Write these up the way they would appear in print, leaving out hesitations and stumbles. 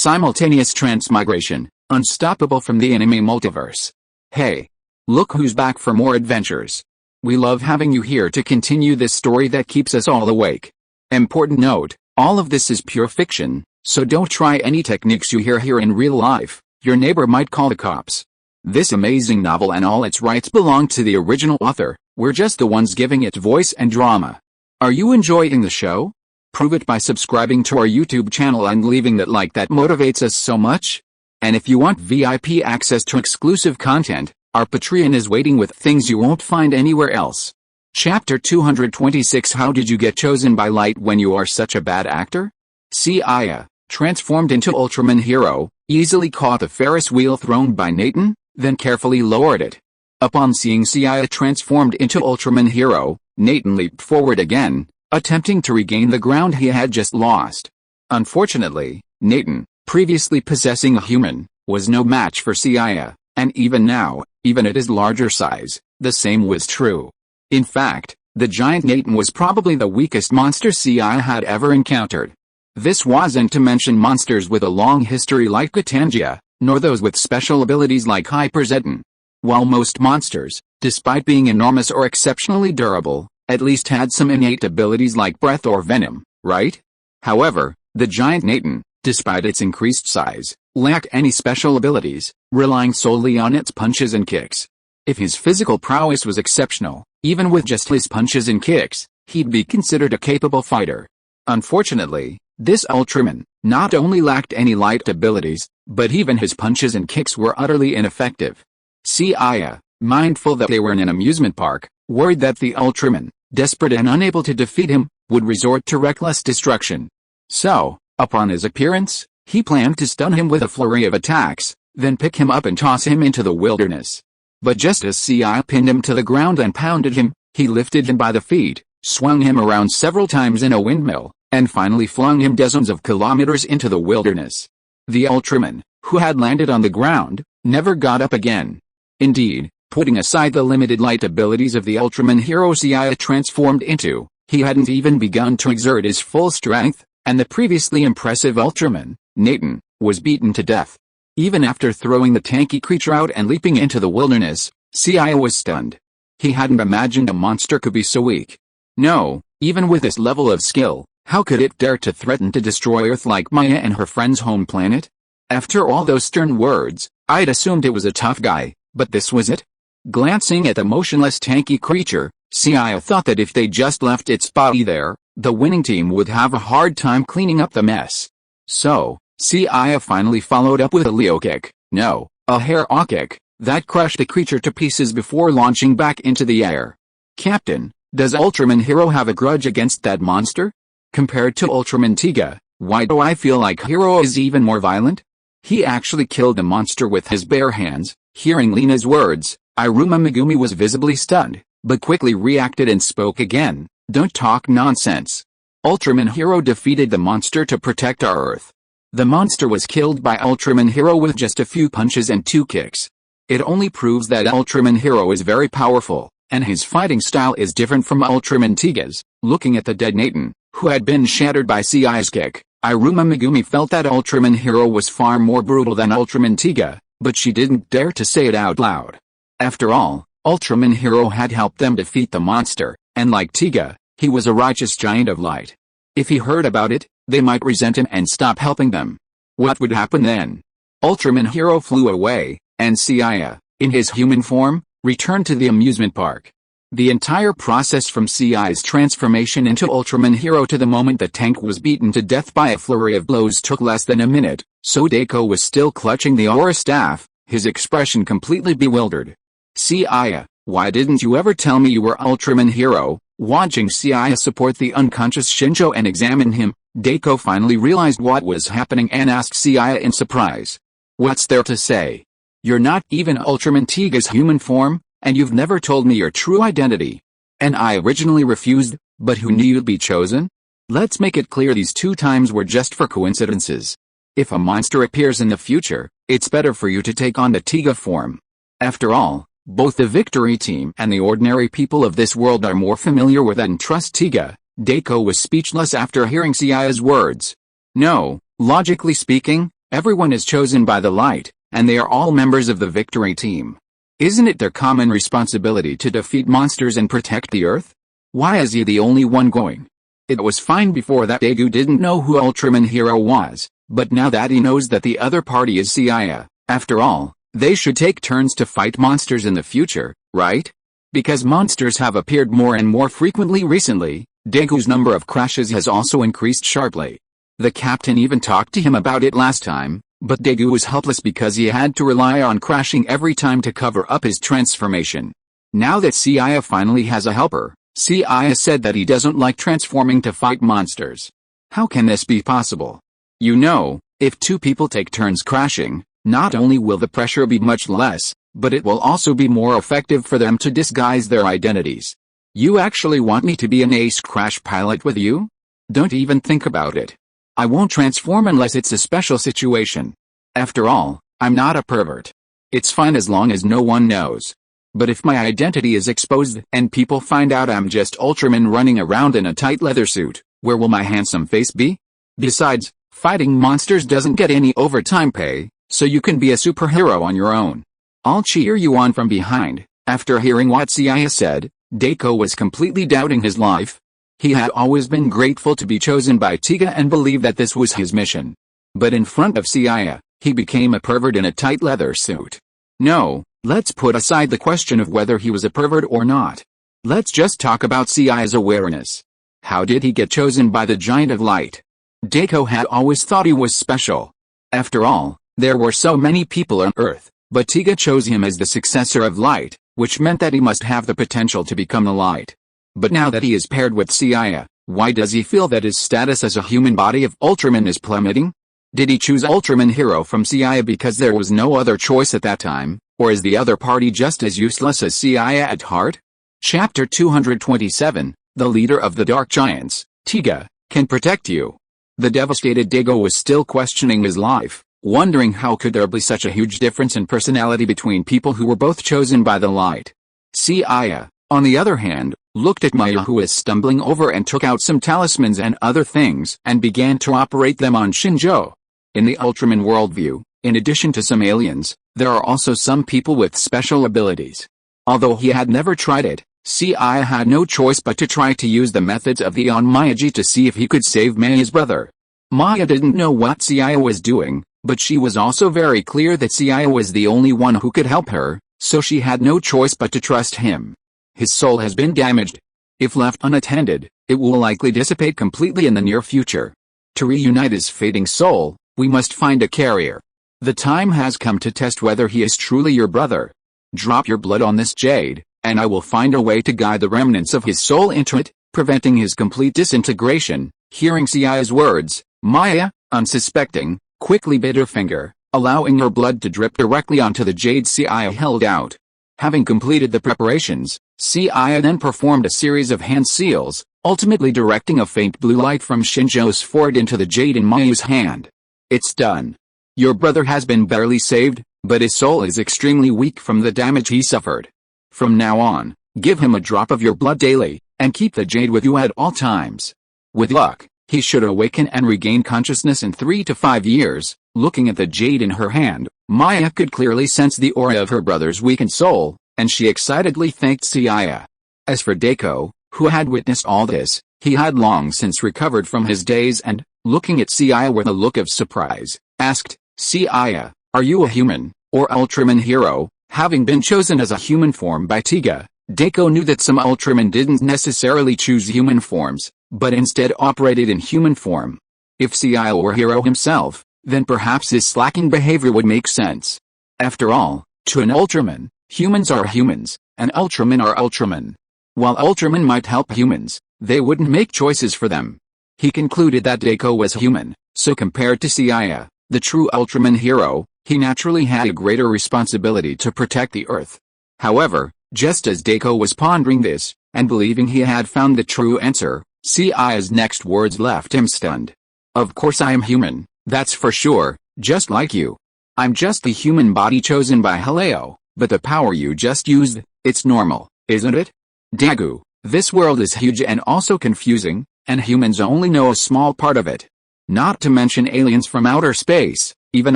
Simultaneous Transmigration, unstoppable from the enemy multiverse. Hey! Look who's back for more adventures. We love having you here to continue this story that keeps us all awake. Important note, all of this is pure fiction, so don't try any techniques you hear here in real life, your neighbor might call the cops. This amazing novel and all its rights belong to the original author, we're just the ones giving it voice and drama. Are you enjoying the show? Prove it by subscribing to our YouTube channel and leaving that like that motivates us so much. And if you want VIP access to exclusive content, our Patreon is waiting with things you won't find anywhere else. Chapter 226 How did you get chosen by light when you are such a bad actor? Seiya, transformed into Ultraman Hero, easily caught the Ferris wheel thrown by Nathan, then carefully lowered it. Upon seeing Seiya transformed into Ultraman Hero, Nathan leaped forward again, attempting to regain the ground he had just lost. Unfortunately, Nathan, previously possessing a human, was no match for Seiya, and even now, even at his larger size, the same was true. In fact, the giant Nathan was probably the weakest monster Seiya had ever encountered. This wasn't to mention monsters with a long history like Gatangia, nor those with special abilities like Hyperzeton. While most monsters, despite being enormous or exceptionally durable, at least had some innate abilities like breath or venom, right? However, the giant Nathan, despite its increased size, lacked any special abilities, relying solely on its punches and kicks. If his physical prowess was exceptional, even with just his punches and kicks, he'd be considered a capable fighter. Unfortunately, this Ultraman not only lacked any light abilities, but even his punches and kicks were utterly ineffective. Seiya, mindful that they were in an amusement park, worried that the Ultraman, desperate and unable to defeat him, would resort to reckless destruction. So, upon his appearance, he planned to stun him with a flurry of attacks, then pick him up and toss him into the wilderness. But just as Seiya pinned him to the ground and pounded him, he lifted him by the feet, swung him around several times in a windmill, and finally flung him dozens of kilometers into the wilderness. The Ultraman, who had landed on the ground, never got up again. Indeed, putting aside the limited light abilities of the Ultraman hero Seiya transformed into, he hadn't even begun to exert his full strength, and the previously impressive Ultraman, Nathan, was beaten to death. Even after throwing the tanky creature out and leaping into the wilderness, Seiya was stunned. He hadn't imagined a monster could be so weak. No, even with this level of skill, how could it dare to threaten to destroy Earth like Maya and her friend's home planet? After all those stern words, I'd assumed it was a tough guy, but this was it? Glancing at the motionless tanky creature, Seiya thought that if they just left its body there, the winning team would have a hard time cleaning up the mess. So, Seiya finally followed up with a Leo kick, no, a hair-aw kick, that crushed the creature to pieces before launching back into the air. Captain, does Ultraman Hero have a grudge against that monster? Compared to Ultraman Tiga, why do I feel like Hero is even more violent? He actually killed the monster with his bare hands. Hearing Lena's words, Iruma Megumi was visibly stunned, but quickly reacted and spoke again, don't talk nonsense. Ultraman Hero defeated the monster to protect our Earth. The monster was killed by Ultraman Hero with just a few punches and 2 kicks. It only proves that Ultraman Hero is very powerful, and his fighting style is different from Ultraman Tiga's. Looking at the dead Nathan, who had been shattered by Seiya's kick, Iruma Megumi felt that Ultraman Hero was far more brutal than Ultraman Tiga, but she didn't dare to say it out loud. After all, Ultraman Hero had helped them defeat the monster, and like Tiga, he was a righteous giant of light. If he heard about it, they might resent him and stop helping them. What would happen then? Ultraman Hero flew away, and Seiya, in his human form, returned to the amusement park. The entire process from Seiya's transformation into Ultraman Hero to the moment the tank was beaten to death by a flurry of blows took less than a minute, so Deiko was still clutching the aura staff, his expression completely bewildered. Seiya, why didn't you ever tell me you were Ultraman Hero? Watching Seiya support the unconscious Shinjo and examine him, Deiko finally realized what was happening and asked Seiya in surprise. What's there to say? You're not even Ultraman Tiga's human form, and you've never told me your true identity. And I originally refused, but who knew you'd be chosen? Let's make it clear these 2 times were just for coincidences. If a monster appears in the future, it's better for you to take on the Tiga form. After all, both the victory team and the ordinary people of this world are more familiar with and trust Tiga. Deiko was speechless after hearing Seiya's words. No, logically speaking, Everyone is chosen by the light, and they are all members of the victory team. Isn't it their common responsibility to defeat monsters and protect the Earth? Why is he the only one going? It was fine before that Daegu didn't know who Ultraman Hero was, but now that he knows that the other party is Seiya, after all, they should take turns to fight monsters in the future, right? Because monsters have appeared more and more frequently recently, Daegu's number of crashes has also increased sharply. The captain even talked to him about it last time, but Daegu was helpless because he had to rely on crashing every time to cover up his transformation. Now that Seiya finally has a helper, Seiya said that he doesn't like transforming to fight monsters. How can this be possible? You know, if two people take turns crashing, not only will the pressure be much less, but it will also be more effective for them to disguise their identities. You actually want me to be an ace crash pilot with you? Don't even think about it. I won't transform unless it's a special situation. After all, I'm not a pervert. It's fine as long as no one knows. But if my identity is exposed and people find out I'm just Ultraman running around in a tight leather suit, where will my handsome face be? Besides, fighting monsters doesn't get any overtime pay, so you can be a superhero on your own. I'll cheer you on from behind. After hearing what Seiya said, Daeko was completely doubting his life. He had always been grateful to be chosen by Tiga and believed that this was his mission. But in front of Seiya, he became a pervert in a tight leather suit. No, let's put aside the question of whether he was a pervert or not. Let's just talk about Seiya's awareness. How did he get chosen by the Giant of Light? Daeko had always thought he was special. After all, there were so many people on Earth, but Tiga chose him as the successor of Light, which meant that he must have the potential to become the Light. But now that he is paired with Seiya, why does he feel that his status as a human body of Ultraman is plummeting? Did he choose Ultraman Hero from Seiya because there was no other choice at that time, or is the other party just as useless as Seiya at heart? Chapter 227, The Leader of the Dark Giants, Tiga, can protect you. The devastated Daego was still questioning his life, wondering how could there be such a huge difference in personality between people who were both chosen by the light. Seiya, on the other hand, looked at Maya, who was stumbling over, and took out some talismans and other things and began to operate them on Shinjo. In the Ultraman worldview, in addition to some aliens, there are also some people with special abilities. Although he had never tried it, Seiya had no choice but to try to use the methods of the Onmyaji to see if he could save Maya's brother. Maya didn't know what Seiya was doing, but she was also very clear that Seiya was the only one who could help her, so she had no choice but to trust him. His soul has been damaged. If left unattended, it will likely dissipate completely in the near future. To reunite his fading soul, we must find a carrier. The time has come to test whether he is truly your brother. Drop your blood on this jade, and I will find a way to guide the remnants of his soul into it, preventing his complete disintegration. Hearing Seiya's words, Maya, unsuspecting, quickly bit her finger, allowing her blood to drip directly onto the jade Seiya held out. Having completed the preparations, Seiya then performed a series of hand seals, ultimately directing a faint blue light from Shinjo's forehead into the jade in Mayu's hand. It's done. Your brother has been barely saved, but his soul is extremely weak from the damage he suffered. From now on, give him a drop of your blood daily, and keep the jade with you at all times. With luck, he should awaken and regain consciousness in 3 to 5 years. Looking at the jade in her hand, Maya could clearly sense the aura of her brother's weakened soul, and she excitedly thanked Seiya. As for Daeko, who had witnessed all this, he had long since recovered from his daze and, looking at Seiya with a look of surprise, asked, Seiya, are you a human, or Ultraman Hero? Having been chosen as a human form by Tiga, Daeko knew that some Ultraman didn't necessarily choose human forms, but instead operated in human form. If Seiya were Hero himself, then perhaps his slacking behavior would make sense. After all, to an Ultraman, humans are humans, and Ultraman are Ultraman. While Ultraman might help humans, they wouldn't make choices for them. He concluded that Daeko was human, so compared to Seiya, the true Ultraman Hero, he naturally had a greater responsibility to protect the Earth. However, just as Daeko was pondering this, and believing he had found the true answer, Seiya's next words left him stunned. Of course I am human, that's for sure, just like you. I'm just the human body chosen by Haleo, but the power you just used, it's normal, isn't it? Daegu, this world is huge and also confusing, and humans only know a small part of it. Not to mention aliens from outer space, Even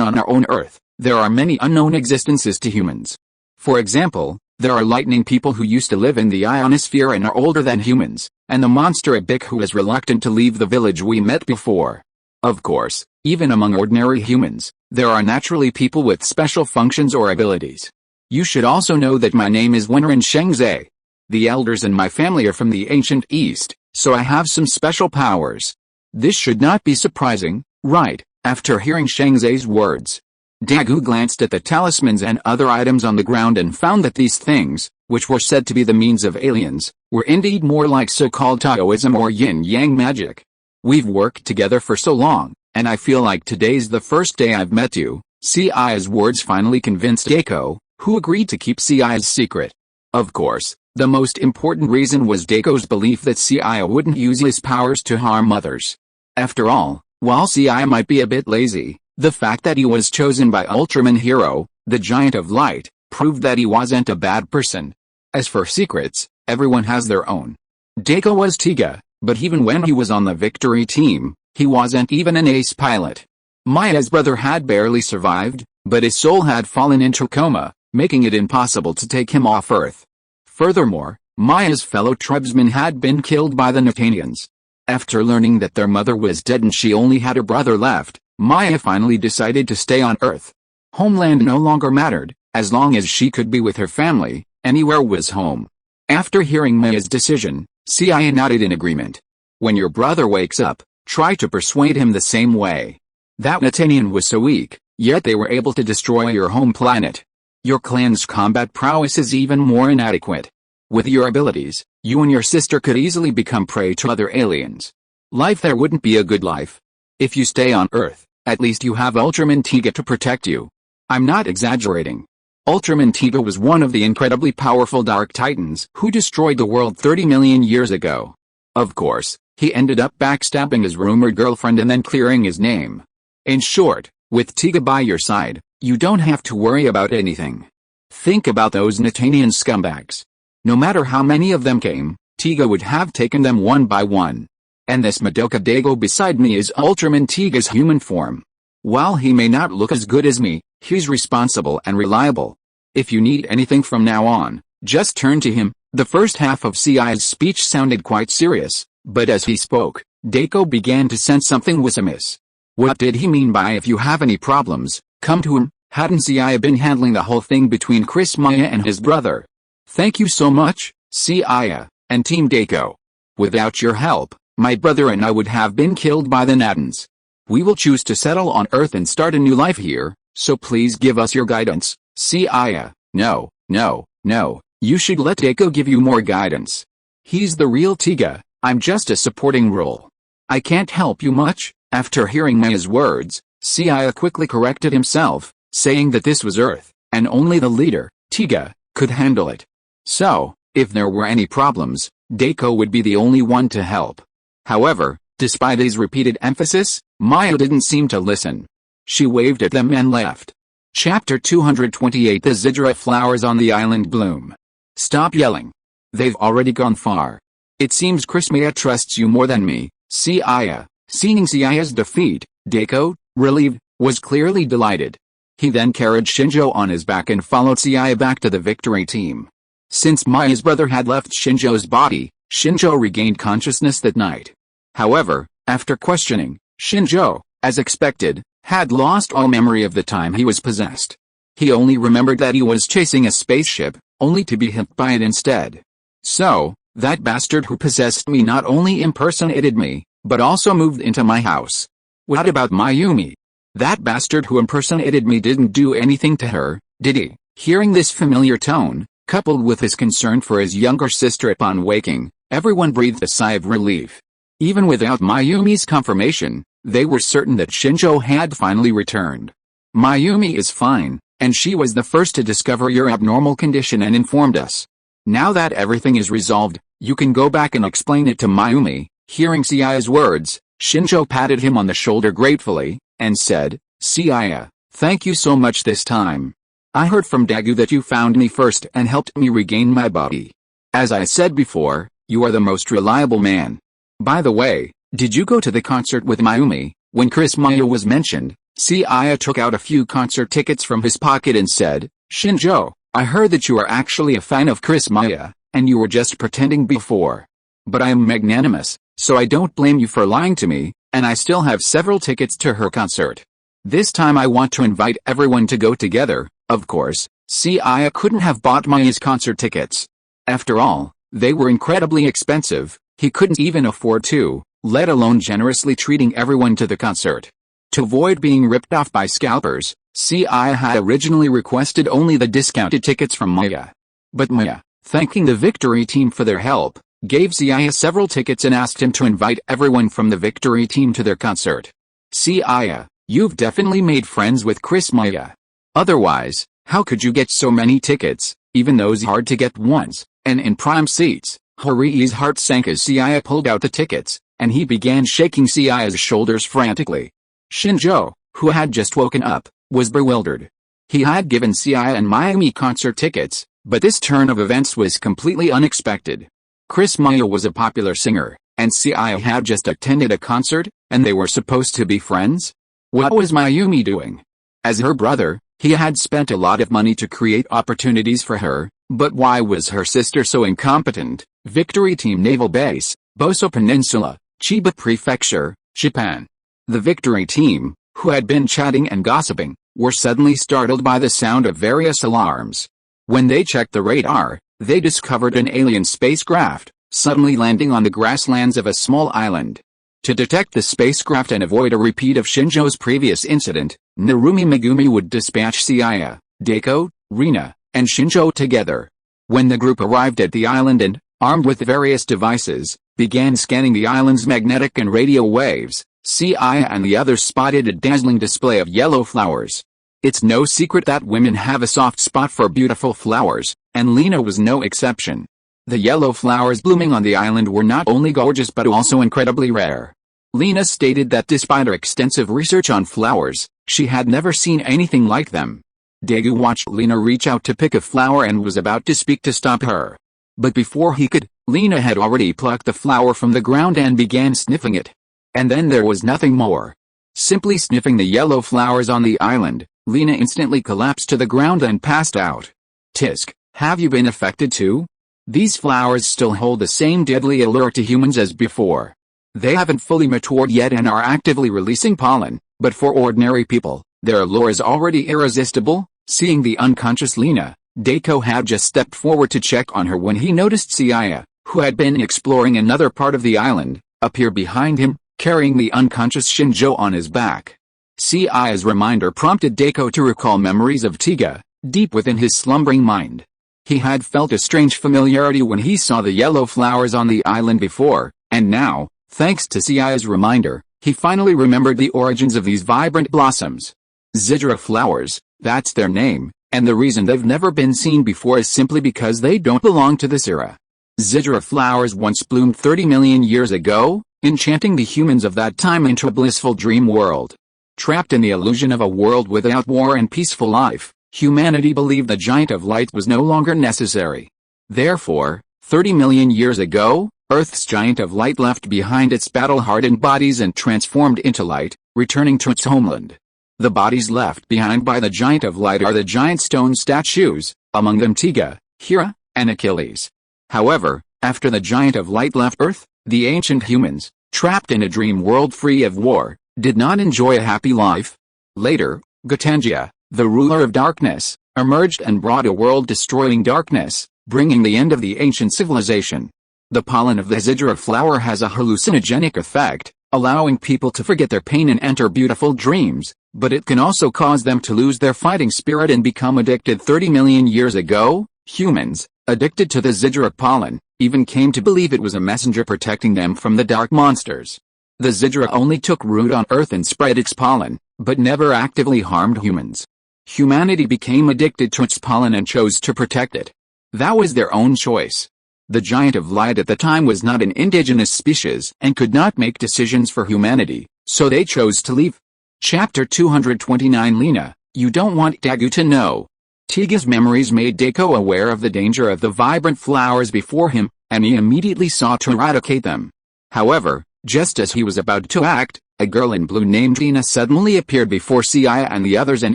on our own Earth, there are many unknown existences to humans. For example, there are lightning people who used to live in the ionosphere and are older than humans, and the monster Abik who is reluctant to leave the village we met before. Of course, even among ordinary humans, there are naturally people with special functions or abilities. You should also know that my name is Wenren Shengzai. The elders in my family are from the ancient East, so I have some special powers. This should not be surprising, right? After hearing Shengzai's words, Dagu glanced at the talismans and other items on the ground and found that these things, which were said to be the means of aliens, were indeed more like so-called Taoism or yin-yang magic. We've worked together for so long, and I feel like today's the first day I've met you. Seiya's words finally convinced Daiko, who agreed to keep Seiya's secret. Of course, the most important reason was Daiko's belief that Seiya wouldn't use his powers to harm others. After all, while Seiya might be a bit lazy, the fact that he was chosen by Ultraman Hero, the Giant of Light, proved that he wasn't a bad person. As for secrets, everyone has their own. Daiko was Tiga, but even when he was on the victory team, he wasn't even an ace pilot. Maya's brother had barely survived, but his soul had fallen into coma, making it impossible to take him off Earth. Furthermore, Maya's fellow tribesmen had been killed by the Natanians. After learning that their mother was dead and she only had her brother left, Maya finally decided to stay on Earth. Homeland no longer mattered, as long as she could be with her family, anywhere was home. After hearing Maya's decision, Seiya nodded in agreement. When your brother wakes up, try to persuade him the same way. That Natanian was so weak, yet they were able to destroy your home planet. Your clan's combat prowess is even more inadequate. With your abilities, you and your sister could easily become prey to other aliens. Life there wouldn't be a good life. If you stay on Earth, at least you have Ultraman Tiga to protect you. I'm not exaggerating. Ultraman Tiga was one of the incredibly powerful Dark Titans who destroyed the world 30 million years ago. Of course, he ended up backstabbing his rumored girlfriend and then clearing his name. In short, with Tiga by your side, you don't have to worry about anything. Think about those Natanian scumbags. No matter how many of them came, Tiga would have taken them one by one. And this Madoka Dago beside me is Ultraman Tiga's human form. While he may not look as good as me, he's responsible and reliable. If you need anything from now on, just turn to him. The first half of Seiya's speech sounded quite serious, but as he spoke, Daiko began to sense something was amiss. What did he mean by if you have any problems, come to him? Hadn't Seiya been handling the whole thing between Chris Maya and his brother? Thank you so much, Seiya, and Team Daiko. Without your help, my brother and I would have been killed by the Natans. We will choose to settle on Earth and start a new life here, so please give us your guidance, Seiya. No, you should let Daiko give you more guidance. He's the real Tiga, I'm just a supporting role. I can't help you much. After hearing Maya's words, Seiya quickly corrected himself, saying that this was Earth, and only the leader, Tiga, could handle it. So, if there were any problems, Daiko would be the only one to help. However, despite his repeated emphasis, Maya didn't seem to listen. She waved at them and left. Chapter 228 The Zidra flowers on the island bloom. Stop yelling. They've already gone far. It seems Chris Maya trusts you more than me, Seiya. Seeing Seiya's defeat, Daiko, relieved, was clearly delighted. He then carried Shinjo on his back and followed Seiya back to the victory team. Since Maya's brother had left Shinjo's body, Shinjo regained consciousness that night. However, after questioning, Shinjo, as expected, had lost all memory of the time he was possessed. He only remembered that he was chasing a spaceship, only to be hit by it instead. So, that bastard who possessed me not only impersonated me, but also moved into my house. What about Mayumi? That bastard who impersonated me didn't do anything to her, did he? Hearing this familiar tone, coupled with his concern for his younger sister upon waking, everyone breathed a sigh of relief. Even without Mayumi's confirmation, they were certain that Shinjo had finally returned. Mayumi is fine, and she was the first to discover your abnormal condition and informed us. Now that everything is resolved, you can go back and explain it to Mayumi. Hearing Seiya's words, Shinjo patted him on the shoulder gratefully, and said, Seiya, thank you so much this time. I heard from Dagu that you found me first and helped me regain my body. As I said before, you are the most reliable man. By the way, did you go to the concert with Mayumi? When Chris Maya was mentioned, Seiya took out a few concert tickets from his pocket and said, "Shinjo, I heard that you are actually a fan of Chris Maya, and you were just pretending before. But I am magnanimous, so I don't blame you for lying to me, and I still have several tickets to her concert. This time I want to invite everyone to go together." Of course, Seiya couldn't have bought Maya's concert tickets. After all, they were incredibly expensive. He couldn't even afford to, let alone generously treating everyone to the concert. To avoid being ripped off by scalpers, Seiya had originally requested only the discounted tickets from Maya. But Maya, thanking the victory team for their help, gave Seiya several tickets and asked him to invite everyone from the victory team to their concert. "Seiya, you've definitely made friends with Chris Maya. Otherwise, how could you get so many tickets, even those hard-to-get ones, and in prime seats?" Hari's heart sank as Seiya pulled out the tickets, and he began shaking Seiya's shoulders frantically. Shinjo, who had just woken up, was bewildered. He had given Seiya and Miami concert tickets, but this turn of events was completely unexpected. Chris Maya was a popular singer, and Seiya had just attended a concert, and they were supposed to be friends? What was Mayumi doing? As her brother, he had spent a lot of money to create opportunities for her, but why was her sister so incompetent? Victory Team Naval Base, Boso Peninsula, Chiba Prefecture, Japan. The victory team, who had been chatting and gossiping, were suddenly startled by the sound of various alarms. When they checked the radar, they discovered an alien spacecraft, suddenly landing on the grasslands of a small island. To detect the spacecraft and avoid a repeat of Shinjo's previous incident, Narumi Megumi would dispatch Seiya, Deiko, Rina, and Shinjo together. When the group arrived at the island and, armed with various devices, began scanning the island's magnetic and radio waves, Seiya and the others spotted a dazzling display of yellow flowers. It's no secret that women have a soft spot for beautiful flowers, and Lena was no exception. The yellow flowers blooming on the island were not only gorgeous but also incredibly rare. Lena stated that despite her extensive research on flowers, she had never seen anything like them. Daegu watched Lena reach out to pick a flower and was about to speak to stop her. But before he could, Lena had already plucked the flower from the ground and began sniffing it. And then there was nothing more. Simply sniffing the yellow flowers on the island, Lena instantly collapsed to the ground and passed out. Tisk, have you been affected too? These flowers still hold the same deadly allure to humans as before. They haven't fully matured yet and are actively releasing pollen, but for ordinary people, their allure is already irresistible. Seeing the unconscious Lena, Deiko had just stepped forward to check on her when he noticed Seiya, who had been exploring another part of the island, appear behind him, carrying the unconscious Shinjo on his back. Seiya's reminder prompted Deiko to recall memories of Tiga, deep within his slumbering mind. He had felt a strange familiarity when he saw the yellow flowers on the island before, and now, thanks to Seiya's reminder, he finally remembered the origins of these vibrant blossoms. Zidra flowers, that's their name, and the reason they've never been seen before is simply because they don't belong to this era. Zidra flowers once bloomed 30 million years ago, enchanting the humans of that time into a blissful dream world. Trapped in the illusion of a world without war and peaceful life, humanity believed the Giant of Light was no longer necessary. Therefore, 30 million years ago, Earth's Giant of Light left behind its battle-hardened bodies and transformed into light, returning to its homeland. The bodies left behind by the Giant of Light are the giant stone statues, among them Tiga, Hera, and Achilles. However, after the Giant of Light left Earth, the ancient humans, trapped in a dream world free of war, did not enjoy a happy life. Later, Gatangia, the ruler of darkness, emerged and brought a world-destroying darkness, bringing the end of the ancient civilization. The pollen of the Zidra flower has a hallucinogenic effect, allowing people to forget their pain and enter beautiful dreams, but it can also cause them to lose their fighting spirit and become addicted. 30 million years ago, humans, addicted to the Zidra pollen, even came to believe it was a messenger protecting them from the dark monsters. The Zidra only took root on Earth and spread its pollen, but never actively harmed humans. Humanity became addicted to its pollen and chose to protect it. That was their own choice. The Giant of Light at the time was not an indigenous species and could not make decisions for humanity, so they chose to leave. Chapter 229 Lena, you don't want Daegu to know. Tiga's memories made Deiko aware of the danger of the vibrant flowers before him, and he immediately sought to eradicate them. However, just as he was about to act, a girl in blue named Lina suddenly appeared before Seiya and the others and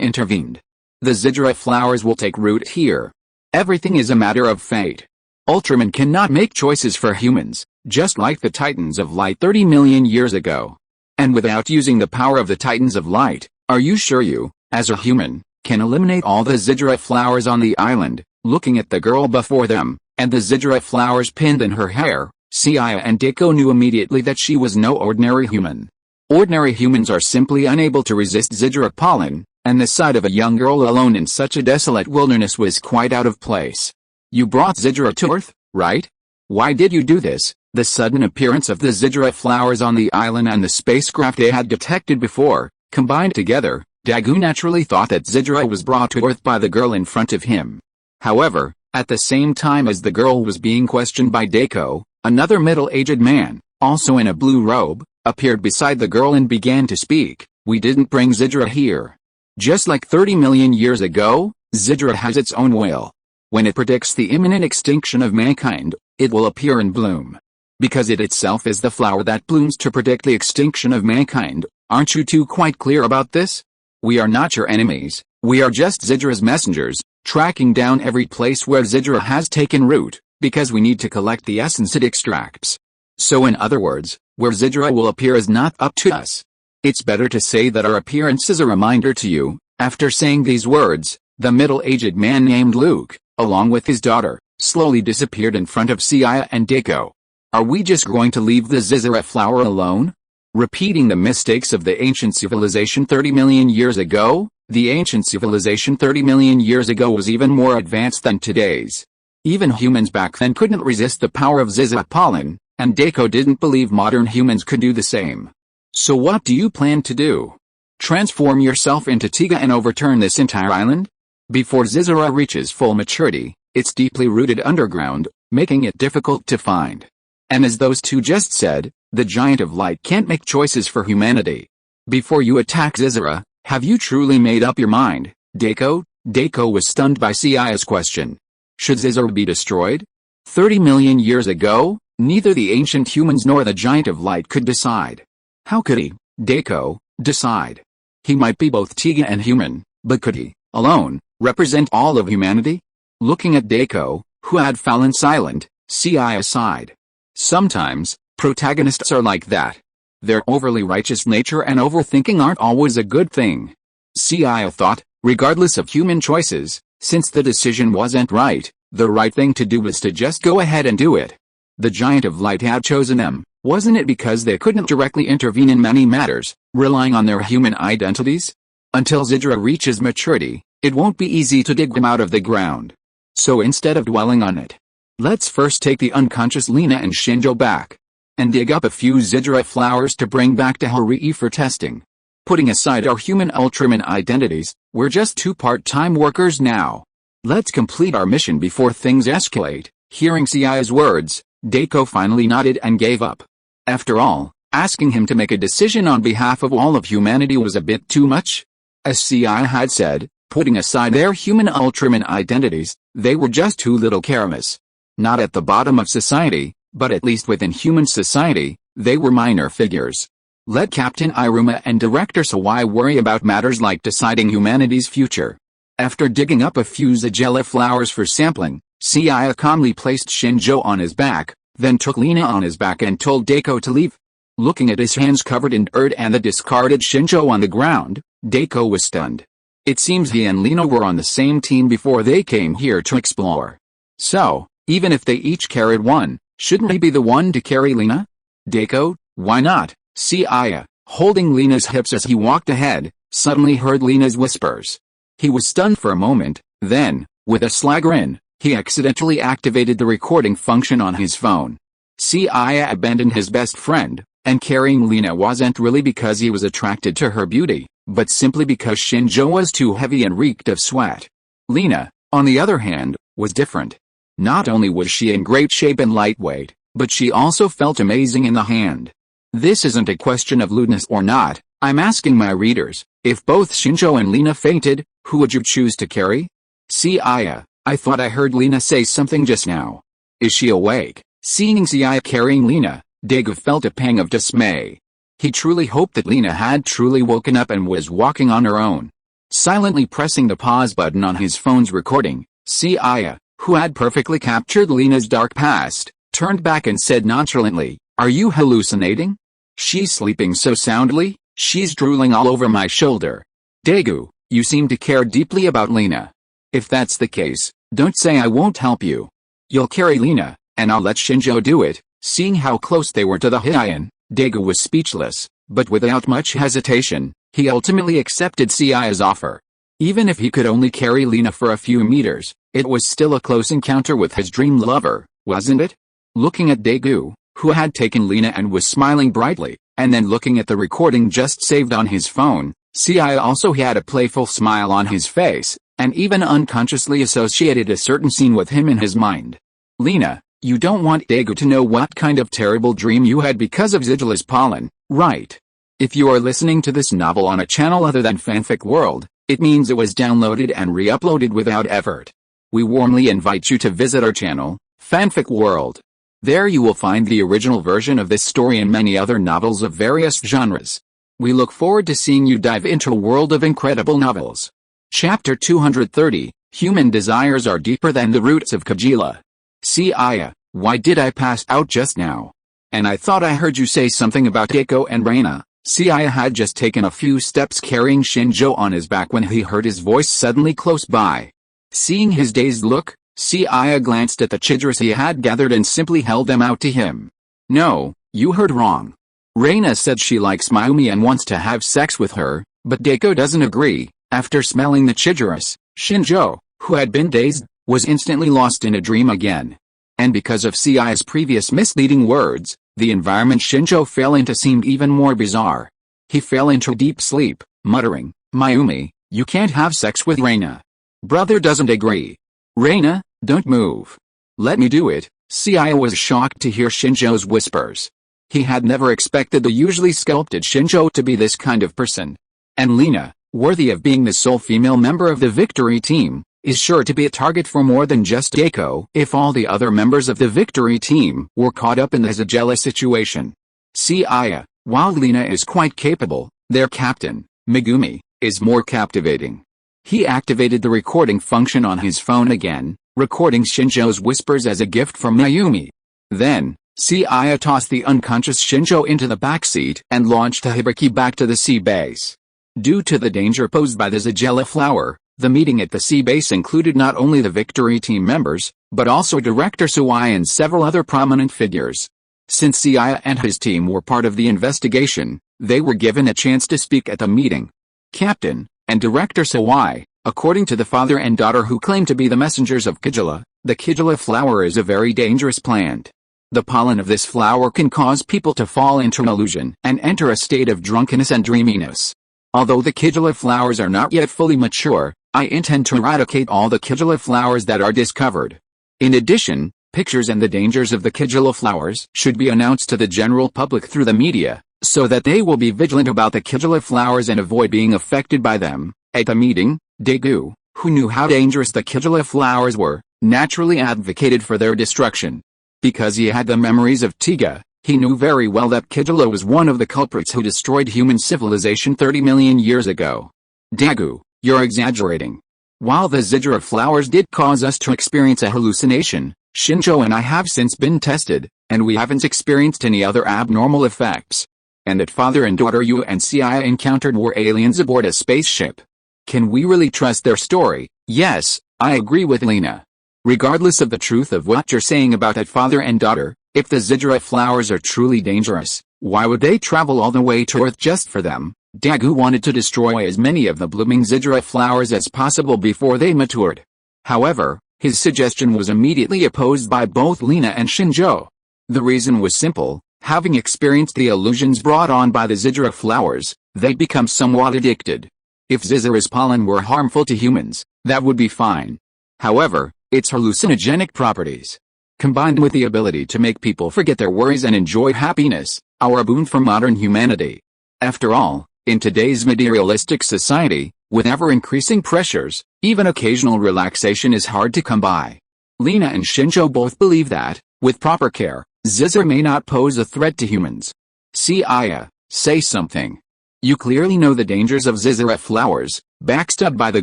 intervened. The Zidra flowers will take root here. Everything is a matter of fate. Ultramen cannot make choices for humans, just like the Titans of Light 30 million years ago. And without using the power of the Titans of Light, are you sure you, as a human, can eliminate all the Zidra flowers on the island? Looking at the girl before them, and the Zidra flowers pinned in her hair, Seiya and Deco knew immediately that she was no ordinary human. Ordinary humans are simply unable to resist Zidra pollen, and the sight of a young girl alone in such a desolate wilderness was quite out of place. You brought Zidra to Earth, right? Why did you do this? The sudden appearance of the Zidra flowers on the island and the spacecraft they had detected before, combined together, Dagu naturally thought that Zidra was brought to Earth by the girl in front of him. However, at the same time as the girl was being questioned by Deco, another middle-aged man, also in a blue robe, appeared beside the girl and began to speak. We didn't bring Zidra here. Just like 30 million years ago, Zidra has its own will. When it predicts the imminent extinction of mankind, it will appear and bloom. Because it itself is the flower that blooms to predict the extinction of mankind. Aren't you two quite clear about this? We are not your enemies, we are just Zidra's messengers, tracking down every place where Zidra has taken root, because we need to collect the essence it extracts. So in other words, where Zidra will appear is not up to us. It's better to say that our appearance is a reminder to you. After saying these words, the middle-aged man named Luke, along with his daughter, slowly disappeared in front of Seiya and Deco. Are we just going to leave the Zidra flower alone? Repeating the mistakes of the ancient civilization 30 million years ago? The ancient civilization 30 million years ago was even more advanced than today's. Even humans back then couldn't resist the power of Zidra pollen, and Deco didn't believe modern humans could do the same. So what do you plan to do? Transform yourself into Tiga and overturn this entire island? Before Zidra reaches full maturity, it's deeply rooted underground, making it difficult to find. And as those two just said, the Giant of Light can't make choices for humanity. Before you attack Zidra, have you truly made up your mind, Deco? Deco was stunned by Seiya's question. Should Zidra be destroyed? 30 million years ago, neither the ancient humans nor the Giant of Light could decide. How could he, Deco, decide? He might be both Tiga and human, but could he, alone, represent all of humanity? Looking at Deco, who had fallen silent, Seiya sighed. Sometimes, protagonists are like that. Their overly righteous nature and overthinking aren't always a good thing. Seiya thought, regardless of human choices, since the decision wasn't right, the right thing to do was to just go ahead and do it. The Giant of Light had chosen them, wasn't it because they couldn't directly intervene in many matters, relying on their human identities? Until Zidra reaches maturity, it won't be easy to dig them out of the ground. So instead of dwelling on it, let's first take the unconscious Lina and Shinjo back, and dig up a few Zidra flowers to bring back to Harii for testing. Putting aside our human Ultraman identities, we're just two part-time workers now. Let's complete our mission before things escalate. Hearing Seiya's words, Deco finally nodded and gave up. After all, asking him to make a decision on behalf of all of humanity was a bit too much. As Seiya had said, putting aside their human Ultraman identities, they were just two little Karamas. Not at the bottom of society, but at least within human society, they were minor figures. Let Captain Iruma and Director Sawai worry about matters like deciding humanity's future. After digging up a few Zidra flowers for sampling, Seiya calmly placed Shinjo on his back, then took Lina on his back and told Deco to leave. Looking at his hands covered in dirt and the discarded Shinjo on the ground, Deco was stunned. It seems he and Lina were on the same team before they came here to explore. So, even if they each carried one, shouldn't he be the one to carry Lina? Deco, why not? Seiya, holding Lina's hips as he walked ahead, suddenly heard Lina's whispers. He was stunned for a moment, then, with a sly grin, he accidentally activated the recording function on his phone. Seiya abandoned his best friend, and carrying Lina wasn't really because he was attracted to her beauty, but simply because Shinjo was too heavy and reeked of sweat. Lina, on the other hand, was different. Not only was she in great shape and lightweight, but she also felt amazing in the hand. This isn't a question of lewdness or not, I'm asking my readers, if both Shinjo and Lina fainted, who would you choose to carry? Seiya, I thought I heard Lina say something just now. Is she awake? Seeing Seiya carrying Lina, Deco felt a pang of dismay. He truly hoped that Lena had truly woken up and was walking on her own. Silently pressing the pause button on his phone's recording, Seiya, who had perfectly captured Lena's dark past, turned back and said nonchalantly, "Are you hallucinating? She's sleeping so soundly, she's drooling all over my shoulder. Daegu, you seem to care deeply about Lena. If that's the case, don't say I won't help you. You'll carry Lena, and I'll let Shinjo do it." Seeing how close they were to the Heian, Daegu was speechless, but without much hesitation, he ultimately accepted Seiya's offer. Even if he could only carry Lena for a few meters, it was still a close encounter with his dream lover, wasn't it? Looking at Daegu, who had taken Lena and was smiling brightly, and then looking at the recording just saved on his phone, Seiya also had a playful smile on his face, and even unconsciously associated a certain scene with him in his mind. "Lena, you don't want Daegu to know what kind of terrible dream you had because of Sigil's pollen, right? If you are listening to this novel on a channel other than Fanfic World, it means it was downloaded and re-uploaded without effort. We warmly invite you to visit our channel, Fanfic World. There you will find the original version of this story and many other novels of various genres. We look forward to seeing you dive into a world of incredible novels." Chapter 230, Human Desires Are Deeper Than the Roots of Kagila. Seiya, why did I pass out just now? And I thought I heard you say something about Keiko and Reina. Seiya had just taken a few steps carrying Shinjo on his back when he heard his voice suddenly close by. Seeing his dazed look, Seiya glanced at the children he had gathered and simply held them out to him. "No, you heard wrong. Reina said she likes Mayumi and wants to have sex with her, but Keiko doesn't agree." After smelling the children, Shinjo, who had been dazed, was instantly lost in a dream again. And because of Seiya's previous misleading words, the environment Shinjo fell into seemed even more bizarre. He fell into deep sleep, muttering, "Mayumi, you can't have sex with Reina. Brother doesn't agree. Reina, don't move. Let me do it." Seiya was shocked to hear Shinjo's whispers. He had never expected the usually sculpted Shinjo to be this kind of person. And Lena, worthy of being the sole female member of the victory team, is sure to be a target for more than just Keiko if all the other members of the victory team were caught up in the Sigila situation. Seiya, while Lena is quite capable, their captain, Megumi, is more captivating. He activated the recording function on his phone again, recording Shinjo's whispers as a gift from Mayumi. Then, Seiya tossed the unconscious Shinjo into the backseat and launched a hibiki back to the sea base. Due to the danger posed by the Sigila flower, the meeting at the sea base included not only the victory team members, but also Director Sawai and several other prominent figures. Since Seiya and his team were part of the investigation, they were given a chance to speak at the meeting. Captain and Director Sawai, according to the father and daughter who claim to be the messengers of Kagila, the Kagila flower is a very dangerous plant. The pollen of this flower can cause people to fall into an illusion and enter a state of drunkenness and dreaminess. Although the Kagila flowers are not yet fully mature, I intend to eradicate all the Kagila flowers that are discovered. In addition, pictures and the dangers of the Kagila flowers should be announced to the general public through the media, so that they will be vigilant about the Kagila flowers and avoid being affected by them. At the meeting, Daegu, who knew how dangerous the Kagila flowers were, naturally advocated for their destruction. Because he had the memories of Tiga, he knew very well that Kagila was one of the culprits who destroyed human civilization 30 million years ago. Daegu, you're exaggerating. While the Sigila flowers did cause us to experience a hallucination, Shinjo and I have since been tested, and we haven't experienced any other abnormal effects. And that father and daughter you and Seiya encountered were aliens aboard a spaceship. Can we really trust their story? Yes, I agree with Lena. Regardless of the truth of what you're saying about that father and daughter, if the Sigila flowers are truly dangerous, why would they travel all the way to Earth just for them? Daegu wanted to destroy as many of the blooming Sigila flowers as possible before they matured. However, his suggestion was immediately opposed by both Lena and Shinjo. The reason was simple: having experienced the illusions brought on by the Sigila flowers, they'd become somewhat addicted. If Sigila's pollen were harmful to humans, that would be fine. However, its hallucinogenic properties, combined with the ability to make people forget their worries and enjoy happiness, are a boon for modern humanity. After all, in today's materialistic society, with ever-increasing pressures, even occasional relaxation is hard to come by. Lena and Shinjo both believe that, with proper care, Sigila may not pose a threat to humans. Seiya, Say something. You clearly know the dangers of Zizura flowers. Backstabbed by the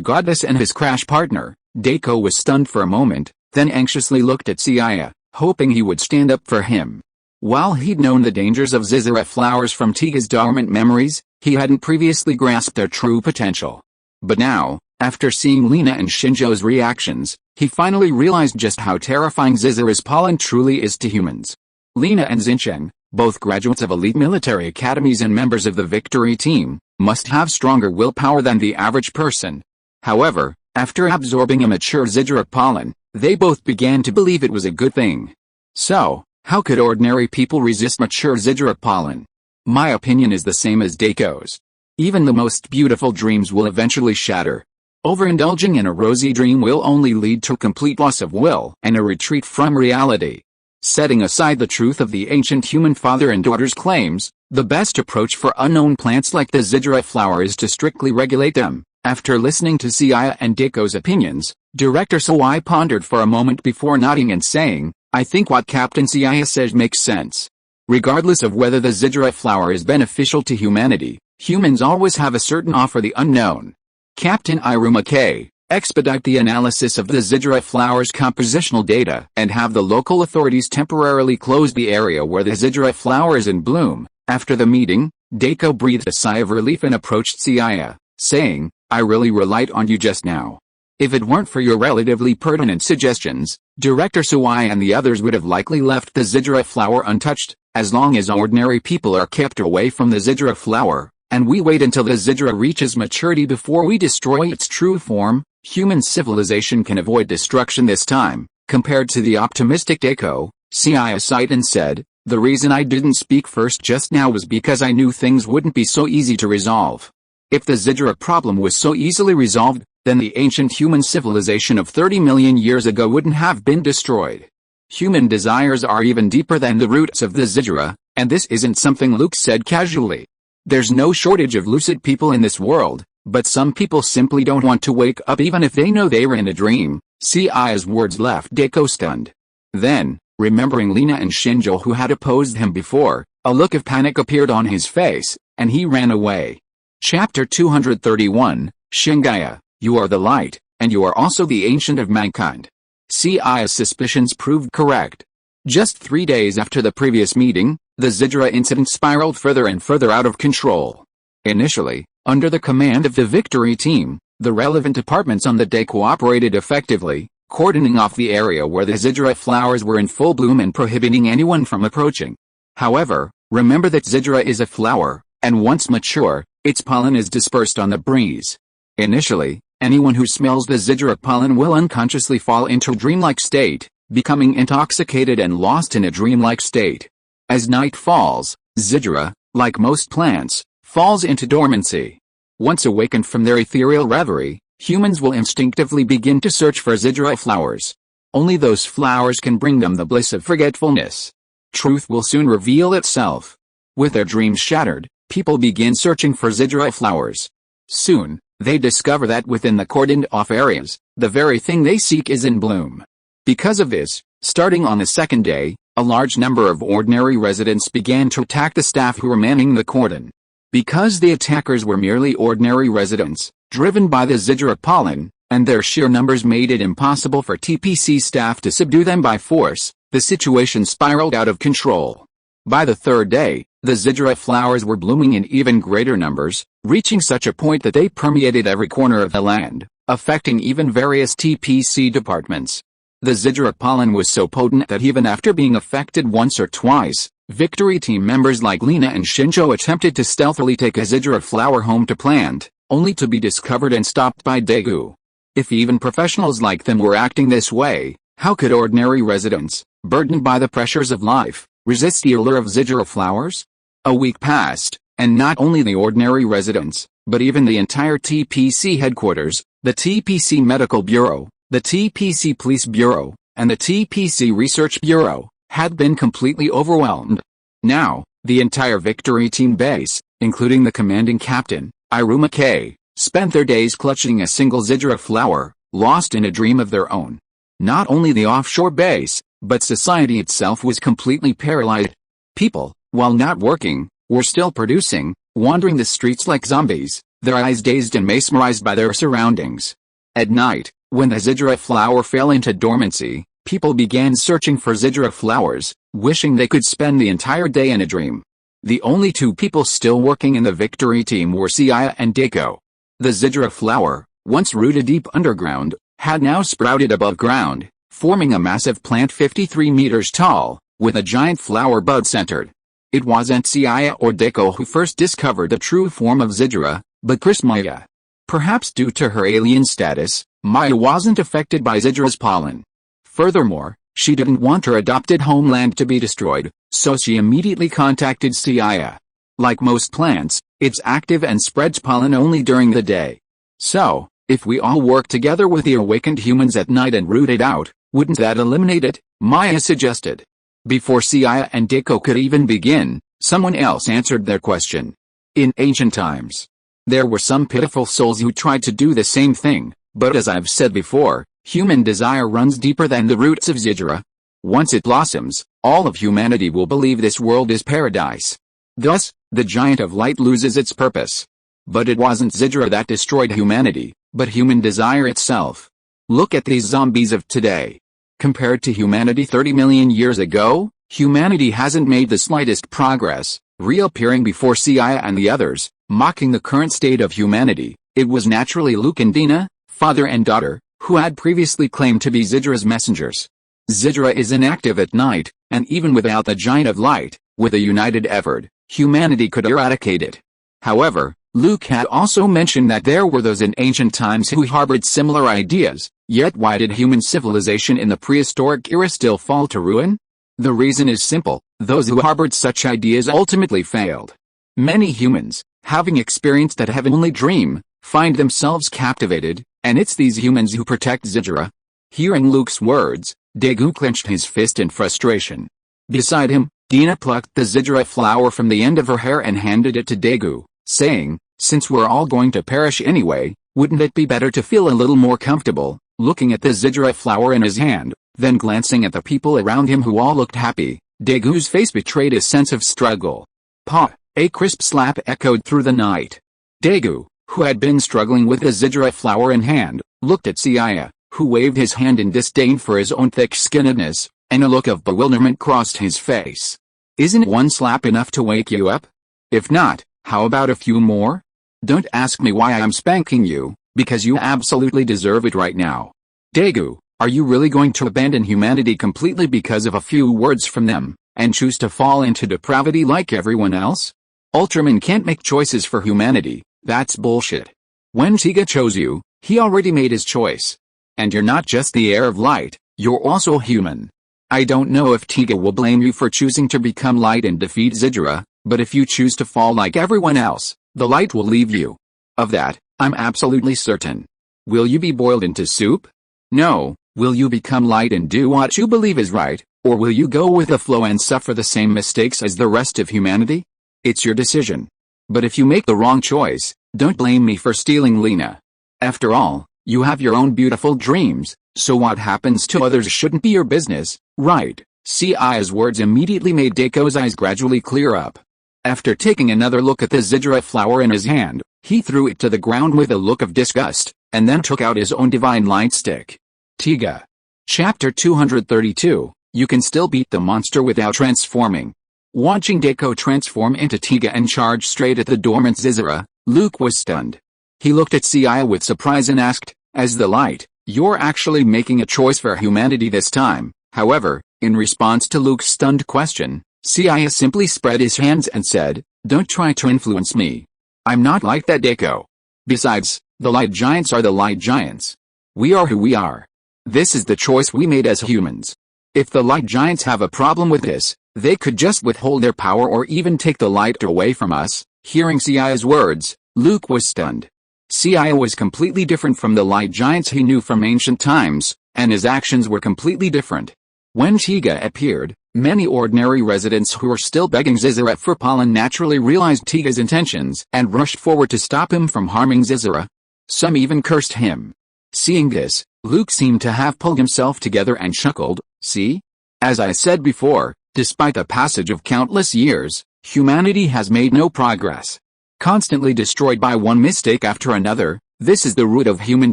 goddess and his crash partner, Deiko was stunned for a moment, then anxiously looked at Seiya, hoping he would stand up for him. While he'd known the dangers of Zizura flowers from Tiga's dormant memories, he hadn't previously grasped their true potential. But now, after seeing Lina and Shinjo's reactions, he finally realized just how terrifying Zizura's pollen truly is to humans. Lina and Xinchen, both graduates of elite military academies and members of the victory team, must have stronger willpower than the average person. However, after absorbing a mature Zizura pollen, they both began to believe it was a good thing. So, how could ordinary people resist mature Zizura pollen? My opinion is the same as Deiko's. Even the most beautiful dreams will eventually shatter. Overindulging in a rosy dream will only lead to complete loss of will and a retreat from reality. Setting aside the truth of the ancient human father and daughter's claims, the best approach for unknown plants like the Zizura flower is to strictly regulate them. After listening to Seiya and Deiko's opinions, Director Sawai pondered for a moment before nodding and saying, "I think what Captain Seiya says makes sense. Regardless of whether the Zizura flower is beneficial to humanity, humans always have a certain awe for the unknown. Captain Iruma, expedite the analysis of the Zizura flower's compositional data and have the local authorities temporarily close the area where the Zizura flower is in bloom." After the meeting, Deiko breathed a sigh of relief and approached Seiya, saying, "I really relied on you just now. If it weren't for your relatively pertinent suggestions, Director Sawai and the others would have likely left the Zizura flower untouched. As long as ordinary people are kept away from the Zizura flower, and we wait until the Zizura reaches maturity before we destroy its true form, human civilization can avoid destruction this time." Compared to the optimistic Deiko, Seiya sighed and said, "The reason I didn't speak first just now was because I knew things wouldn't be so easy to resolve. If the Zizura problem was so easily resolved, then the ancient human civilization of 30 million years ago wouldn't have been destroyed. Human desires are even deeper than the roots of the Zizura, and this isn't something Luke said casually. There's no shortage of lucid people in this world, but some people simply don't want to wake up even if they know they were in a dream." Seiya's words left Deiko stunned. Then, remembering Lina and Shinjo who had opposed him before, a look of panic appeared on his face, and he ran away. Chapter 231, Shingaya, you are the light, and you are also the ancient of mankind. Seiya's suspicions proved correct. Just 3 days after the previous meeting, the Zizura incident spiraled further and further out of control. Initially, under the command of the victory team, the relevant departments on the day cooperated effectively, cordoning off the area where the Zizura flowers were in full bloom and prohibiting anyone from approaching. However, remember that Zizura is a flower, and once mature, its pollen is dispersed on the breeze. Initially, anyone who smells the Zizura pollen will unconsciously fall into a dreamlike state, becoming intoxicated and lost in a dreamlike state. As night falls, Zizura, like most plants, falls into dormancy. Once awakened from their ethereal reverie, humans will instinctively begin to search for Zizura flowers. Only those flowers can bring them the bliss of forgetfulness. Truth will soon reveal itself. With their dreams shattered, people begin searching for Zizura flowers. Soon, they discover that within the cordoned-off areas, the very thing they seek is in bloom. Because of this, starting on the second day, a large number of ordinary residents began to attack the staff who were manning the cordon. Because the attackers were merely ordinary residents, driven by the Zizura pollen, and their sheer numbers made it impossible for TPC staff to subdue them by force, the situation spiraled out of control. By the third day, the Zizura flowers were blooming in even greater numbers, reaching such a point that they permeated every corner of the land, affecting even various TPC departments. The Zizura pollen was so potent that even after being affected once or twice, victory team members like Lina and Shinjo attempted to stealthily take a Zizura flower home to plant, only to be discovered and stopped by Daegu. If even professionals like them were acting this way, how could ordinary residents, burdened by the pressures of life, resist the allure of Zizura flowers? A week passed, and not only the ordinary residents, but even the entire TPC headquarters, the TPC Medical Bureau, the TPC Police Bureau, and the TPC Research Bureau, had been completely overwhelmed. Now, the entire victory team base, including the commanding captain, Iruma, spent their days clutching a single Zizura flower, lost in a dream of their own. Not only the offshore base, but society itself was completely paralyzed. People, while not working, were still producing, wandering the streets like zombies, their eyes dazed and mesmerized by their surroundings. At night, when the Ziggurat flower fell into dormancy, people began searching for Ziggurat flowers, wishing they could spend the entire day in a dream. The only two people still working in the victory team were Seiya and Deiko. The Ziggurat flower, once rooted deep underground, had now sprouted above ground, forming a massive plant 53 meters tall, with a giant flower bud centered. It wasn't Seiya or Deiko who first discovered the true form of Ziggurat, but Maya. Perhaps due to her alien status, Maya wasn't affected by Ziggurat's pollen. Furthermore, she didn't want her adopted homeland to be destroyed, so she immediately contacted Seiya. Like most plants, it's active and spreads pollen only during the day. So, if we all work together with the awakened humans at night and root it out, wouldn't that eliminate it? Maya suggested. Before Seiya and Deiko could even begin, someone else answered their question. In ancient times, there were some pitiful souls who tried to do the same thing, but as I've said before, human desire runs deeper than the roots of Ziggurat. Once it blossoms, all of humanity will believe this world is paradise. Thus, the giant of light loses its purpose. But it wasn't Ziggurat that destroyed humanity, but human desire itself. Look at these zombies of today. Compared to humanity 30 million years ago, humanity hasn't made the slightest progress. Reappearing before Seiya and the others, mocking the current state of humanity, it was naturally Luke and Dina, father and daughter, who had previously claimed to be Ziggurat's messengers. Ziggurat is inactive at night, and even without the giant of light, with a united effort, humanity could eradicate it. However, Luke had also mentioned that there were those in ancient times who harbored similar ideas, yet why did human civilization in the prehistoric era still fall to ruin? The reason is simple, those who harbored such ideas ultimately failed. Many humans, having experienced that heavenly dream, find themselves captivated, and it's these humans who protect Ziggurat. Hearing Luke's words, Daegu clenched his fist in frustration. Beside him, Dina plucked the Ziggurat flower from the end of her hair and handed it to Daegu, saying, "Since we're all going to perish anyway, wouldn't it be better to feel a little more comfortable?" Looking at the Ziggurat flower in his hand, then glancing at the people around him who all looked happy, Daegu's face betrayed a sense of struggle. "Pa!" A crisp slap echoed through the night. Daegu, who had been struggling with the Ziggurat flower in hand, looked at Seiya, who waved his hand in disdain for his own thick-skinnedness, and a look of bewilderment crossed his face. "Isn't one slap enough to wake you up? If not, how about a few more? Don't ask me why I'm spanking you, because you absolutely deserve it right now." Daegu, are you really going to abandon humanity completely because of a few words from them, and choose to fall into depravity like everyone else? Ultraman can't make choices for humanity, that's bullshit. When Tiga chose you, he already made his choice. And you're not just the heir of light, you're also human. I don't know if Tiga will blame you for choosing to become light and defeat Ziggurat, but if you choose to fall like everyone else, the light will leave you. Of that, I'm absolutely certain. Will you be boiled into soup? No. Will you become light and do what you believe is right, or will you go with the flow and suffer the same mistakes as the rest of humanity? It's your decision. But if you make the wrong choice, don't blame me for stealing Lena. After all, you have your own beautiful dreams, so what happens to others shouldn't be your business, right? Seiya's words immediately made Daiko's eyes gradually clear up. After taking another look at the Ziggurat flower in his hand, he threw it to the ground with a look of disgust, and then took out his own divine light stick. Tiga. Chapter 232, You can still beat the monster without transforming. Watching Deiko transform into Tiga and charge straight at the dormant Ziggurat, Luke was stunned. He looked at Seiya with surprise and asked, "As the light, you're actually making a choice for humanity this time?" However, in response to Luke's stunned question, Seiya simply spread his hands and said, "Don't try to influence me. I'm not like that, Deiko. Besides, the light giants are the light giants. We are who we are. This is the choice we made as humans. If the light giants have a problem with this, they could just withhold their power or even take the light away from us." Hearing Seiya's words, Luke was stunned. Seiya was completely different from the light giants he knew from ancient times, and his actions were completely different. When Tiga appeared, many ordinary residents who were still begging Ziggurat for pollen naturally realized Tiga's intentions and rushed forward to stop him from harming Ziggurat. Some even cursed him. Seeing this, Luke seemed to have pulled himself together and chuckled, "See? As I said before, despite the passage of countless years, Humanity has made no progress. Constantly destroyed by one mistake after another, this is the root of human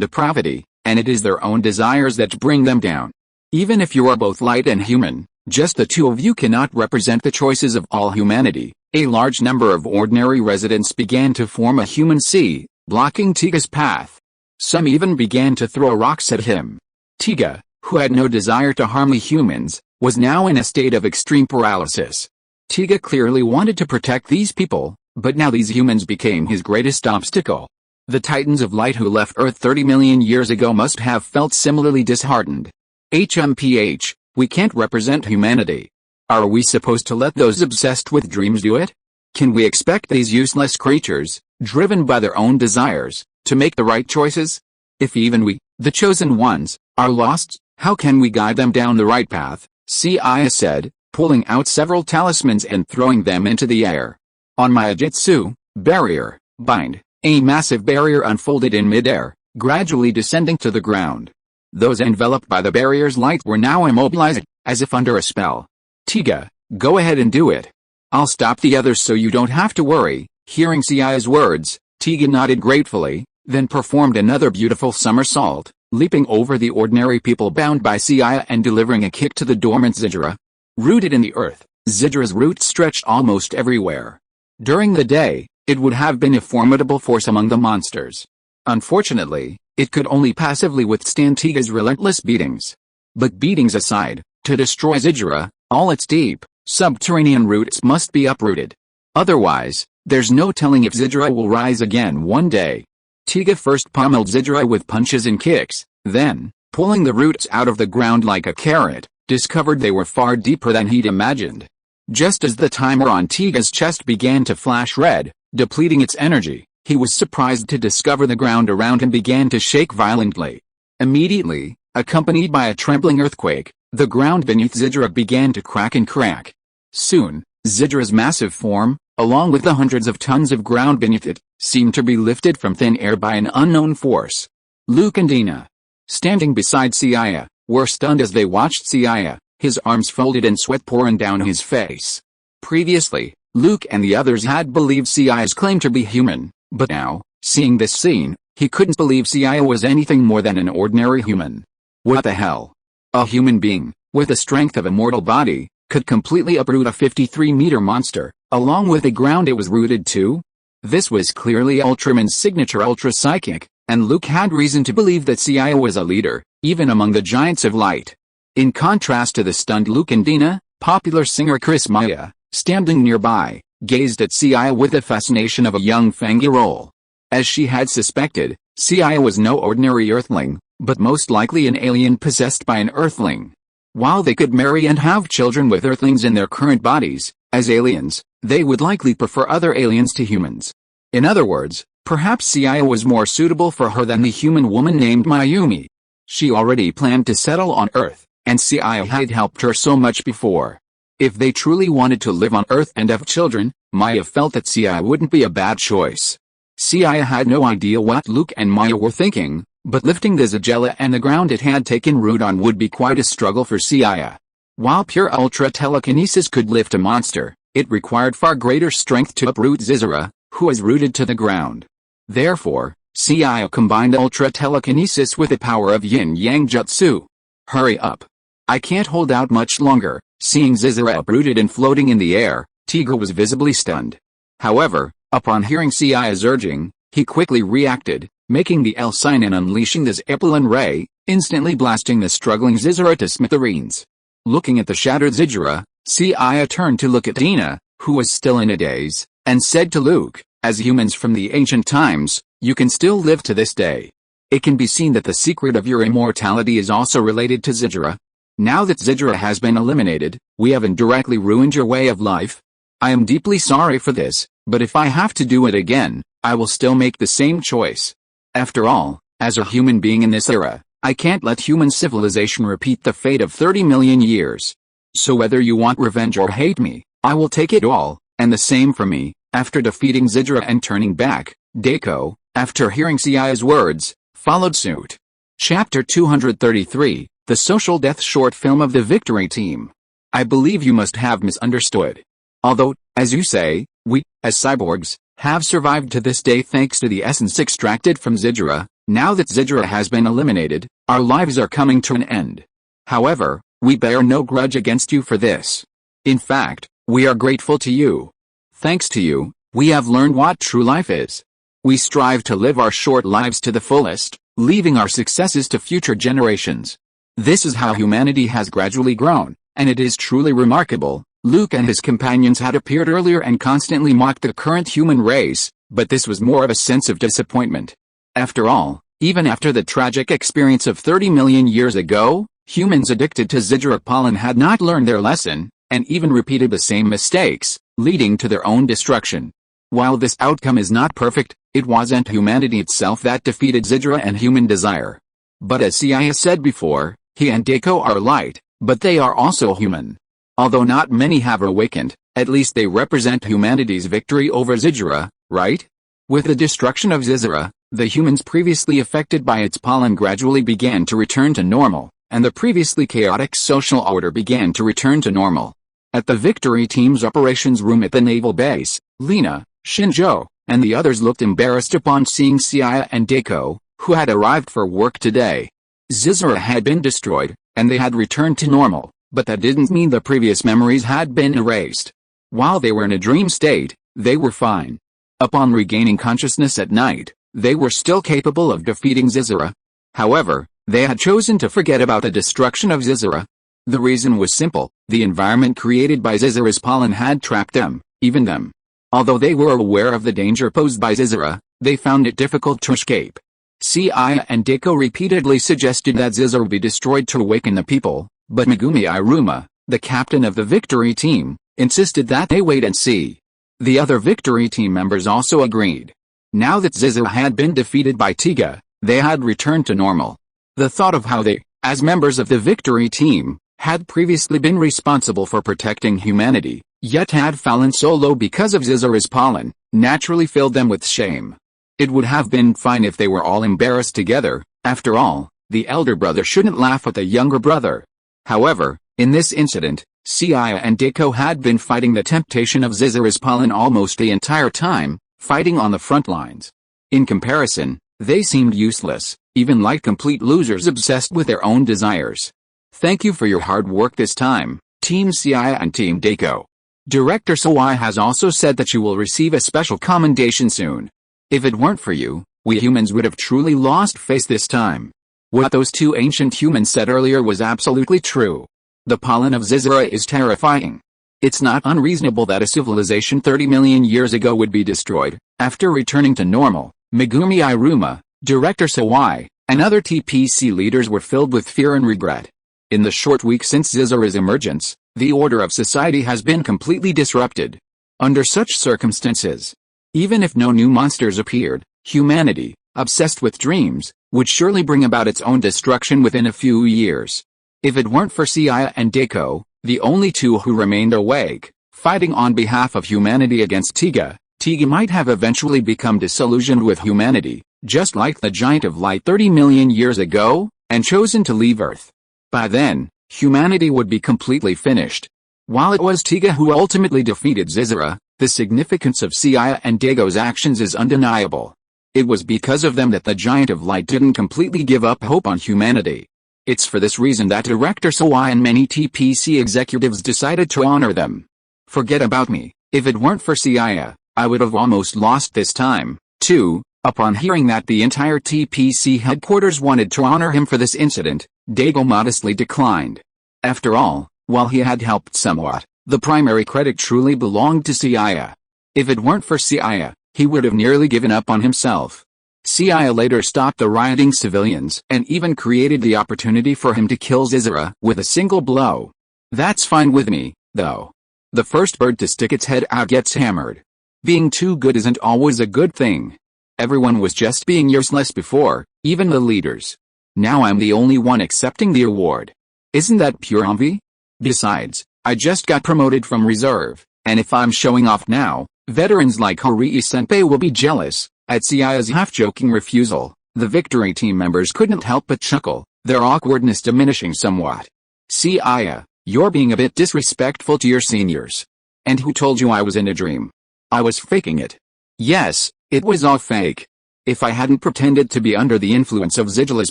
depravity, and it is their own desires that bring them down. Even if you are both light and human, just the two of you cannot represent the choices of all humanity. A large number of ordinary residents began to form a human sea, blocking Tiga's path. Some even began to throw rocks at him. Tiga, who had no desire to harm the humans, was now in a state of extreme paralysis. Tiga clearly wanted to protect these people, but now these humans became his greatest obstacle. The Titans of Light who left Earth 30 million years ago must have felt similarly disheartened. HMPH, we can't represent humanity. Are we supposed to let those obsessed with dreams do it? Can we expect these useless creatures, driven by their own desires, to make the right choices? If even we, the chosen ones, are lost, how can we guide them down the right path? Seiya said, pulling out several talismans and throwing them into the air. On my Jitsu, barrier, bind, a massive barrier unfolded in midair, gradually descending to the ground. Those enveloped by the barrier's light were now immobilized, as if under a spell. Tiga, go ahead and do it. I'll stop the others so you don't have to worry. Hearing Seiya's words, Tiga nodded gratefully, then performed another beautiful somersault, leaping over the ordinary people bound by Seiya and delivering a kick to the dormant Zijra. Rooted in the earth, Zijra's roots stretched almost everywhere. During the day, it would have been a formidable force among the monsters. Unfortunately, it could only passively withstand Tiga's relentless beatings. But beatings aside, to destroy Zijra, all its deep, subterranean roots must be uprooted. Otherwise, there's no telling if Zijra will rise again one day. Tiga first pummeled Zijra with punches and kicks, then, pulling the roots out of the ground like a carrot, discovered they were far deeper than he'd imagined. Just as the timer on Tiga's chest began to flash red, depleting its energy, he was surprised to discover the ground around him began to shake violently. Immediately, accompanied by a trembling earthquake, the ground beneath Zijra began to crack and crack. Soon, Zidra's massive form, along with the hundreds of tons of ground beneath it, seemed to be lifted from thin air by an unknown force. Luke and Dina, standing beside Seiya, were stunned as they watched Seiya, his arms folded and sweat pouring down his face. Previously, Luke and the others had believed Seiya's claim to be human, but now, seeing this scene, he couldn't believe Seiya was anything more than an ordinary human. What the hell? A human being, with the strength of a mortal body, could completely uproot a 53-meter monster, along with the ground it was rooted to? This was clearly Ultraman's signature ultra-psychic, and Luke had reason to believe that Seiya was a leader, even among the giants of light. In contrast to the stunned Luke and Dina, popular singer Chris Maya, standing nearby, gazed at Seiya with the fascination of a young fangirl. As she had suspected, Seiya was no ordinary earthling, but most likely an alien possessed by an earthling. While they could marry and have children with earthlings in their current bodies, as aliens, they would likely prefer other aliens to humans. In other words, perhaps Seiya was more suitable for her than the human woman named Mayumi. She already planned to settle on Earth, and Seiya had helped her so much before. If they truly wanted to live on Earth and have children, Maya felt that Seiya wouldn't be a bad choice. Seiya had no idea what Luke and Maya were thinking, but lifting the Zagela and the ground it had taken root on would be quite a struggle for Seiya. While pure ultra telekinesis could lift a monster, it required far greater strength to uproot Zijra, who was rooted to the ground. Therefore, Seiya combined ultra telekinesis with the power of yin-yang jutsu. Hurry up. I can't hold out much longer. Seeing Zijra uprooted and floating in the air, Tiga was visibly stunned. However, upon hearing Seiya's urging, he quickly reacted, making the L sign and unleashing the Zeppelin ray, instantly blasting the struggling Zijra to smithereens. Looking at the shattered Zijra, Seiya turned to look at Dina, who was still in a daze, and said to Luke, as humans from the ancient times, you can still live to this day. It can be seen that the secret of your immortality is also related to Zijra. Now that Zijra has been eliminated, we have indirectly ruined your way of life. I am deeply sorry for this, but if I have to do it again, I will still make the same choice. After all, as a human being in this era, I can't let human civilization repeat the fate of 30 million years. So whether you want revenge or hate me, I will take it all, and the same for me. After defeating Zijra and turning back, Deiko, after hearing Seiya's words, followed suit. Chapter 233, The Social Death Short Film of the Victory Team. I believe you must have misunderstood. Although, As you say, we, as cyborgs, have survived to this day thanks to the essence extracted from Zidra. Now that Zidra has been eliminated, our lives are coming to an end. However, we bear no grudge against you for this. In fact, we are grateful to you. Thanks to you, we have learned what true life is. We strive to live our short lives to the fullest, leaving our successes to future generations. This is how humanity has gradually grown, and it is truly remarkable. Luke and his companions had appeared earlier and constantly mocked the current human race, but this was more of a sense of disappointment. After all, even after the tragic experience of 30 million years ago, humans addicted to Zidra pollen had not learned their lesson, and even repeated the same mistakes, leading to their own destruction. While this outcome is not perfect, it wasn't humanity itself that defeated Zidra and human desire. But as Seiya said before, he and Deiko are light, but they are also human. Although not many have awakened, at least they represent humanity's victory over Zidra, right? With the destruction of Zidra, the humans previously affected by its pollen gradually began to return to normal, and the previously chaotic social order began to return to normal. At the victory team's operations room at the naval base, Lena, Shinjo, and the others looked embarrassed upon seeing Seiya and Deiko, who had arrived for work today. Zidra had been destroyed, and they had returned to normal, but that didn't mean the previous memories had been erased. While they were in a dream state, they were fine. Upon regaining consciousness at night, they were still capable of defeating Zidra. However, they had chosen to forget about the destruction of Zidra. The reason was simple: the environment created by Zidra's pollen had trapped them, even them. Although they were aware of the danger posed by Zidra, they found it difficult to escape. Seiya and Deiko repeatedly suggested that Zidra be destroyed to awaken the people, but Megumi Iruma, the captain of the victory team, insisted that they wait and see. The other victory team members also agreed. Now that Zidra had been defeated by Tiga, they had returned to normal. The thought of how they, as members of the victory team, had previously been responsible for protecting humanity, yet had fallen so low because of Zidra's pollen, naturally filled them with shame. It would have been fine if they were all embarrassed together. After all, the elder brother shouldn't laugh at the younger brother. However, in this incident, Seiya and Deiko had been fighting the temptation of Zidra's pollen almost the entire time, fighting on the front lines. In comparison, they seemed useless, even like complete losers obsessed with their own desires. Thank you for your hard work this time, Team Seiya and Team Deiko. Director Sawai has also said that you will receive a special commendation soon. If it weren't for you, we humans would have truly lost face this time. What those two ancient humans said earlier was absolutely true. The pollen of Zidra is terrifying. It's not unreasonable that a civilization 30 million years ago would be destroyed. After returning to normal, Megumi Iruma, Director Sawai, and other TPC leaders were filled with fear and regret. In the short week since Zidra's emergence, the order of society has been completely disrupted. Under such circumstances, even if no new monsters appeared, humanity, obsessed with dreams, would surely bring about its own destruction within a few years. If it weren't for Seiya and Deiko, the only two who remained awake, fighting on behalf of humanity against Tiga, Tiga might have eventually become disillusioned with humanity, just like the Giant of Light 30 million years ago, and chosen to leave Earth. By then, humanity would be completely finished. While it was Tiga who ultimately defeated Zidra, the significance of Seiya and Deiko's actions is undeniable. It was because of them that the Giant of Light didn't completely give up hope on humanity. It's for this reason that Director Sawai and many TPC executives decided to honor them. Forget about me. If it weren't for Seiya, I would have almost lost this time, too. Upon hearing that the entire TPC headquarters wanted to honor him for this incident, Deiko modestly declined. After all, while he had helped somewhat, the primary credit truly belonged to Seiya. If it weren't for Seiya, he would have nearly given up on himself. Seiya later stopped the rioting civilians and even created the opportunity for him to kill Zidra with a single blow. That's fine with me, though. The first bird to stick its head out gets hammered. Being too good isn't always a good thing. Everyone was just being useless before, even the leaders. Now I'm the only one accepting the award. Isn't that pure envy? Besides, I just got promoted from reserve, and if I'm showing off now, veterans like Horii-senpai will be jealous. At Seiya's half-joking refusal, the victory team members couldn't help but chuckle, their awkwardness diminishing somewhat. Seiya, you're being a bit disrespectful to your seniors. And who told you I was in a dream? I was faking it. Yes, it was all fake. If I hadn't pretended to be under the influence of Sigil's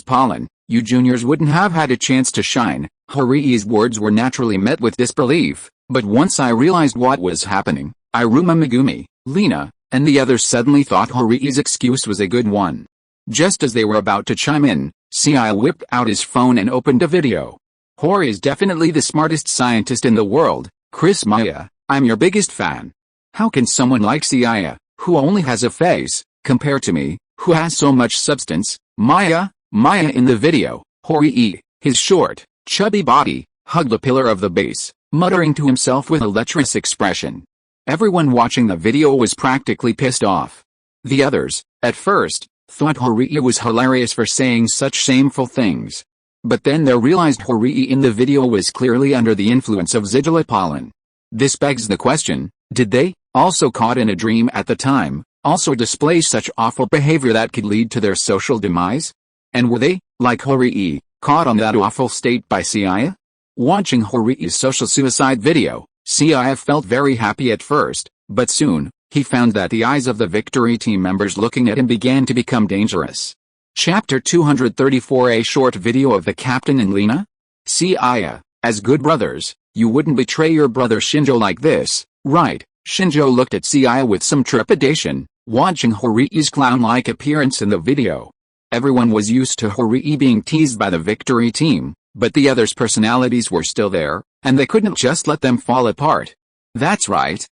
pollen, you juniors wouldn't have had a chance to shine. Horii's words were naturally met with disbelief, but once I realized what was happening, Iruma Megumi, Lina, and the others suddenly thought Horii's excuse was a good one. Just as they were about to chime in, Seiya whipped out his phone and opened a video. Hori is definitely the smartest scientist in the world, Chris Maya, I'm your biggest fan. How can someone like Seiya, who only has a face, compare to me, who has so much substance? Maya in the video, Horii, his short, chubby body, hugged the pillar of the base, muttering to himself with a lecherous expression. Everyone watching the video was practically pissed off. The others, at first, thought Horii was hilarious for saying such shameful things. But then they realized Horii in the video was clearly under the influence of Sigil pollen. This begs the question, did they, also caught in a dream at the time, also display such awful behavior that could lead to their social demise? And were they, like Horii, caught on that awful state by Seiya? Watching Horii's social suicide video, Seiya felt very happy at first, but soon, he found that the eyes of the Victory Team members looking at him began to become dangerous. Chapter 234 A short video of the captain and Lina? Seiya, as good brothers, you wouldn't betray your brother Shinjo like this, right? Shinjo looked at Seiya with some trepidation, watching Horii's clown-like appearance in the video. Everyone was used to Horii being teased by the Victory Team, but the others' personalities were still there, and they couldn't just let them fall apart. That's right.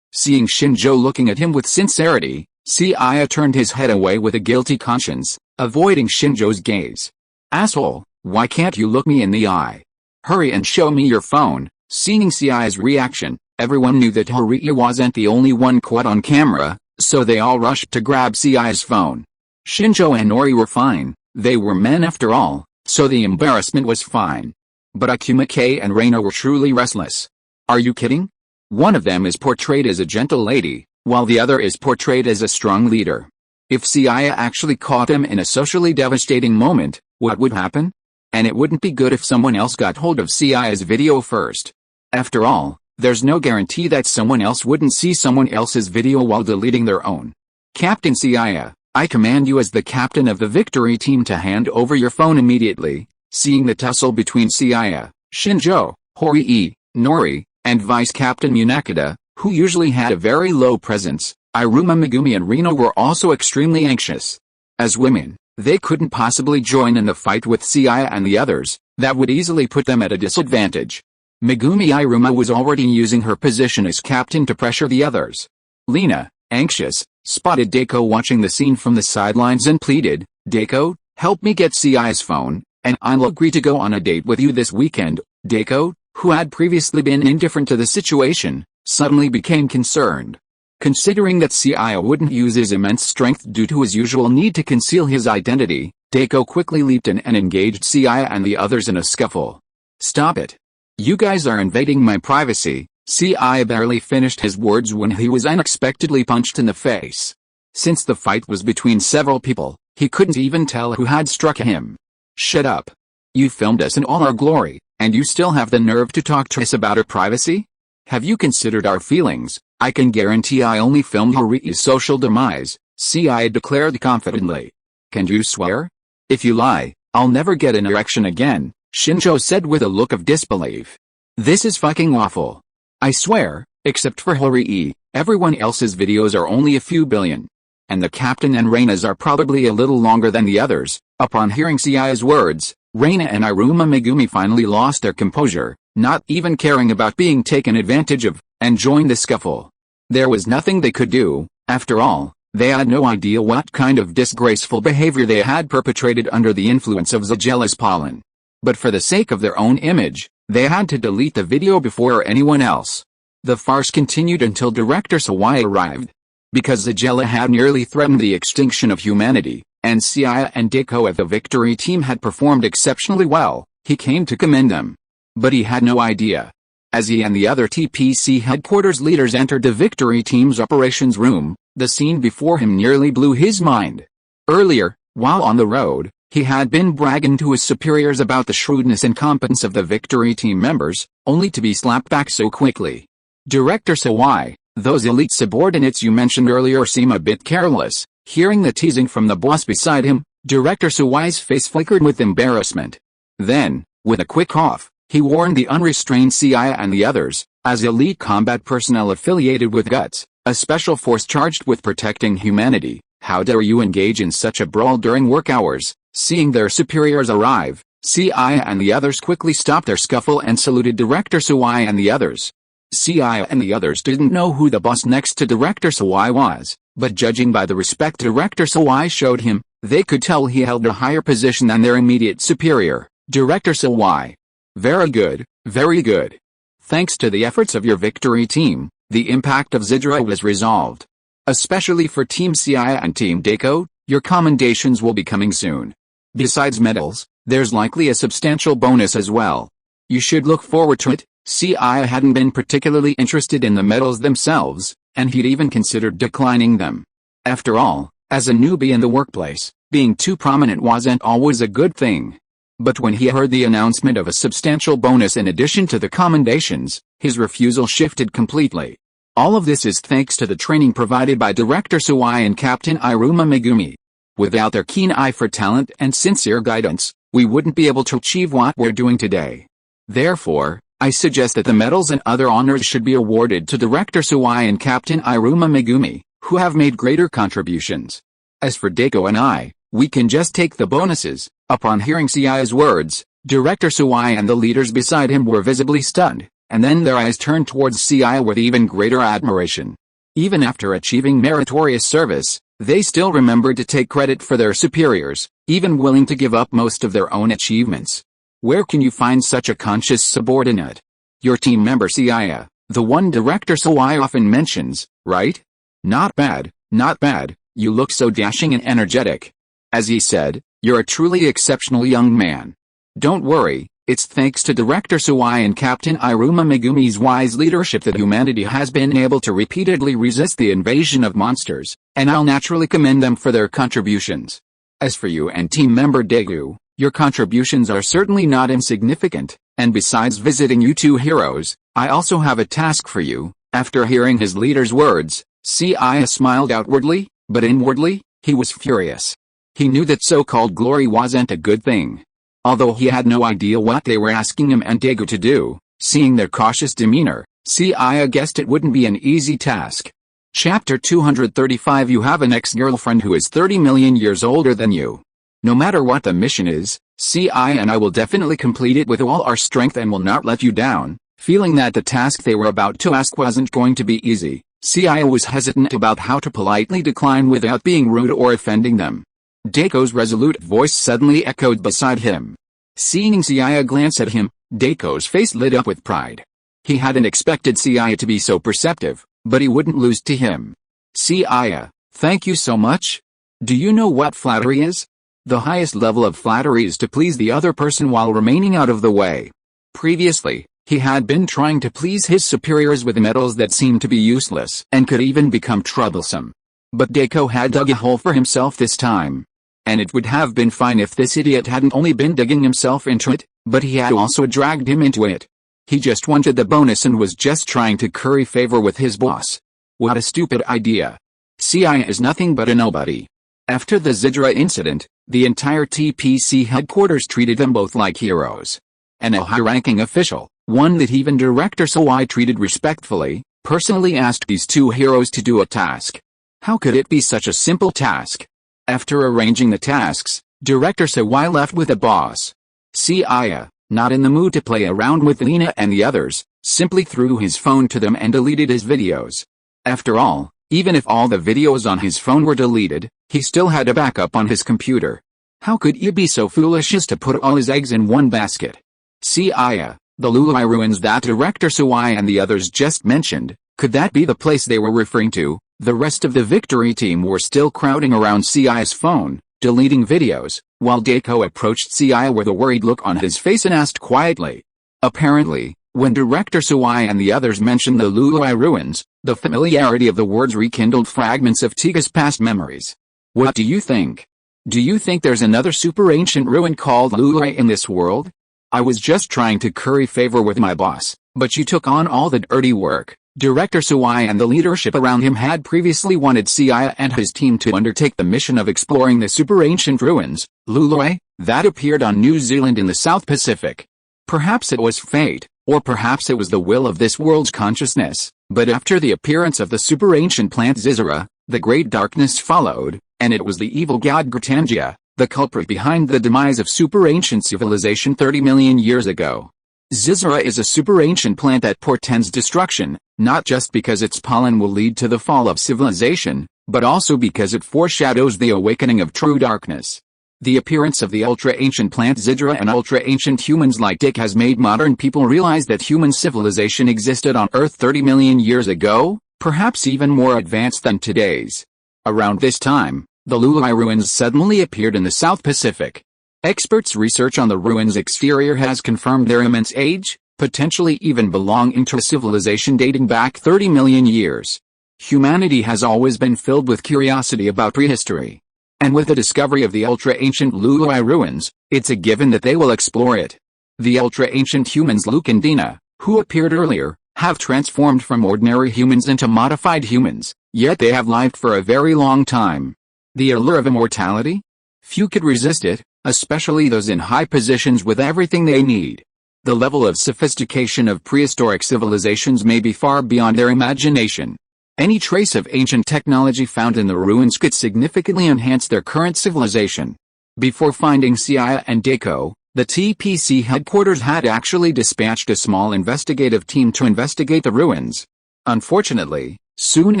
Seeing Shinjo looking at him with sincerity, Seiya turned his head away with a guilty conscience, avoiding Shinjo's gaze. Asshole, why can't you look me in the eye? Hurry and show me your phone. Seeing Seiya's reaction, everyone knew that Horii wasn't the only one caught on camera, so they all rushed to grab Seiya's phone. Shinjo and Nori were fine, they were men after all, so the embarrassment was fine. But Akuma and Reina were truly restless. Are you kidding? One of them is portrayed as a gentle lady, while the other is portrayed as a strong leader. If Seiya actually caught them in a socially devastating moment, what would happen? And it wouldn't be good if someone else got hold of Seiya's video first. After all, there's no guarantee that someone else wouldn't see someone else's video while deleting their own. Captain Seiya, I command you as the captain of the Victory Team to hand over your phone immediately. Seeing the tussle between Seiya, Shinjo, Horii, Nori, and Vice Captain Munakata, who usually had a very low presence, Iruma Megumi and Rino were also extremely anxious. As women, they couldn't possibly join in the fight with Seiya and the others, that would easily put them at a disadvantage. Megumi Iruma was already using her position as captain to pressure the others. Lina, anxious, spotted Deiko watching the scene from the sidelines and pleaded, Deiko, help me get Seiya's phone, and I'll agree to go on a date with you this weekend. Deiko, who had previously been indifferent to the situation, suddenly became concerned. Considering that Seiya wouldn't use his immense strength due to his usual need to conceal his identity, Deiko quickly leaped in and engaged Seiya and the others in a scuffle. Stop it. You guys are invading my privacy. Seiya barely finished his words when he was unexpectedly punched in the face. Since the fight was between several people, he couldn't even tell who had struck him. Shut up. You filmed us in all our glory, and you still have the nerve to talk to us about our privacy? Have you considered our feelings? I can guarantee I only filmed Horii's social demise, Seiya declared confidently. Can you swear? If you lie, I'll never get an erection again, Shinjo said with a look of disbelief. This is fucking awful. I swear, except for Horii, everyone else's videos are only a few billion. And the captain and Reina's are probably a little longer than the others. Upon hearing Seiya's words, Reina and Iruma Megumi finally lost their composure, not even caring about being taken advantage of, and joined the scuffle. There was nothing they could do. After all, they had no idea what kind of disgraceful behavior they had perpetrated under the influence of Sigil's pollen. But for the sake of their own image, they had to delete the video before anyone else. The farce continued until Director Sawai arrived. Because Sigil had nearly threatened the extinction of humanity, and Seiya and Deiko of the Victory Team had performed exceptionally well, he came to commend them. But he had no idea. As he and the other TPC headquarters leaders entered the Victory Team's operations room, the scene before him nearly blew his mind. Earlier, while on the road, he had been bragging to his superiors about the shrewdness and competence of the Victory Team members, only to be slapped back so quickly. Director Sawai, those elite subordinates you mentioned earlier seem a bit careless. Hearing the teasing from the boss beside him, Director Sawai's face flickered with embarrassment. Then, with a quick cough, he warned the unrestrained Seiya and the others, as elite combat personnel affiliated with Guts, a special force charged with protecting humanity, how dare you engage in such a brawl during work hours? Seeing their superiors arrive, Seiya and the others quickly stopped their scuffle and saluted Director Sawai and the others. Seiya and the others didn't know who the boss next to Director Sawai was, but judging by the respect Director Sawai showed him, they could tell he held a higher position than their immediate superior, Director Sawai. Very good, very good. Thanks to the efforts of your victory team, the impact of Zidra was resolved. Especially for Team Seiya and Team Deiko, your commendations will be coming soon. Besides medals, there's likely a substantial bonus as well. You should look forward to it. Seiya hadn't been particularly interested in the medals themselves, and he'd even considered declining them. After all, as a newbie in the workplace, being too prominent wasn't always a good thing. But when he heard the announcement of a substantial bonus in addition to the commendations, his refusal shifted completely. All of this is thanks to the training provided by Director Sawai and Captain Iruma Megumi. Without their keen eye for talent and sincere guidance, we wouldn't be able to achieve what we're doing today. Therefore, I suggest that the medals and other honors should be awarded to Director Sawai and Captain Iruma Megumi, who have made greater contributions. As for Deiko and I, we can just take the bonuses. Upon hearing Seiya's words, Director Sawai and the leaders beside him were visibly stunned, and then their eyes turned towards Seiya with even greater admiration. Even after achieving meritorious service, they still remembered to take credit for their superiors, even willing to give up most of their own achievements. Where can you find such a conscious subordinate? Your team member Seiya, the one Director Sawai often mentions, right? Not bad, not bad, you look so dashing and energetic. As he said, you're a truly exceptional young man. Don't worry, it's thanks to Director Sawai and Captain Iruma Megumi's wise leadership that humanity has been able to repeatedly resist the invasion of monsters, and I'll naturally commend them for their contributions. As for you and team member Deiko, your contributions are certainly not insignificant, and besides visiting you two heroes, I also have a task for you. After hearing his leader's words, Seiya smiled outwardly, but inwardly, he was furious. He knew that so-called glory wasn't a good thing. Although he had no idea what they were asking him and Deiko to do, seeing their cautious demeanor, Seiya guessed it wouldn't be an easy task. Chapter 235 You have an ex-girlfriend who is 30 million years older than you. No matter what the mission is, Seiya and I will definitely complete it with all our strength and will not let you down. Feeling that the task they were about to ask wasn't going to be easy, Seiya was hesitant about how to politely decline without being rude or offending them. Deiko's resolute voice suddenly echoed beside him. Seeing Seiya glance at him, Deiko's face lit up with pride. He hadn't expected Seiya to be so perceptive, but he wouldn't lose to him. Seiya, thank you so much. Do you know what flattery is? The highest level of flattery is to please the other person while remaining out of the way. Previously, he had been trying to please his superiors with medals that seemed to be useless and could even become troublesome. But Deiko had dug a hole for himself this time. And it would have been fine if this idiot hadn't only been digging himself into it, but he had also dragged him into it. He just wanted the bonus and was just trying to curry favor with his boss. What a stupid idea. Seiya is nothing but a nobody. After the Zidra incident, the entire TPC headquarters treated them both like heroes. And a high-ranking official, one that even Director Sawai treated respectfully, personally asked these two heroes to do a task. How could it be such a simple task? After arranging the tasks, Director Sawai left with a boss. Seiya, not in the mood to play around with Lena and the others, simply threw his phone to them and deleted his videos. After all, even if all the videos on his phone were deleted, he still had a backup on his computer. How could he be so foolish as to put all his eggs in one basket? Seiya, the Lulai ruins that Director Sawai and the others just mentioned, could that be the place they were referring to? The rest of the victory team were still crowding around Seiya's phone, deleting videos, while Deiko approached Seiya with a worried look on his face and asked quietly. Apparently, when Director Sawai and the others mentioned the Lulai ruins, the familiarity of the words rekindled fragments of Tiga's past memories. What do you think? Do you think there's another super ancient ruin called Lulai in this world? I was just trying to curry favor with my boss, but you took on all the dirty work. Director Seiya and the leadership around him had previously wanted Seiya and his team to undertake the mission of exploring the super ancient ruins, Lulue, that appeared on New Zealand in the South Pacific. Perhaps it was fate, or perhaps it was the will of this world's consciousness, but after the appearance of the super ancient plant Zizura, the great darkness followed, and it was the evil god Gratangia, the culprit behind the demise of super ancient civilization 30 million years ago. Zizura is a super ancient plant that portends destruction, not just because its pollen will lead to the fall of civilization, but also because it foreshadows the awakening of true darkness. The appearance of the ultra-ancient plant Zizura and ultra-ancient humans like Dick has made modern people realize that human civilization existed on Earth 30 million years ago, perhaps even more advanced than today's. Around this time, the Lulue ruins suddenly appeared in the South Pacific. Experts' research on the ruins' exterior has confirmed their immense age, potentially even belonging to a civilization dating back 30 million years. Humanity has always been filled with curiosity about prehistory. And with the discovery of the ultra-ancient Lulue ruins, it's a given that they will explore it. The ultra-ancient humans Luke and Dina, who appeared earlier, have transformed from ordinary humans into modified humans, yet they have lived for a very long time. The allure of immortality? Few could resist it, especially those in high positions with everything they need. The level of sophistication of prehistoric civilizations may be far beyond their imagination. Any trace of ancient technology found in the ruins could significantly enhance their current civilization. Before finding Seiya and Deiko, the TPC headquarters had actually dispatched a small investigative team to investigate the ruins. Unfortunately, soon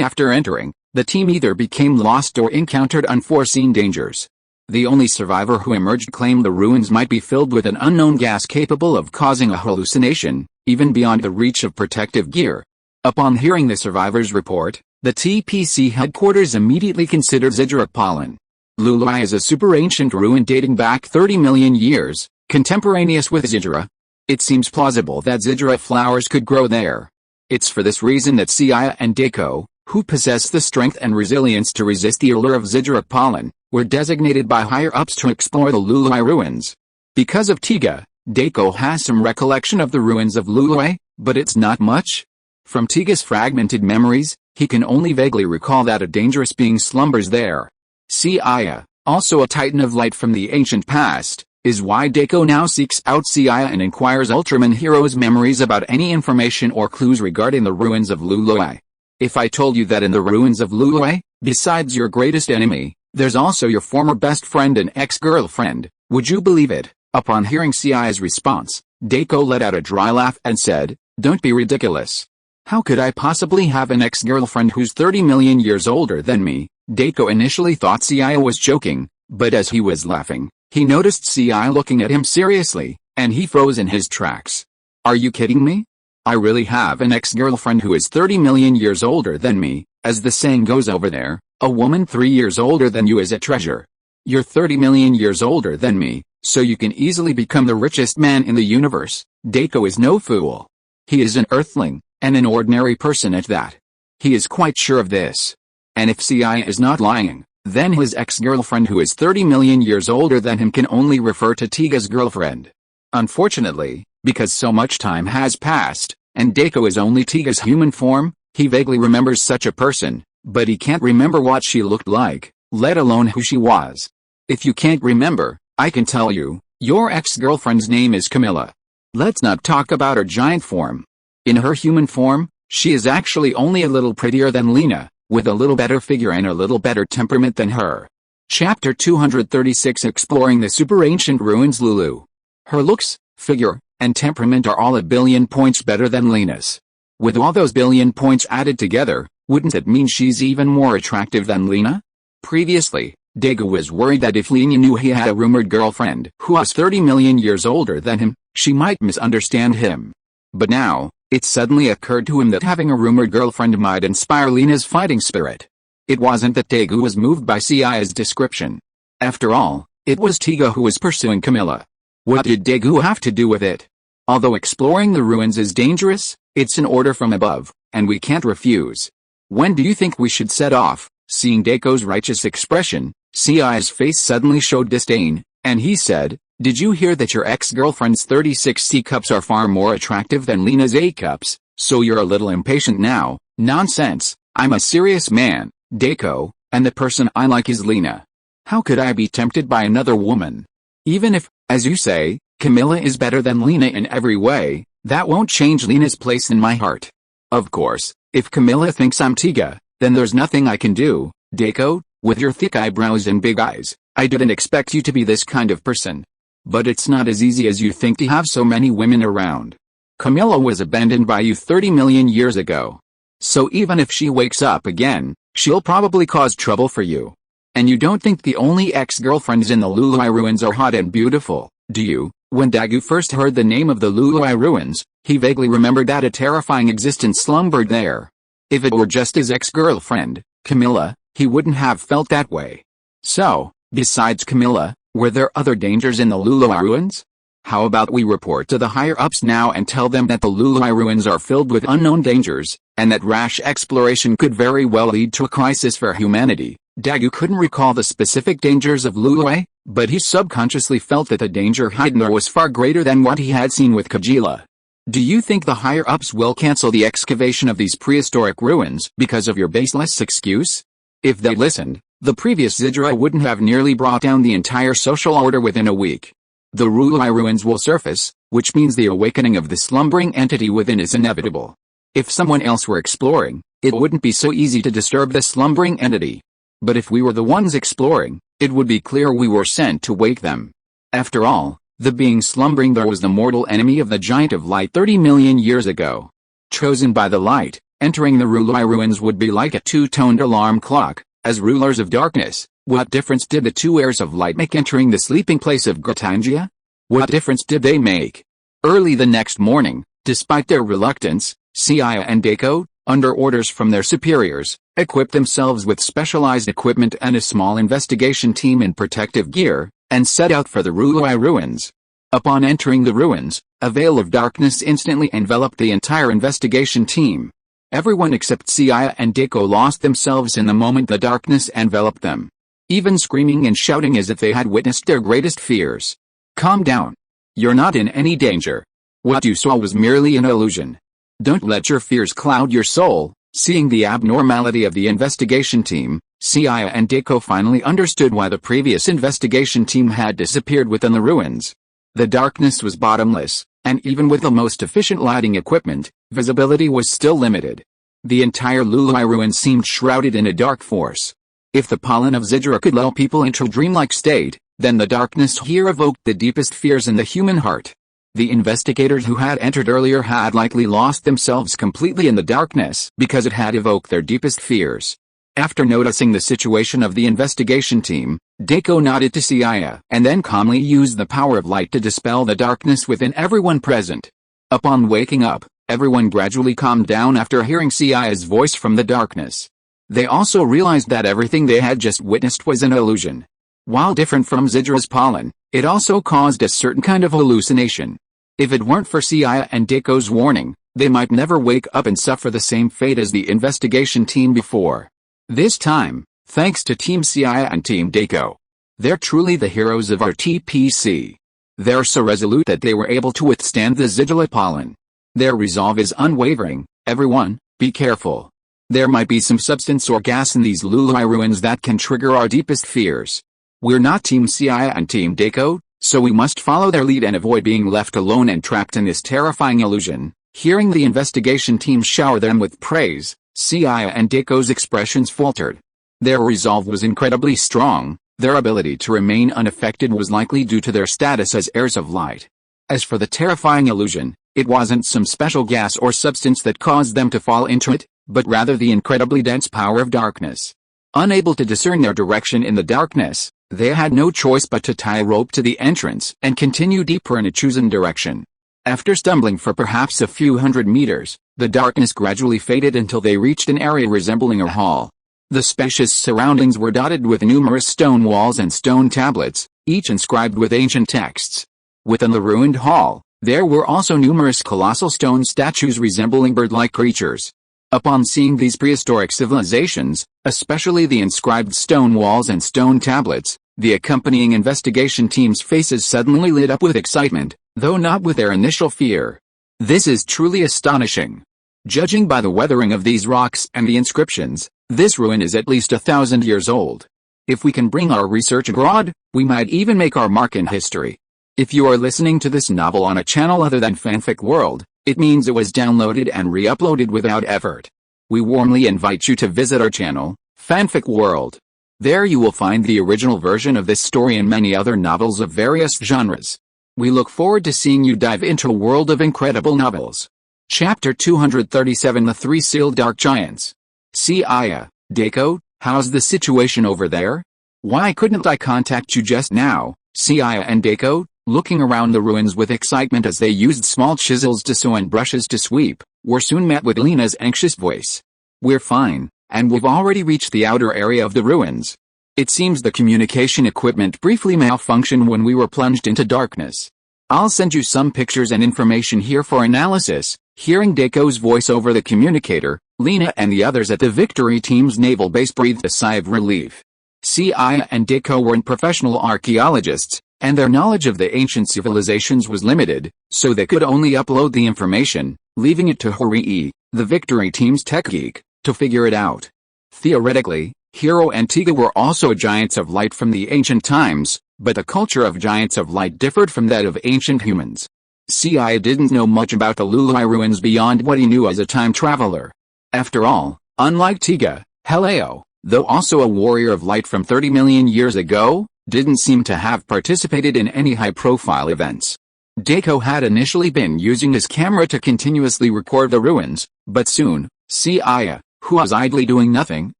after entering, the team either became lost or encountered unforeseen dangers. The only survivor who emerged claimed the ruins might be filled with an unknown gas capable of causing a hallucination, even beyond the reach of protective gear. Upon hearing the survivor's report, the TPC headquarters immediately considered Zizura pollen. Lulue is a super ancient ruin dating back 30 million years, contemporaneous with Zizura. It seems plausible that Zizura flowers could grow there. It's for this reason that Seiya and Deiko, who possess the strength and resilience to resist the allure of Zizura pollen, were designated by higher-ups to explore the Lulue ruins. Because of Tiga, Deiko has some recollection of the ruins of Lulue, but it's not much. From Tiga's fragmented memories, he can only vaguely recall that a dangerous being slumbers there. Seiya, also a titan of light from the ancient past, is why Deiko now seeks out Seiya and inquires Ultraman Hero's memories about any information or clues regarding the ruins of Lulue. If I told you that in the ruins of Lulue, besides your greatest enemy, there's also your former best friend and ex-girlfriend, would you believe it? Upon hearing Seiya's response, Deiko let out a dry laugh and said, "Don't be ridiculous. How could I possibly have an ex-girlfriend who's 30 million years older than me?" Deiko initially thought Seiya was joking, but as he was laughing, he noticed Seiya looking at him seriously, and he froze in his tracks. "Are you kidding me? I really have an ex-girlfriend who is 30 million years older than me. As the saying goes over there, a woman 3 years older than you is a treasure. You're 30 million years older than me, so you can easily become the richest man in the universe." Deiko is no fool. He is an earthling, and an ordinary person at that. He is quite sure of this. And if Seiya is not lying, then his ex-girlfriend who is 30 million years older than him can only refer to Tiga's girlfriend. Unfortunately, because so much time has passed, and Deiko is only Tiga's human form, he vaguely remembers such a person, but he can't remember what she looked like, let alone who she was. If you can't remember, I can tell you, your ex-girlfriend's name is Camilla. Let's not talk about her giant form. In her human form, she is actually only a little prettier than Lena, with a little better figure and a little better temperament than her. Chapter 236 Exploring the Super Ancient Ruins Lulu. Her looks, figure, and temperament are all a billion points better than Lena's. With all those billion points added together, wouldn't it mean she's even more attractive than Lena? Previously, Deiko was worried that if Lena knew he had a rumored girlfriend who was 30 million years older than him, she might misunderstand him. But now, it suddenly occurred to him that having a rumored girlfriend might inspire Lena's fighting spirit. It wasn't that Deiko was moved by Seiya's description. After all, it was Tiga who was pursuing Camilla. What did Deiko have to do with it? Although exploring the ruins is dangerous, it's an order from above, and we can't refuse. When do you think we should set off? Seeing Deiko's righteous expression, Seiya's face suddenly showed disdain, and he said, "Did you hear that your ex-girlfriend's 36 C cups are far more attractive than Lena's A cups?" So you're a little impatient now? Nonsense, I'm a serious man, Deiko, and the person I like is Lena. How could I be tempted by another woman? Even if, as you say, Camilla is better than Lena in every way, that won't change Lena's place in my heart. Of course, if Camilla thinks I'm Tiga, then there's nothing I can do, Deiko, with your thick eyebrows and big eyes. I didn't expect you to be this kind of person. But it's not as easy as you think to have so many women around. Camilla was abandoned by you 30 million years ago. So even if she wakes up again, she'll probably cause trouble for you. And you don't think the only ex-girlfriends in the Lului ruins are hot and beautiful, do you? When Dagu first heard the name of the Lului ruins, he vaguely remembered that a terrifying existence slumbered there. If it were just his ex-girlfriend, Camilla, he wouldn't have felt that way. So, besides Camilla, were there other dangers in the Lului ruins? How about we report to the higher-ups now and tell them that the Lului ruins are filled with unknown dangers, and that rash exploration could very well lead to a crisis for humanity. Dagu couldn't recall the specific dangers of Lului, but he subconsciously felt that the danger hidden there was far greater than what he had seen with Kajila. Do you think the higher-ups will cancel the excavation of these prehistoric ruins because of your baseless excuse? If they listened, the previous Zidra wouldn't have nearly brought down the entire social order within a week. The Lului ruins will surface, which means the awakening of the slumbering entity within is inevitable. If someone else were exploring, it wouldn't be so easy to disturb the slumbering entity. But if we were the ones exploring, it would be clear we were sent to wake them. After all, the being slumbering there was the mortal enemy of the Giant of Light 30 million years ago. Chosen by the light, entering the Lului ruins would be like a two-toned alarm clock. As rulers of darkness, what difference did the two heirs of light make entering the sleeping place of Gratangia? What difference did they make? Early the next morning, despite their reluctance, Seiya and Deiko, under orders from their superiors, equipped themselves with specialized equipment and a small investigation team in protective gear, and set out for the Lului ruins. Upon entering the ruins, a veil of darkness instantly enveloped the entire investigation team. Everyone except Seiya and Deiko lost themselves in the moment the darkness enveloped them. Even screaming and shouting as if they had witnessed their greatest fears. Calm down. You're not in any danger. What you saw was merely an illusion. Don't let your fears cloud your soul. Seeing the abnormality of the investigation team, Seiya and Deiko finally understood why the previous investigation team had disappeared within the ruins. The darkness was bottomless, and even with the most efficient lighting equipment, visibility was still limited. The entire Lului ruin seemed shrouded in a dark force. If the pollen of Zidra could lull people into a dreamlike state, then the darkness here evoked the deepest fears in the human heart. The investigators who had entered earlier had likely lost themselves completely in the darkness because it had evoked their deepest fears. After noticing the situation of the investigation team, Deiko nodded to Seiya and then calmly used the power of light to dispel the darkness within everyone present. Upon waking up, everyone gradually calmed down after hearing Seiya's voice from the darkness. They also realized that everything they had just witnessed was an illusion. While different from Zidra's pollen, it also caused a certain kind of hallucination. If it weren't for Seiya and Deiko's warning, they might never wake up and suffer the same fate as the investigation team before. This time, thanks to Team Seiya and Team Deiko. They're truly the heroes of our TPC. They're so resolute that they were able to withstand the Zidula pollen. Their resolve is unwavering. Everyone, be careful. There might be some substance or gas in these Lului ruins that can trigger our deepest fears. We're not Team Seiya and Team Deiko, so we must follow their lead and avoid being left alone and trapped in this terrifying illusion. Hearing the investigation team shower them with praise, Seiya and Deiko's expressions faltered. Their resolve was incredibly strong. Their ability to remain unaffected was likely due to their status as heirs of light. As for the terrifying illusion, it wasn't some special gas or substance that caused them to fall into it, but rather the incredibly dense power of darkness. Unable to discern their direction in the darkness, they had no choice but to tie a rope to the entrance and continue deeper in a chosen direction. After stumbling for perhaps a few hundred meters, the darkness gradually faded until they reached an area resembling a hall. The spacious surroundings were dotted with numerous stone walls and stone tablets, each inscribed with ancient texts. Within the ruined hall, there were also numerous colossal stone statues resembling bird-like creatures. Upon seeing these prehistoric civilizations, especially the inscribed stone walls and stone tablets, the accompanying investigation team's faces suddenly lit up with excitement, though not with their initial fear. This is truly astonishing. Judging by the weathering of these rocks and the inscriptions, this ruin is at least 1,000 years old. If we can bring our research abroad, we might even make our mark in history. If you are listening to this novel on a channel other than Fanfic World, it means it was downloaded and re-uploaded without effort. We warmly invite you to visit our channel, Fanfic World. There you will find the original version of this story and many other novels of various genres. We look forward to seeing you dive into a world of incredible novels. Chapter 237 The Three Sealed Dark Giants. Seiya, Deiko, how's the situation over there? Why couldn't I contact you just now? Seiya and Deiko, looking around the ruins with excitement as they used small chisels to sew and brushes to sweep, were soon met with Lena's anxious voice. We're fine, and we've already reached the outer area of the ruins. It seems the communication equipment briefly malfunctioned when we were plunged into darkness. I'll send you some pictures and information here for analysis. Hearing Deiko's voice over the communicator, Lena and the others at the Victory Team's naval base breathed a sigh of relief. Seiya and Deiko weren't professional archaeologists, and their knowledge of the ancient civilizations was limited, so they could only upload the information, leaving it to Horii, the Victory Team's tech geek, to figure it out. Theoretically, Hiro and Tiga were also giants of light from the ancient times, but the culture of giants of light differed from that of ancient humans. Seiya didn't know much about the Lului ruins beyond what he knew as a time traveler. After all, unlike Tiga, Helio, though also a warrior of light from 30 million years ago, didn't seem to have participated in any high-profile events. Deiko had initially been using his camera to continuously record the ruins, but soon, Seiya, who was idly doing nothing,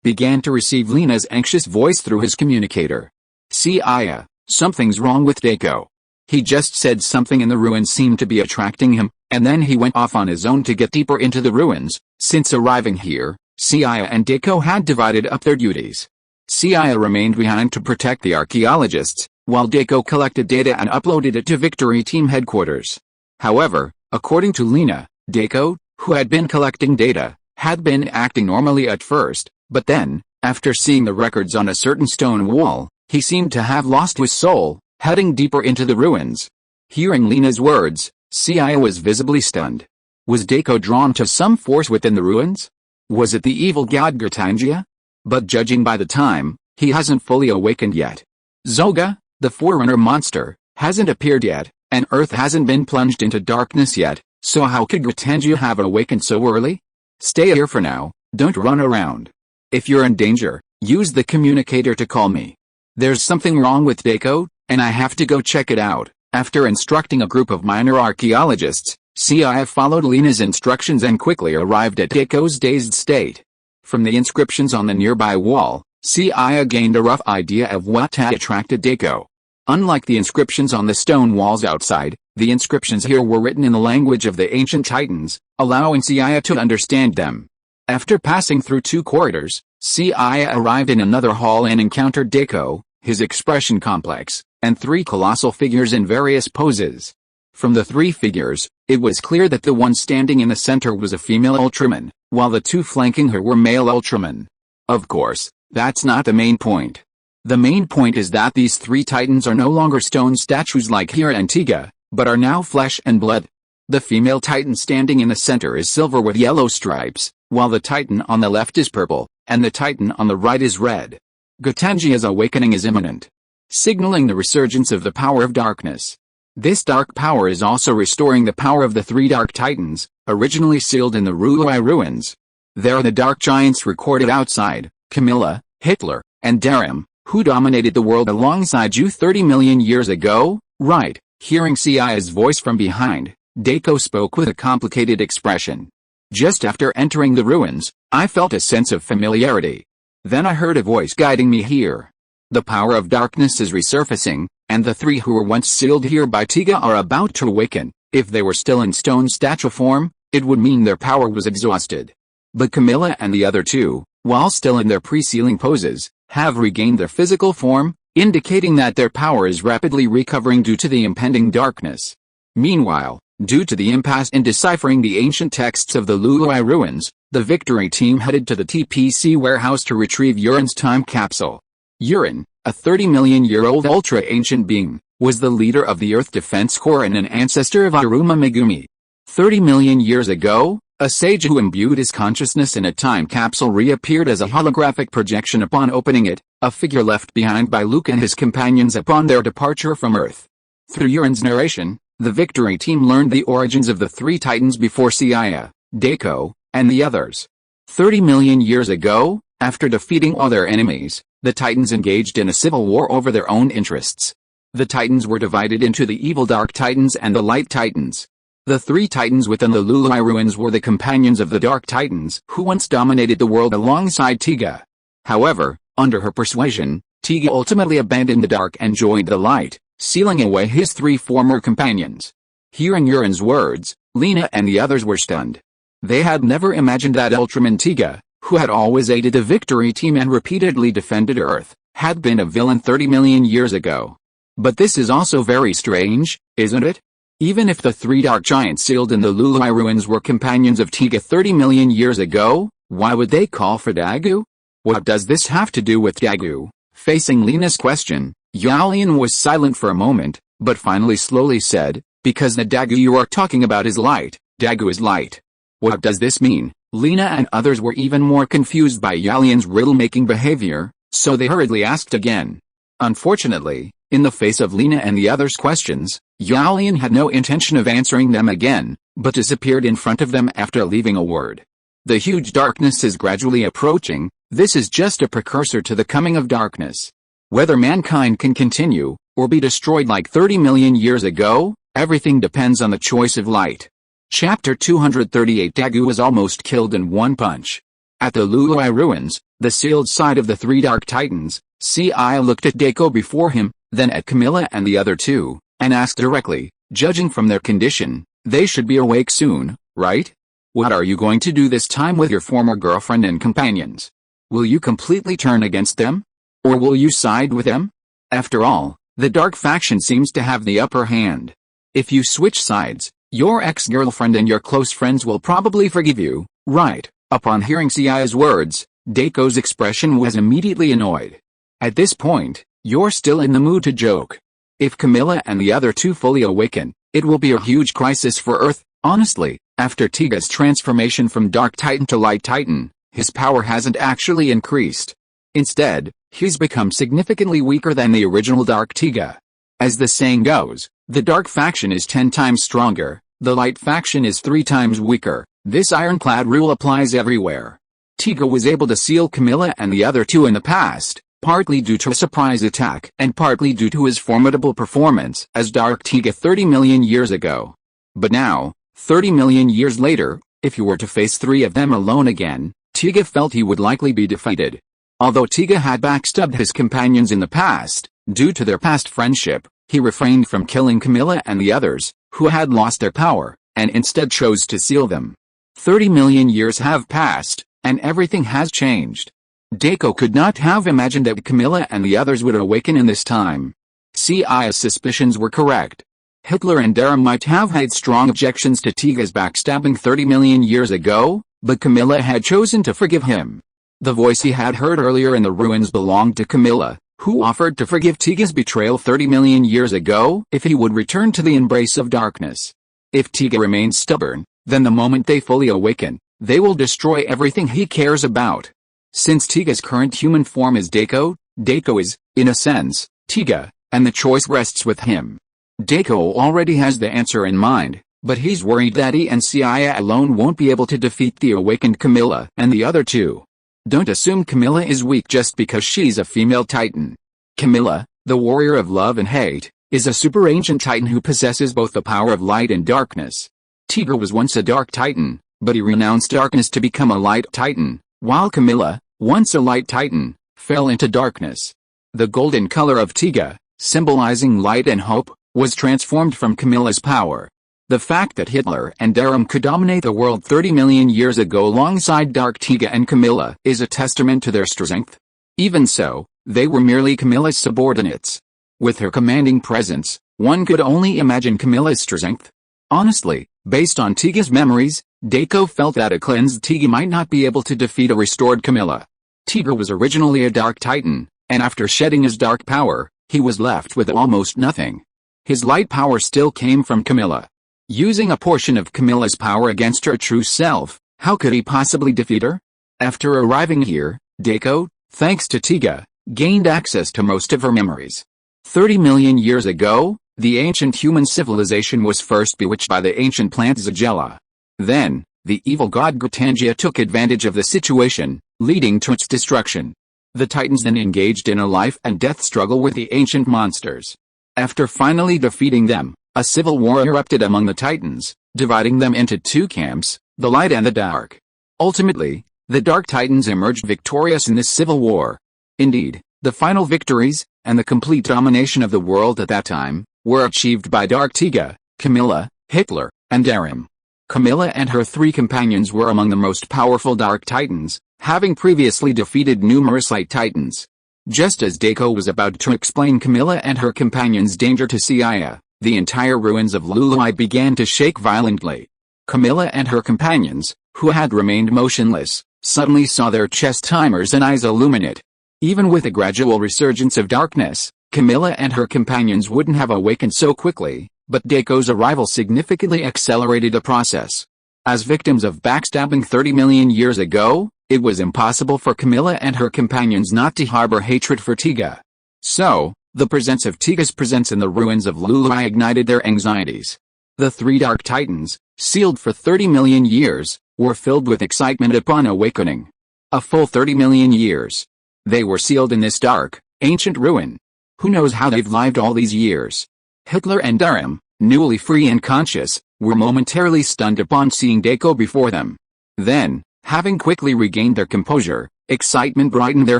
began to receive Lena's anxious voice through his communicator. Seiya, something's wrong with Deiko. He just said something and the ruins seemed to be attracting him, and then he went off on his own to get deeper into the ruins. Since arriving here, Seiya and Deiko had divided up their duties. Seiya remained behind to protect the archaeologists, while Deiko collected data and uploaded it to Victory Team headquarters. However, according to Lena, Deiko, who had been collecting data, had been acting normally at first, but then, after seeing the records on a certain stone wall, he seemed to have lost his soul, heading deeper into the ruins. Hearing Lena's words, Seiya was visibly stunned. Was Deiko drawn to some force within the ruins? Was it the evil god Gertangia? But judging by the time, he hasn't fully awakened yet. Zoga, the Forerunner monster, hasn't appeared yet, and Earth hasn't been plunged into darkness yet, so how could Gertangia have awakened so early? Stay here for now, don't run around. If you're in danger, use the communicator to call me. There's something wrong with Deiko, and I have to go check it out. After instructing a group of minor archaeologists, Seiya followed Lena's instructions and quickly arrived at Deiko's dazed state. From the inscriptions on the nearby wall, Seiya gained a rough idea of what had attracted Deiko. Unlike the inscriptions on the stone walls outside, the inscriptions here were written in the language of the ancient Titans, allowing Seiya to understand them. After passing through 2 corridors, Seiya arrived in another hall and encountered Deiko, his expression complex, and 3 colossal figures in various poses. From the 3 figures, it was clear that the one standing in the center was a female Ultraman, while the 2 flanking her were male Ultraman. Of course, that's not the main point. The main point is that these 3 titans are no longer stone statues like Hira and Tiga, but are now flesh and blood. The female titan standing in the center is silver with yellow stripes, while the titan on the left is purple, and the titan on the right is red. Gertangia's awakening is imminent, signaling the resurgence of the power of darkness. This dark power is also restoring the power of the 3 dark titans, originally sealed in the Lului ruins. There are the dark giants recorded outside, Camilla, Hitler, and Darim, who dominated the world alongside you 30 million years ago, right? Hearing Seiya's voice from behind, Deiko spoke with a complicated expression. Just after entering the ruins, I felt a sense of familiarity. Then I heard a voice guiding me here. The power of darkness is resurfacing, and the 3 who were once sealed here by Tiga are about to awaken. If they were still in stone statue form, it would mean their power was exhausted. But Camilla and the other 2, while still in their pre-sealing poses, have regained their physical form, indicating that their power is rapidly recovering due to the impending darkness. Meanwhile, due to the impasse in deciphering the ancient texts of the Lului ruins, the Victory Team headed to the TPC warehouse to retrieve Urin's time capsule. Urin, a 30-million-year-old ultra-ancient being, was the leader of the Earth Defense Corps and an ancestor of Aruma Megumi. 30 million years ago, A sage who imbued his consciousness in a time capsule reappeared as a holographic projection upon opening it, a figure left behind by Luke and his companions upon their departure from Earth. Through Yurin's narration, the victory team learned the origins of the three titans before Seiya, Deiko, and the others. 30 million years ago, after defeating all their enemies, the titans engaged in a civil war over their own interests. The titans were divided into the evil Dark Titans and the Light Titans. The three titans within the Lului ruins were the companions of the Dark Titans who once dominated the world alongside Tiga. However, under her persuasion, Tiga ultimately abandoned the Dark and joined the Light, sealing away his three former companions. Hearing Yurin's words, Lena and the others were stunned. They had never imagined that Ultraman Tiga, who had always aided the victory team and repeatedly defended Earth, had been a villain 30 million years ago. But this is also very strange, isn't it? Even if the three dark giants sealed in the Lului ruins were companions of Tiga 30 million years ago, why would they call for Dagu? What does this have to do with Dagu? Facing Lena's question, Yaolian was silent for a moment, but finally slowly said, because the Dagu you are talking about is light, Dagu is light. What does this mean? Lena and others were even more confused by Yaolian's riddle-making behavior, so they hurriedly asked again. Unfortunately, in the face of Lena and the others' questions, Yaolian had no intention of answering them again, but disappeared in front of them after leaving a word. The huge darkness is gradually approaching. This is just a precursor to the coming of darkness. Whether mankind can continue, or be destroyed like 30 million years ago, everything depends on the choice of light. Chapter 238 Dagu was almost killed in one punch. At the Lului ruins, the sealed side of the three Dark Titans, Seiya looked at Deiko before him, then at Camilla and the other two, and asked directly, judging from their condition, they should be awake soon, right? What are you going to do this time with your former girlfriend and companions? Will you completely turn against them? Or will you side with them? After all, the Dark faction seems to have the upper hand. If you switch sides, your ex-girlfriend and your close friends will probably forgive you, right? Upon hearing Seiya's words, Deiko's expression was immediately annoyed. At this point, you're still in the mood to joke. If Camilla and the other two fully awaken, it will be a huge crisis for Earth. Honestly, after Tiga's transformation from Dark Titan to Light Titan, his power hasn't actually increased. Instead, he's become significantly weaker than the original Dark Tiga. As the saying goes, the Dark faction is 10 times stronger, the Light faction is 3 times weaker. This ironclad rule applies everywhere. Tiga was able to seal Camilla and the other two in the past, partly due to a surprise attack and partly due to his formidable performance as Dark Tiga 30 million years ago. But now, 30 million years later, if he were to face 3 of them alone again, Tiga felt he would likely be defeated. Although Tiga had backstabbed his companions in the past, due to their past friendship, he refrained from killing Camilla and the others, who had lost their power, and instead chose to seal them. 30 million years have passed, and everything has changed. Deiko could not have imagined that Camilla and the others would awaken in this time. Seiya's suspicions were correct. Hitler and Dara might have had strong objections to Tiga's backstabbing 30 million years ago, but Camilla had chosen to forgive him. The voice he had heard earlier in the ruins belonged to Camilla, who offered to forgive Tiga's betrayal 30 million years ago if he would return to the embrace of darkness. If Tiga remains stubborn, then the moment they fully awaken, they will destroy everything he cares about. Since Tiga's current human form is Deiko, Deiko is, in a sense, Tiga, and the choice rests with him. Deiko already has the answer in mind, but he's worried that he and Seiya alone won't be able to defeat the awakened Camilla and the other two. Don't assume Camilla is weak just because she's a female titan. Camilla, the warrior of love and hate, is a super ancient titan who possesses both the power of light and darkness. Tiga was once a dark titan, but he renounced darkness to become a light titan, while Camilla, once a light titan, fell into darkness. The golden color of Tiga, symbolizing light and hope, was transformed from Camilla's power. The fact that Hitler and Darum could dominate the world 30 million years ago alongside Dark Tiga and Camilla is a testament to their strength. Even so, they were merely Camilla's subordinates. With her commanding presence, one could only imagine Camilla's strength. Honestly, based on Tiga's memories, Deiko felt that a cleansed Tiga might not be able to defeat a restored Camilla. Tiga was originally a Dark Titan, and after shedding his dark power, he was left with almost nothing. His light power still came from Camilla. Using a portion of Camilla's power against her true self, how could he possibly defeat her? After arriving here, Deiko, thanks to Tiga, gained access to most of her memories. 30 million years ago, the ancient human civilization was first bewitched by the ancient plant Zagella. Then, the evil god Gratangia took advantage of the situation, leading to its destruction. The Titans then engaged in a life-and-death struggle with the ancient monsters. After finally defeating them, a civil war erupted among the Titans, dividing them into two camps, the light and the dark. Ultimately, the Dark Titans emerged victorious in this civil war. Indeed, the final victories, and the complete domination of the world at that time, were achieved by Dark Tiga, Camilla, Hitler, and Darim. Camilla and her three companions were among the most powerful Dark Titans, having previously defeated numerous Light Titans. Just as Deiko was about to explain Camilla and her companions' danger to Seiya, the entire ruins of Lului began to shake violently. Camilla and her companions, who had remained motionless, suddenly saw their chest timers and eyes illuminate. Even with a gradual resurgence of darkness, Camilla and her companions wouldn't have awakened so quickly, but Deiko's arrival significantly accelerated the process. As victims of backstabbing 30 million years ago, it was impossible for Camilla and her companions not to harbor hatred for Tiga. So, the presence of Tiga's presence in the ruins of Lului ignited their anxieties. The three Dark Titans, sealed for 30 million years, were filled with excitement upon awakening. A full 30 million years. They were sealed in this dark, ancient ruin. Who knows how they've lived all these years? Hitler and Darim, newly free and conscious, were momentarily stunned upon seeing Deiko before them. Then, having quickly regained their composure, excitement brightened their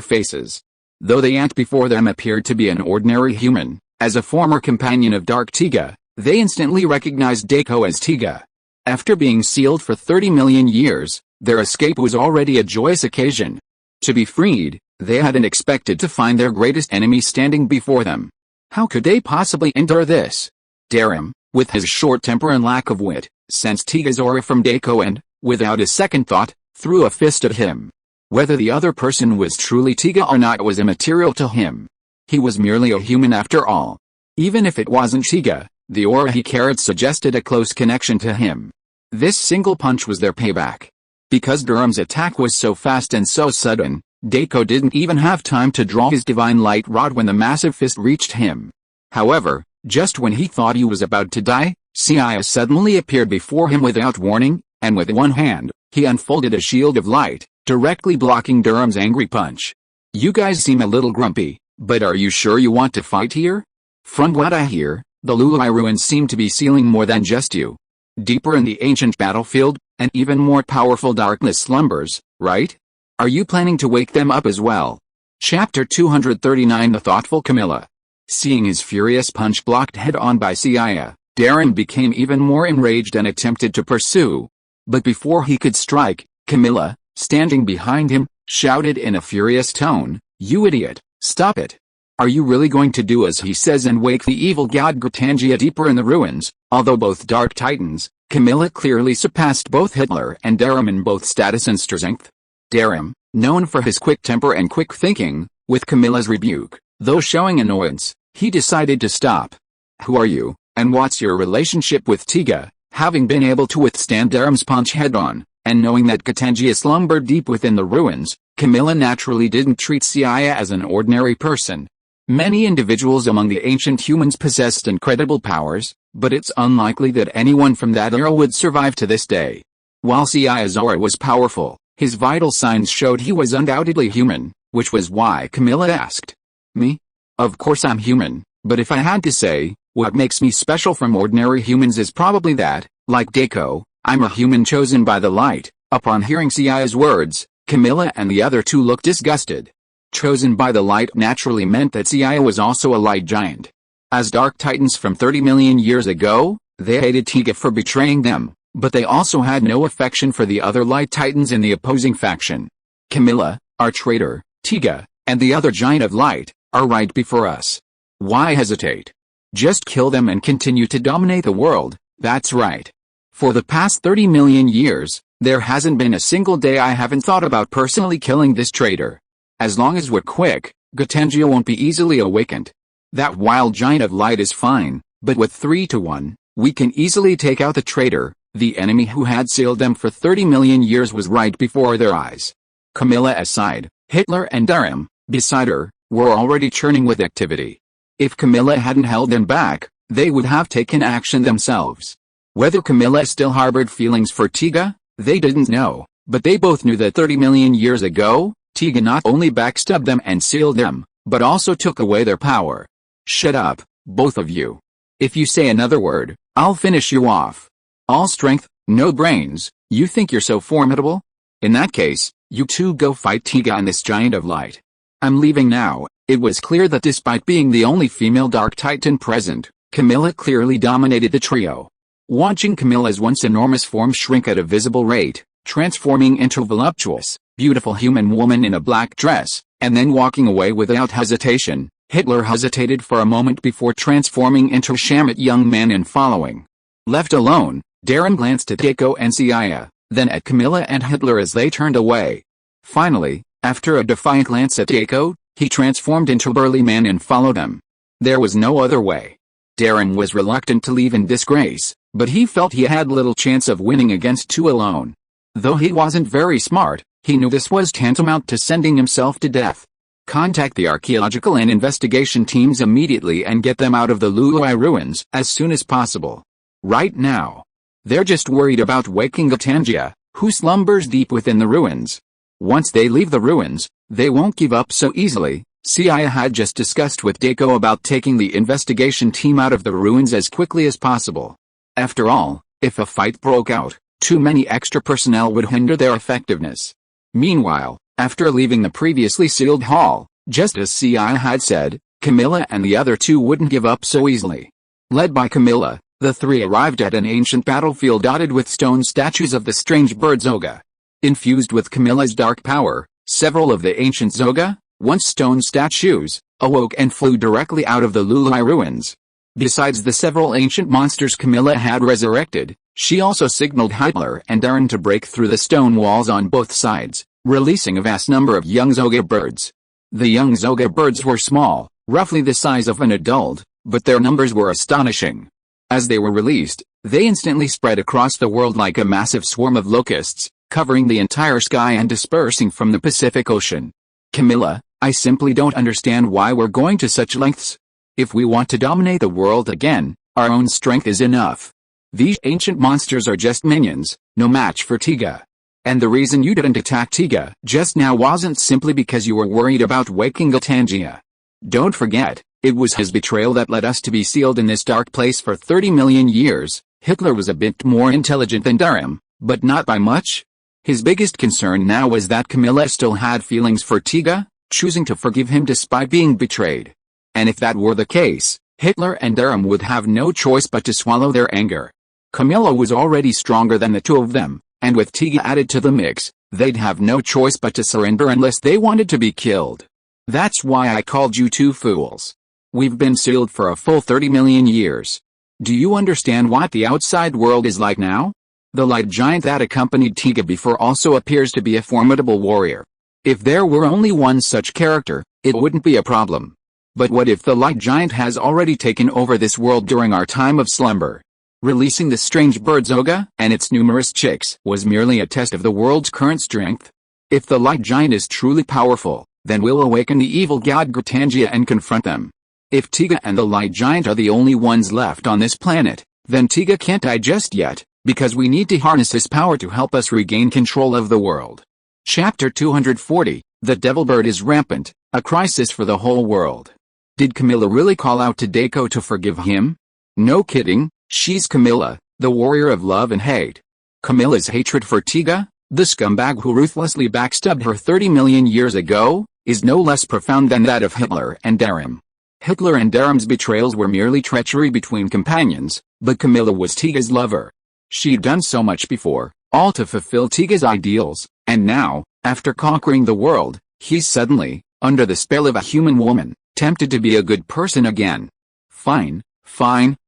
faces. Though the ant before them appeared to be an ordinary human, as a former companion of Dark Tiga, they instantly recognized Deiko as Tiga. After being sealed for 30 million years, their escape was already a joyous occasion. To be freed, they hadn't expected to find their greatest enemy standing before them. How could they possibly endure this? Darim, with his short temper and lack of wit, sensed Tiga's aura from Deiko and, without a second thought, threw a fist at him. Whether the other person was truly Tiga or not was immaterial to him. He was merely a human after all. Even if it wasn't Tiga, the aura he carried suggested a close connection to him. This single punch was their payback. Because Darim's attack was so fast and so sudden, Deiko didn't even have time to draw his divine light rod when the massive fist reached him. However, just when he thought he was about to die, Seiya suddenly appeared before him without warning, and with one hand, he unfolded a shield of light, directly blocking Darim's angry punch. You guys seem a little grumpy, but are you sure you want to fight here? From what I hear, the Lului ruins seem to be sealing more than just you. Deeper in the ancient battlefield, and even more powerful darkness slumbers, right? Are you planning to wake them up as well? Chapter 239 The Thoughtful Camilla. Seeing his furious punch blocked head-on by Seiya, Darim became even more enraged and attempted to pursue. But before he could strike, Camilla, standing behind him, shouted in a furious tone, "You idiot, stop it! Are you really going to do as he says and wake the evil god Gratangia deeper in the ruins?" Although both Dark Titans, Camilla clearly surpassed both Hitler and Darim in both status and strength. Darim, known for his quick temper and quick thinking, with Camilla's rebuke, though showing annoyance, he decided to stop. "Who are you, and what's your relationship with Tiga?" Having been able to withstand Darim's punch head-on, and knowing that Gratangia slumbered deep within the ruins, Camilla naturally didn't treat Seiya as an ordinary person. Many individuals among the ancient humans possessed incredible powers, but it's unlikely that anyone from that era would survive to this day. While Seiya's aura was powerful, his vital signs showed he was undoubtedly human, which was why Camilla asked. "Me? Of course I'm human, but if I had to say, what makes me special from ordinary humans is probably that, like Deiko, I'm a human chosen by the light." Upon hearing Seiya's words, Camilla and the other two looked disgusted. Chosen by the light naturally meant that Seiya was also a light giant. As Dark Titans from 30 million years ago, they hated Tiga for betraying them, but they also had no affection for the other Light Titans in the opposing faction. "Camilla, our traitor, Tiga, and the other giant of light, are right before us. Why hesitate? Just kill them and continue to dominate the world." "That's right. For the past 30 million years, there hasn't been a single day I haven't thought about personally killing this traitor. As long as we're quick, Gratangia won't be easily awakened. That wild giant of light is fine, but with 3 to 1, We can easily take out the traitor. The enemy who had sealed them for 30 million years was right before their eyes. Camilla aside, Hitler and Durham, beside her, were already churning with activity. If Camilla hadn't held them back, they would have taken action themselves. Whether Camilla still harbored feelings for Tiga, they didn't know, but they both knew that 30 million years ago, Tiga not only backstabbed them and sealed them, but also took away their power. Shut up, both of you. If you say another word, I'll finish you off. All strength, no brains, you think you're so formidable? In that case, you two go fight Tiga and this giant of light. I'm leaving now. It was clear that despite being the only female Dark Titan present, Camilla clearly dominated the trio. Watching Camilla's once enormous form shrink at a visible rate, transforming into a voluptuous, beautiful human woman in a black dress, and then walking away without hesitation, Hitler hesitated for a moment before transforming into a Shamit young man and following. Left alone, Darren glanced at Keiko and Seiya, then at Camilla and Hitler as they turned away. Finally, after a defiant glance at Keiko, he transformed into a burly man and followed them. There was no other way. Darren was reluctant to leave in disgrace, but he felt he had little chance of winning against two alone. Though he wasn't very smart, he knew this was tantamount to sending himself to death. Contact the archaeological and investigation teams immediately and get them out of the Luluai ruins as soon as possible. Right now. They're just worried about waking Gatangia, who slumbers deep within the ruins. Once they leave the ruins, they won't give up so easily. Seiya had just discussed with Deiko about taking the investigation team out of the ruins as quickly as possible. After all, if a fight broke out, too many extra personnel would hinder their effectiveness. Meanwhile, after leaving the previously sealed hall, just as Seiya had said, Camilla and the other two wouldn't give up so easily. Led by Camilla, the three arrived at an ancient battlefield dotted with stone statues of the strange bird Zoga. Infused with Camilla's dark power, several of the ancient Zoga, once stone statues, awoke and flew directly out of the Luluai ruins. Besides the several ancient monsters Camilla had resurrected, she also signaled Hitler and Darren to break through the stone walls on both sides, releasing a vast number of young Zoga birds. The young Zoga birds were small, roughly the size of an adult, but their numbers were astonishing. As they were released, they instantly spread across the world like a massive swarm of locusts, covering the entire sky and dispersing from the Pacific Ocean. Camilla, I simply don't understand why we're going to such lengths. If we want to dominate the world again, our own strength is enough. These ancient monsters are just minions, no match for Tiga. And the reason you didn't attack Tiga just now wasn't simply because you were worried about waking Gatangia. Don't forget, it was his betrayal that led us to be sealed in this dark place for 30 million years. Hitler was a bit more intelligent than Durham, but not by much. His biggest concern now was that Camilla still had feelings for Tiga, choosing to forgive him despite being betrayed. And if that were the case, Hitler and Durham would have no choice but to swallow their anger. Camilla was already stronger than the two of them, and with Tiga added to the mix, they'd have no choice but to surrender unless they wanted to be killed. That's why I called you two fools. We've been sealed for a full 30 million years. Do you understand what the outside world is like now? The light giant that accompanied Tiga before also appears to be a formidable warrior. If there were only one such character, it wouldn't be a problem. But what if the light giant has already taken over this world during our time of slumber? Releasing the strange bird Zoga and its numerous chicks was merely a test of the world's current strength. If the light giant is truly powerful, then we'll awaken the evil god Gatangia and confront them. If Tiga and the light giant are the only ones left on this planet, then Tiga can't die just yet, because we need to harness his power to help us regain control of the world. Chapter 240, The Devil Bird is Rampant, a crisis for the whole world. Did Camilla really call out to Deiko to forgive him? No kidding, she's Camilla, the warrior of love and hate. Camilla's hatred for Tiga, the scumbag who ruthlessly backstabbed her 30 million years ago, is no less profound than that of Hitler and Durham. Hitler and Durham's betrayals were merely treachery between companions, but Camilla was Tiga's lover. She'd done so much before, all to fulfill Tiga's ideals, and now, after conquering the world, he's suddenly, under the spell of a human woman, tempted to be a good person again. Fine,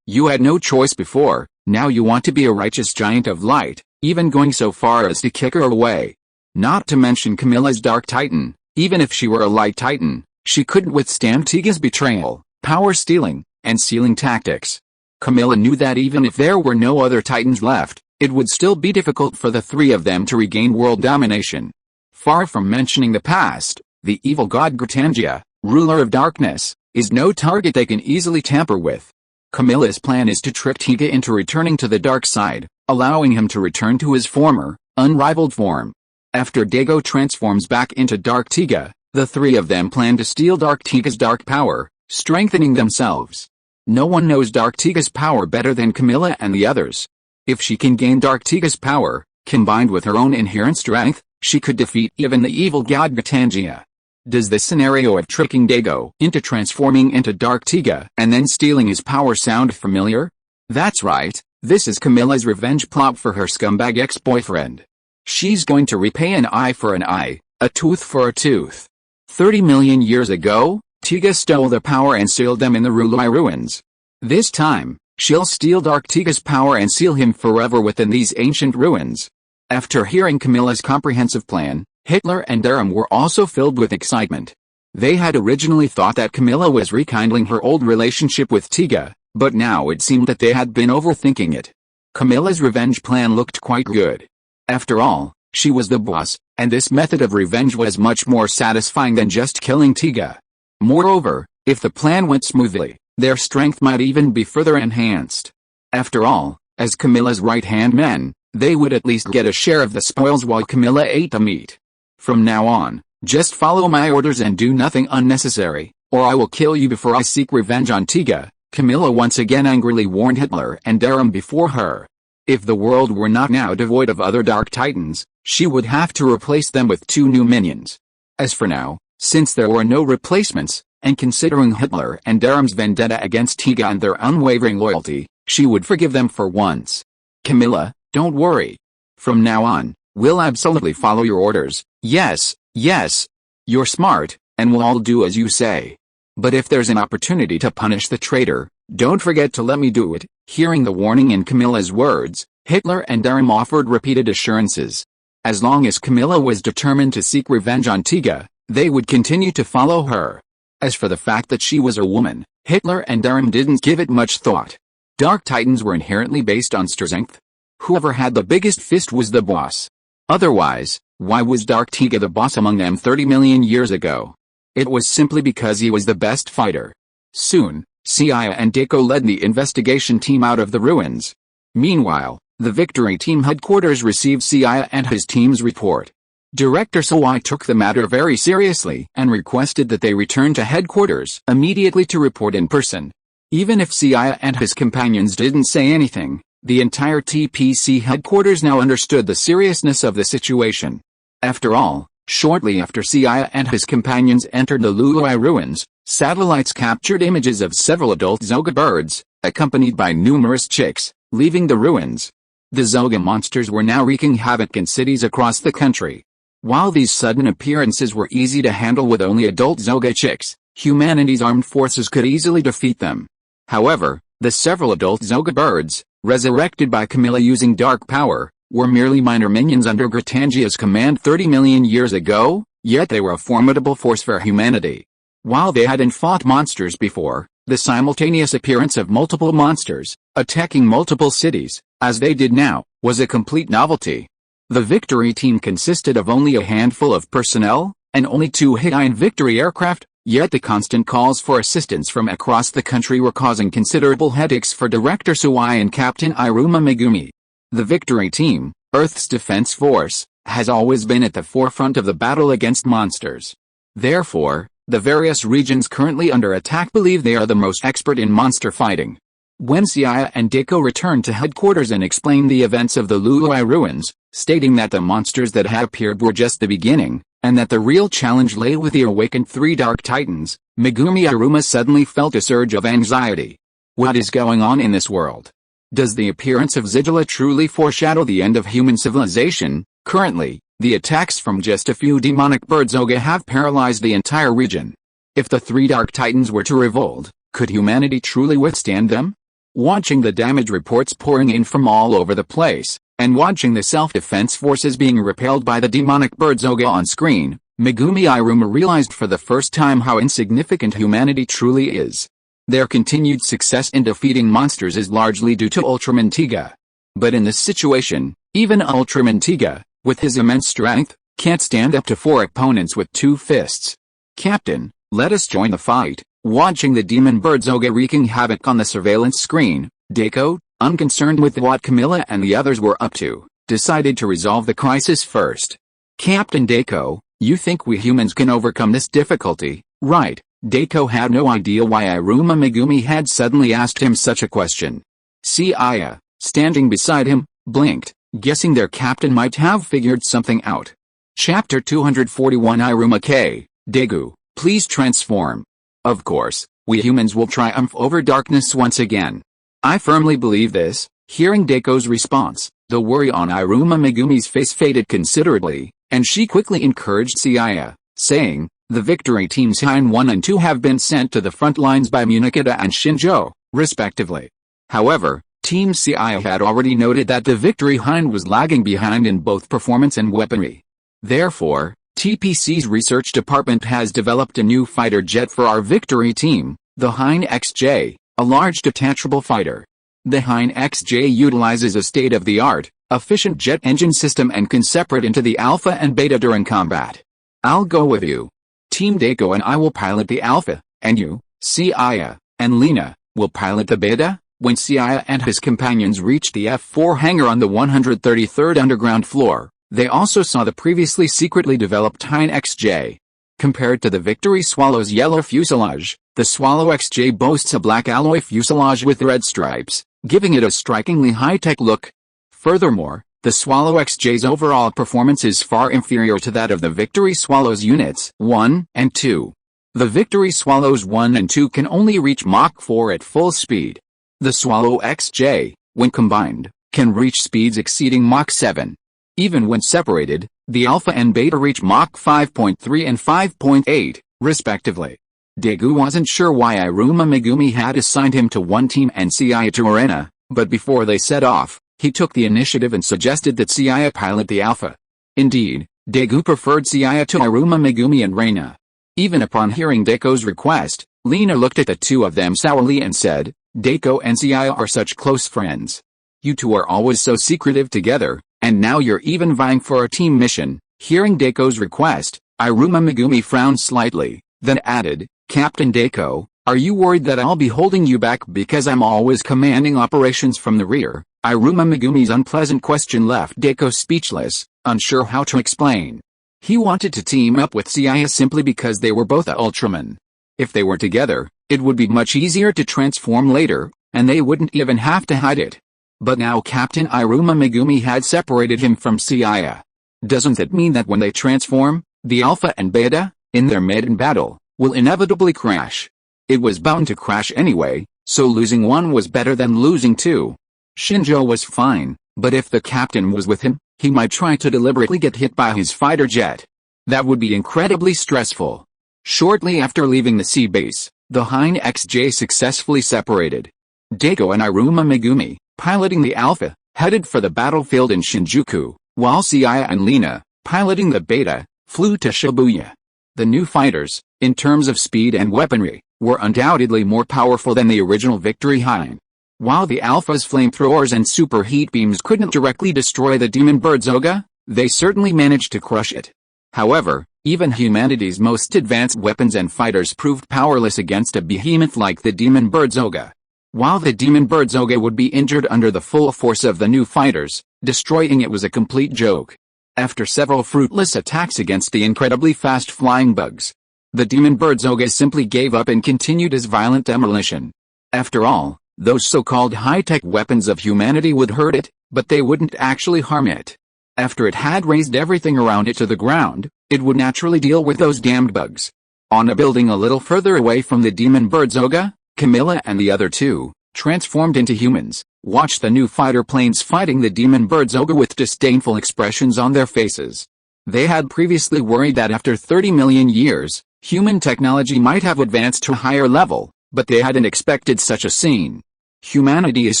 you had no choice before, now you want to be a righteous giant of light, even going so far as to kick her away. Not to mention Camilla's Dark Titan, even if she were a Light Titan, she couldn't withstand Tiga's betrayal, power stealing, and sealing tactics. Camilla knew that even if there were no other Titans left, it would still be difficult for the three of them to regain world domination. Far from mentioning the past, the evil god Gratangia, ruler of darkness, is no target they can easily tamper with. Camilla's plan is to trick Tiga into returning to the dark side, allowing him to return to his former, unrivaled form. After Dago transforms back into Dark Tiga, the three of them plan to steal Dark Tiga's dark power, strengthening themselves. No one knows Dark Tiga's power better than Camilla and the others. If she can gain Dark Tiga's power, combined with her own inherent strength, she could defeat even the evil god Gratangia. Does this scenario of tricking Dago into transforming into Dark Tiga and then stealing his power sound familiar? That's right, this is Camilla's revenge plot for her scumbag ex-boyfriend. She's going to repay an eye for an eye, a tooth for a tooth. 30 million years ago, Tiga stole their power and sealed them in the Rulai ruins. This time, she'll steal Dark Tiga's power and seal him forever within these ancient ruins. After hearing Camilla's comprehensive plan, Hitler and Durham were also filled with excitement. They had originally thought that Camilla was rekindling her old relationship with Tiga, but now it seemed that they had been overthinking it. Camilla's revenge plan looked quite good. After all, she was the boss, and this method of revenge was much more satisfying than just killing Tiga. Moreover, if the plan went smoothly, their strength might even be further enhanced. After all, as Camilla's right-hand men, they would at least get a share of the spoils while Camilla ate the meat. From now on, just follow my orders and do nothing unnecessary, or I will kill you before I seek revenge on Tiga, Camilla once again angrily warned Hitler and Durham before her. If the world were not now devoid of other Dark Titans, she would have to replace them with 2 new minions. As for now, since there were no replacements, and considering Hitler and Durham's vendetta against Tiga and their unwavering loyalty, she would forgive them for once. Camilla, don't worry. From now on, we'll absolutely follow your orders. Yes, yes. You're smart, and we'll all do as you say. But if there's an opportunity to punish the traitor, don't forget to let me do it. Hearing the warning in Camilla's words, Hitler and Durham offered repeated assurances. As long as Camilla was determined to seek revenge on Tiga, they would continue to follow her. As for the fact that she was a woman, Hitler and Durham didn't give it much thought. Dark Titans were inherently based on strength. Whoever had the biggest fist was the boss. Otherwise, why was Dark Tiga the boss among them 30 million years ago? It was simply because he was the best fighter. Soon, Seiya and Dago led the investigation team out of the ruins. Meanwhile, the Victory Team headquarters received Seiya and his team's report. Director Seiya took the matter very seriously and requested that they return to headquarters immediately to report in person. Even if Seiya and his companions didn't say anything, the entire TPC headquarters now understood the seriousness of the situation. After all, shortly after Seiya and his companions entered the Lului ruins, satellites captured images of several adult Zoga birds, accompanied by numerous chicks, leaving the ruins. The Zoga monsters were now wreaking havoc in cities across the country. While these sudden appearances were easy to handle with only adult Zoga chicks, humanity's armed forces could easily defeat them. However, the several adult Zoga birds, resurrected by Camilla using dark power, were merely minor minions under Gratangia's command 30 million years ago, yet they were a formidable force for humanity. While they hadn't fought monsters before, the simultaneous appearance of multiple monsters, attacking multiple cities, as they did now, was a complete novelty. The Victory Team consisted of only a handful of personnel, and only 2 Hittite Victory aircraft, yet the constant calls for assistance from across the country were causing considerable headaches for Director Seiya and Captain Iruma Megumi. The Victory Team, Earth's defense force, has always been at the forefront of the battle against monsters. Therefore, the various regions currently under attack believe they are the most expert in monster fighting. When Seiya and Dago returned to headquarters and explained the events of the Lului ruins, stating that the monsters that had appeared were just the beginning, and that the real challenge lay with the awakened 3 Dark Titans, Megumi Iruma suddenly felt a surge of anxiety. What is going on in this world? Does the appearance of Zigila truly foreshadow the end of human civilization? Currently, the attacks from just a few demonic bird Zoga have paralyzed the entire region. If the 3 Dark Titans were to revolt, could humanity truly withstand them? Watching the damage reports pouring in from all over the place, and watching the self-defense forces being repelled by the demonic bird Zoga on screen, Megumi Iruma realized for the first time how insignificant humanity truly is. Their continued success in defeating monsters is largely due to Ultraman Tiga. But in this situation, even Ultraman Tiga, with his immense strength, can't stand up to 4 opponents with 2 fists. Captain, let us join the fight. Watching the demon bird Zoga wreaking havoc on the surveillance screen, Deco, unconcerned with what Camilla and the others were up to, decided to resolve the crisis first. Captain Deco, you think we humans can overcome this difficulty, right? Deco had no idea why Iruma Megumi had suddenly asked him such a question. Seiya, standing beside him, blinked, guessing their captain might have figured something out. Chapter 241 Iruma K. Degu, please transform. Of course, we humans will triumph over darkness once again. I firmly believe this. Hearing Deco's response, the worry on Iruma Megumi's face faded considerably, and she quickly encouraged Seiya, saying, the victory teams Hein 1 and 2 have been sent to the front lines by Munakata and Shinjo, respectively. However, Team Seiya had already noted that the victory Hein was lagging behind in both performance and weaponry. Therefore, TPC's research department has developed a new fighter jet for our victory team, the Hein XJ, a large detachable fighter. The Hein XJ utilizes a state-of-the-art, efficient jet engine system and can separate into the Alpha and Beta during combat. I'll go with you. Team Deco and I will pilot the Alpha, and you, Seiya, and Lena, will pilot the Beta. When Seiya and his companions reached the F4 hangar on the 133rd underground floor, they also saw the previously secretly developed Hein XJ. Compared to the Victory Swallow's yellow fuselage, the Swallow XJ boasts a black alloy fuselage with red stripes, giving it a strikingly high-tech look. Furthermore, the Swallow XJ's overall performance is far inferior to that of the Victory Swallow's units 1 and 2. The Victory Swallows 1 and 2 can only reach Mach 4 at full speed. The Swallow XJ, when combined, can reach speeds exceeding Mach 7. Even when separated, the Alpha and Beta reach Mach 5.3 and 5.8, respectively. Degu wasn't sure why Iruma Megumi had assigned him to one team and Seiya to Arena, but before they set off, he took the initiative and suggested that Seiya pilot the Alpha. Indeed, Degu preferred Seiya to Iruma Megumi and Reina. Even upon hearing Deco's request, Lena looked at the two of them sourly and said, Deco and Seiya are such close friends. You two are always so secretive together, and now you're even vying for a team mission. Hearing Deco's request, Iruma Megumi frowned slightly, then added, Captain Deco, are you worried that I'll be holding you back because I'm always commanding operations from the rear? Iruma Megumi's unpleasant question left Deco speechless, unsure how to explain. He wanted to team up with Seiya simply because they were both a Ultraman. If they were together, it would be much easier to transform later, and they wouldn't even have to hide it. But now Captain Iruma Megumi had separated him from Seiya. Doesn't that mean that when they transform, the Alpha and Beta, in their maiden battle, will inevitably crash? It was bound to crash anyway, so losing one was better than losing two. Shinjo was fine, but if the captain was with him, he might try to deliberately get hit by his fighter jet. That would be incredibly stressful. Shortly after leaving the sea base, the Hein XJ successfully separated. Deco and Iruma Megumi, piloting the Alpha, headed for the battlefield in Shinjuku, while Seiya and Lena, piloting the Beta, flew to Shibuya. The new fighters, in terms of speed and weaponry, were undoubtedly more powerful than the original Victory Hein. While the Alpha's flamethrowers and super heat beams couldn't directly destroy the demon bird Zoga, they certainly managed to crush it. However, even humanity's most advanced weapons and fighters proved powerless against a behemoth like the demon bird Zoga. While the demon bird Zoga would be injured under the full force of the new fighters, destroying it was a complete joke. After several fruitless attacks against the incredibly fast flying bugs, the demon bird Zoga simply gave up and continued his violent demolition. After all, those so-called high-tech weapons of humanity would hurt it, but they wouldn't actually harm it. After it had razed everything around it to the ground, it would naturally deal with those damned bugs. On a building a little further away from the demon bird Zoga, Camilla and the other two, transformed into humans, watched the new fighter planes fighting the demon bird Zoga with disdainful expressions on their faces. They had previously worried that after 30 million years, human technology might have advanced to a higher level, but they hadn't expected such a scene. Humanity is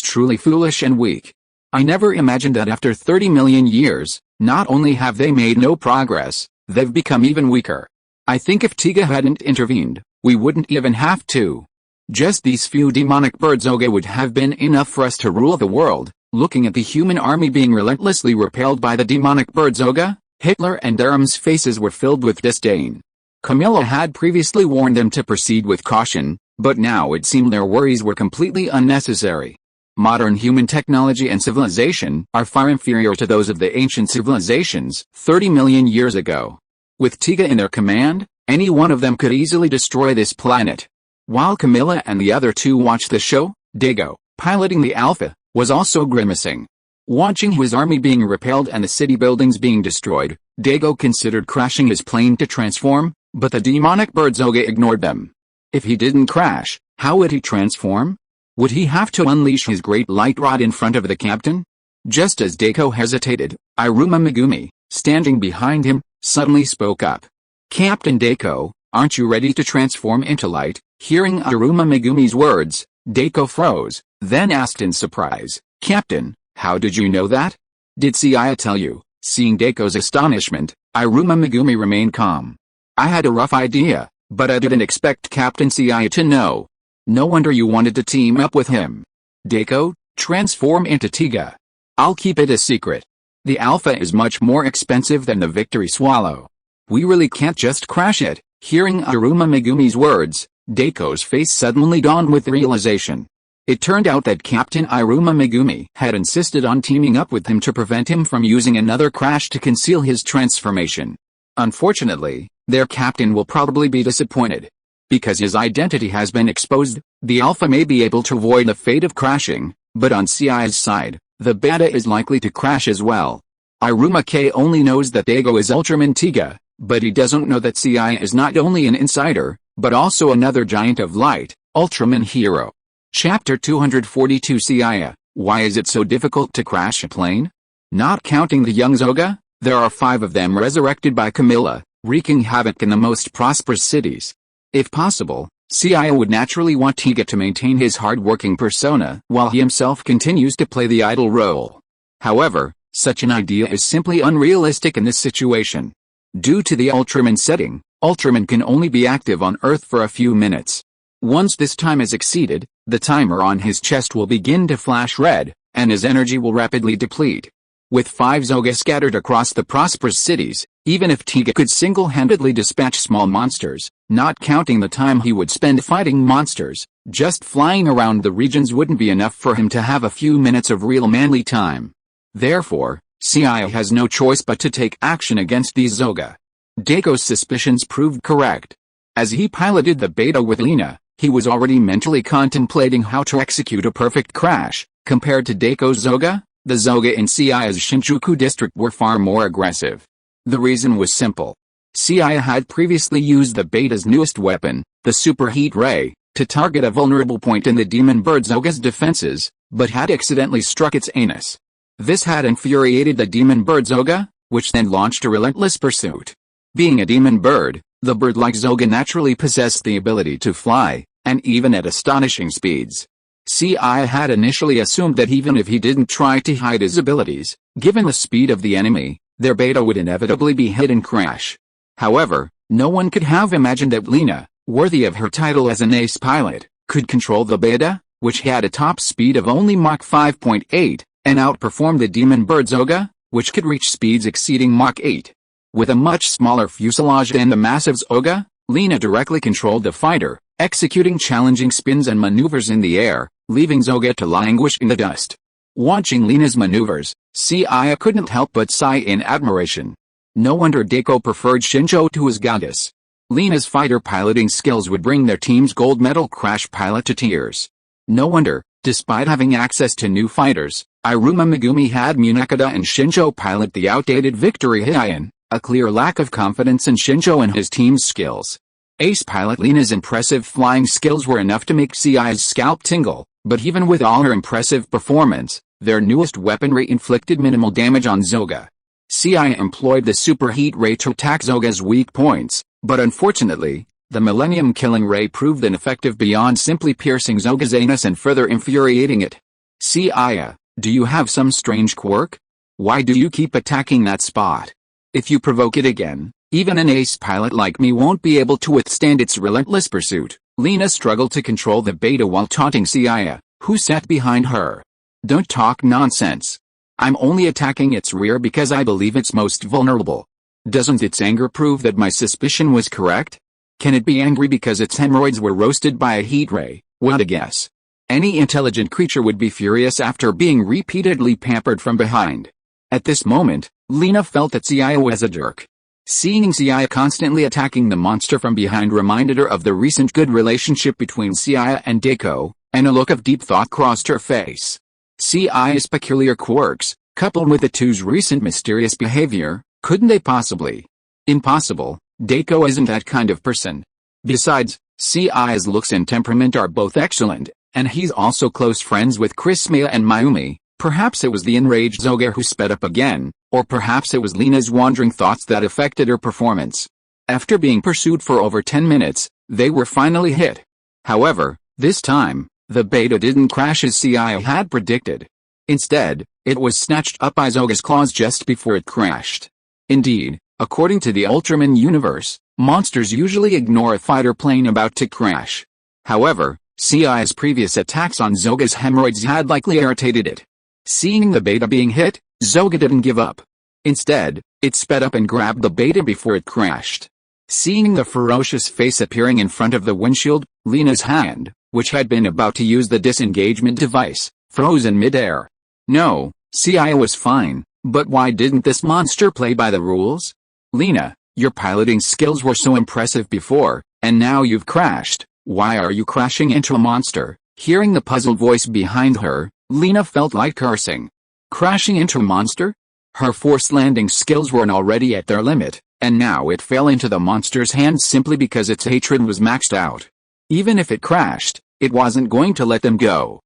truly foolish and weak. I never imagined that after 30 million years, not only have they made no progress, they've become even weaker. I think if Tiga hadn't intervened, we wouldn't even have to. Just these few demonic birds Zoga would have been enough for us to rule the world. Looking at the human army being relentlessly repelled by the demonic bird Zoga, Hitler and Aram's faces were filled with disdain. Camilla had previously warned them to proceed with caution, but now it seemed their worries were completely unnecessary. Modern human technology and civilization are far inferior to those of the ancient civilizations 30 million years ago. With Tiga in their command, any one of them could easily destroy this planet. While Camilla and the other two watched the show, Dago, piloting the Alpha, was also grimacing. Watching his army being repelled and the city buildings being destroyed, Dago considered crashing his plane to transform, but the demonic bird Zoga ignored them. If he didn't crash, how would he transform? Would he have to unleash his great light rod in front of the captain? Just as Dago hesitated, Iruma Megumi, standing behind him, suddenly spoke up. "Captain Dago, aren't you ready to transform into light?" Hearing Iruma Megumi's words, Dago froze, then asked in surprise, "Captain, how did you know that? Did Seiya tell you?" Seeing Dago's astonishment, Iruma Megumi remained calm. "I had a rough idea, but I didn't expect Captain Seiya to know. No wonder you wanted to team up with him. Dago, transform into Tiga. I'll keep it a secret. The Alpha is much more expensive than the Victory Swallow. We really can't just crash it." Hearing Iruma Megumi's words, Dago's face suddenly dawned with realization. It turned out that Captain Iruma Megumi had insisted on teaming up with him to prevent him from using another crash to conceal his transformation. Unfortunately, their captain will probably be disappointed. Because his identity has been exposed, the Alpha may be able to avoid the fate of crashing, but on Seiya's side, the Beta is likely to crash as well. Iruma K only knows that Dago is Ultraman Tiga, but he doesn't know that Seiya is not only an insider, but also another giant of light, Ultraman hero. Chapter 242 Seiya, why is it so difficult to crash a plane? Not counting the young Zoga, there are 5 of them resurrected by Camilla, wreaking havoc in the most prosperous cities. If possible, Seiya would naturally want Tiga to maintain his hard-working persona while he himself continues to play the idol role. However, such an idea is simply unrealistic in this situation. Due to the Ultraman setting, Ultraman can only be active on Earth for a few minutes. Once this time is exceeded, the timer on his chest will begin to flash red, and his energy will rapidly deplete. With 5 Zoga scattered across the prosperous cities, even if Tiga could single-handedly dispatch small monsters, not counting the time he would spend fighting monsters, just flying around the regions wouldn't be enough for him to have a few minutes of real manly time. Therefore, Seiya has no choice but to take action against these Zoga. Dago's suspicions proved correct. As he piloted the Beta with Lina, he was already mentally contemplating how to execute a perfect crash. Compared to Dago's Zoga, the Zoga in Seiya's Shinjuku district were far more aggressive. The reason was simple. Seiya had previously used the Beta's newest weapon, the Super Heat Ray, to target a vulnerable point in the Demon Bird Zoga's defenses, but had accidentally struck its anus. This had infuriated the Demon Bird Zoga, which then launched a relentless pursuit. Being a demon bird, the bird-like Zoga naturally possessed the ability to fly, and even at astonishing speeds. Seiya had initially assumed that even if he didn't try to hide his abilities, given the speed of the enemy, their Beta would inevitably be hit and crash. However, no one could have imagined that Lina, worthy of her title as an ace pilot, could control the Beta, which had a top speed of only Mach 5.8, and outperform the Demon Bird Zoga, which could reach speeds exceeding Mach 8. With a much smaller fuselage than the massive Zoga, Lina directly controlled the fighter, executing challenging spins and maneuvers in the air, leaving Zoga to languish in the dust. Watching Lina's maneuvers, Seiya couldn't help but sigh in admiration. No wonder Dago preferred Shinjo to his goddess. Lina's fighter piloting skills would bring their team's gold medal crash pilot to tears. No wonder, despite having access to new fighters, Iruma Megumi had Munakata and Shinjo pilot the outdated Victory Heian, a clear lack of confidence in Shinjo and his team's skills. Ace pilot Lina's impressive flying skills were enough to make Seiya's scalp tingle, but even with all her impressive performance, their newest weaponry inflicted minimal damage on Zoga. Seiya employed the Super Heat Ray to attack Zoga's weak points, but unfortunately, the Millennium Killing Ray proved ineffective beyond simply piercing Zoga's anus and further infuriating it. Seiya, do you have some strange quirk? Why do you keep attacking that spot? If you provoke it again, even an ace pilot like me won't be able to withstand its relentless pursuit. Lena struggled to control the beta while taunting Seiya, who sat behind her. Don't talk nonsense. I'm only attacking its rear because I believe it's most vulnerable. Doesn't its anger prove that my suspicion was correct? Can it be angry because its hemorrhoids were roasted by a heat ray? What a guess. Any intelligent creature would be furious after being repeatedly pampered from behind. At this moment, Lena felt that Seiya was a jerk. Seeing Seiya constantly attacking the monster from behind reminded her of the recent good relationship between Seiya and Deiko, and a look of deep thought crossed her face. Seiya's peculiar quirks, coupled with the two's recent mysterious behavior, couldn't they possibly? Impossible, Deiko isn't that kind of person. Besides, Seiya's looks and temperament are both excellent, and he's also close friends with Chrismaya and Mayumi. Perhaps it was the enraged Zoga who sped up again, or perhaps it was Lena's wandering thoughts that affected her performance. After being pursued for over 10 minutes, they were finally hit. However, this time, the beta didn't crash as Seiya had predicted. Instead, it was snatched up by Zoga's claws just before it crashed. Indeed, according to the Ultraman universe, monsters usually ignore a fighter plane about to crash. However, Seiya's previous attacks on Zoga's hemorrhoids had likely irritated it. Seeing the beta being hit, Zoga didn't give up. Instead, it sped up and grabbed the beta before it crashed. Seeing the ferocious face appearing in front of the windshield, Lena's hand, which had been about to use the disengagement device, froze in midair. No, Seiya was fine, but why didn't this monster play by the rules? Lena, your piloting skills were so impressive before, and now you've crashed. Why are you crashing into a monster? Hearing the puzzled voice behind her, Lena felt like cursing. Crashing into a monster? Her forced landing skills weren't already at their limit, and now it fell into the monster's hands simply because its hatred was maxed out. Even if it crashed, it wasn't going to let them go.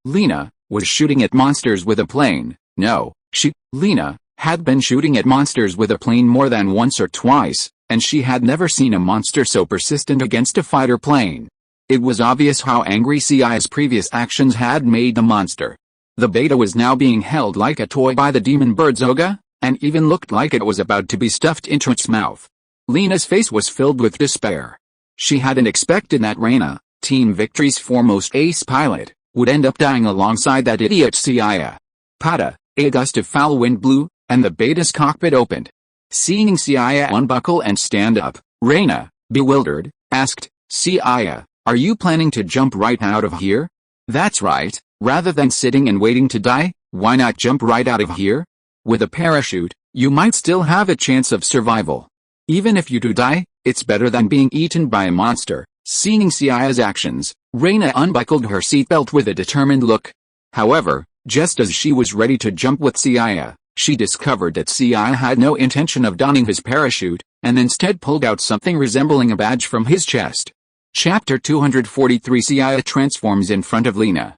Lena, was shooting at monsters with a plane. No, Lena, had been shooting at monsters with a plane more than once or twice, and she had never seen a monster so persistent against a fighter plane. It was obvious how angry Seiya's previous actions had made the monster. The beta was now being held like a toy by the demon bird Zoga, and even looked like it was about to be stuffed into its mouth. Lena's face was filled with despair. She hadn't expected that Reina, Team Victory's foremost ace pilot, would end up dying alongside that idiot Seiya. Pada, a gust of foul wind blew, and the beta's cockpit opened. Seeing Seiya unbuckle and stand up, Reina, bewildered, asked, Seiya, are you planning to jump right out of here? That's right, rather than sitting and waiting to die, why not jump right out of here? With a parachute, you might still have a chance of survival. Even if you do die, it's better than being eaten by a monster. Seeing Seiya's actions, Reina unbuckled her seatbelt with a determined look. However, just as she was ready to jump with Seiya, she discovered that Seiya had no intention of donning his parachute, and instead pulled out something resembling a badge from his chest. Chapter 243 Seiya transforms in front of Lena.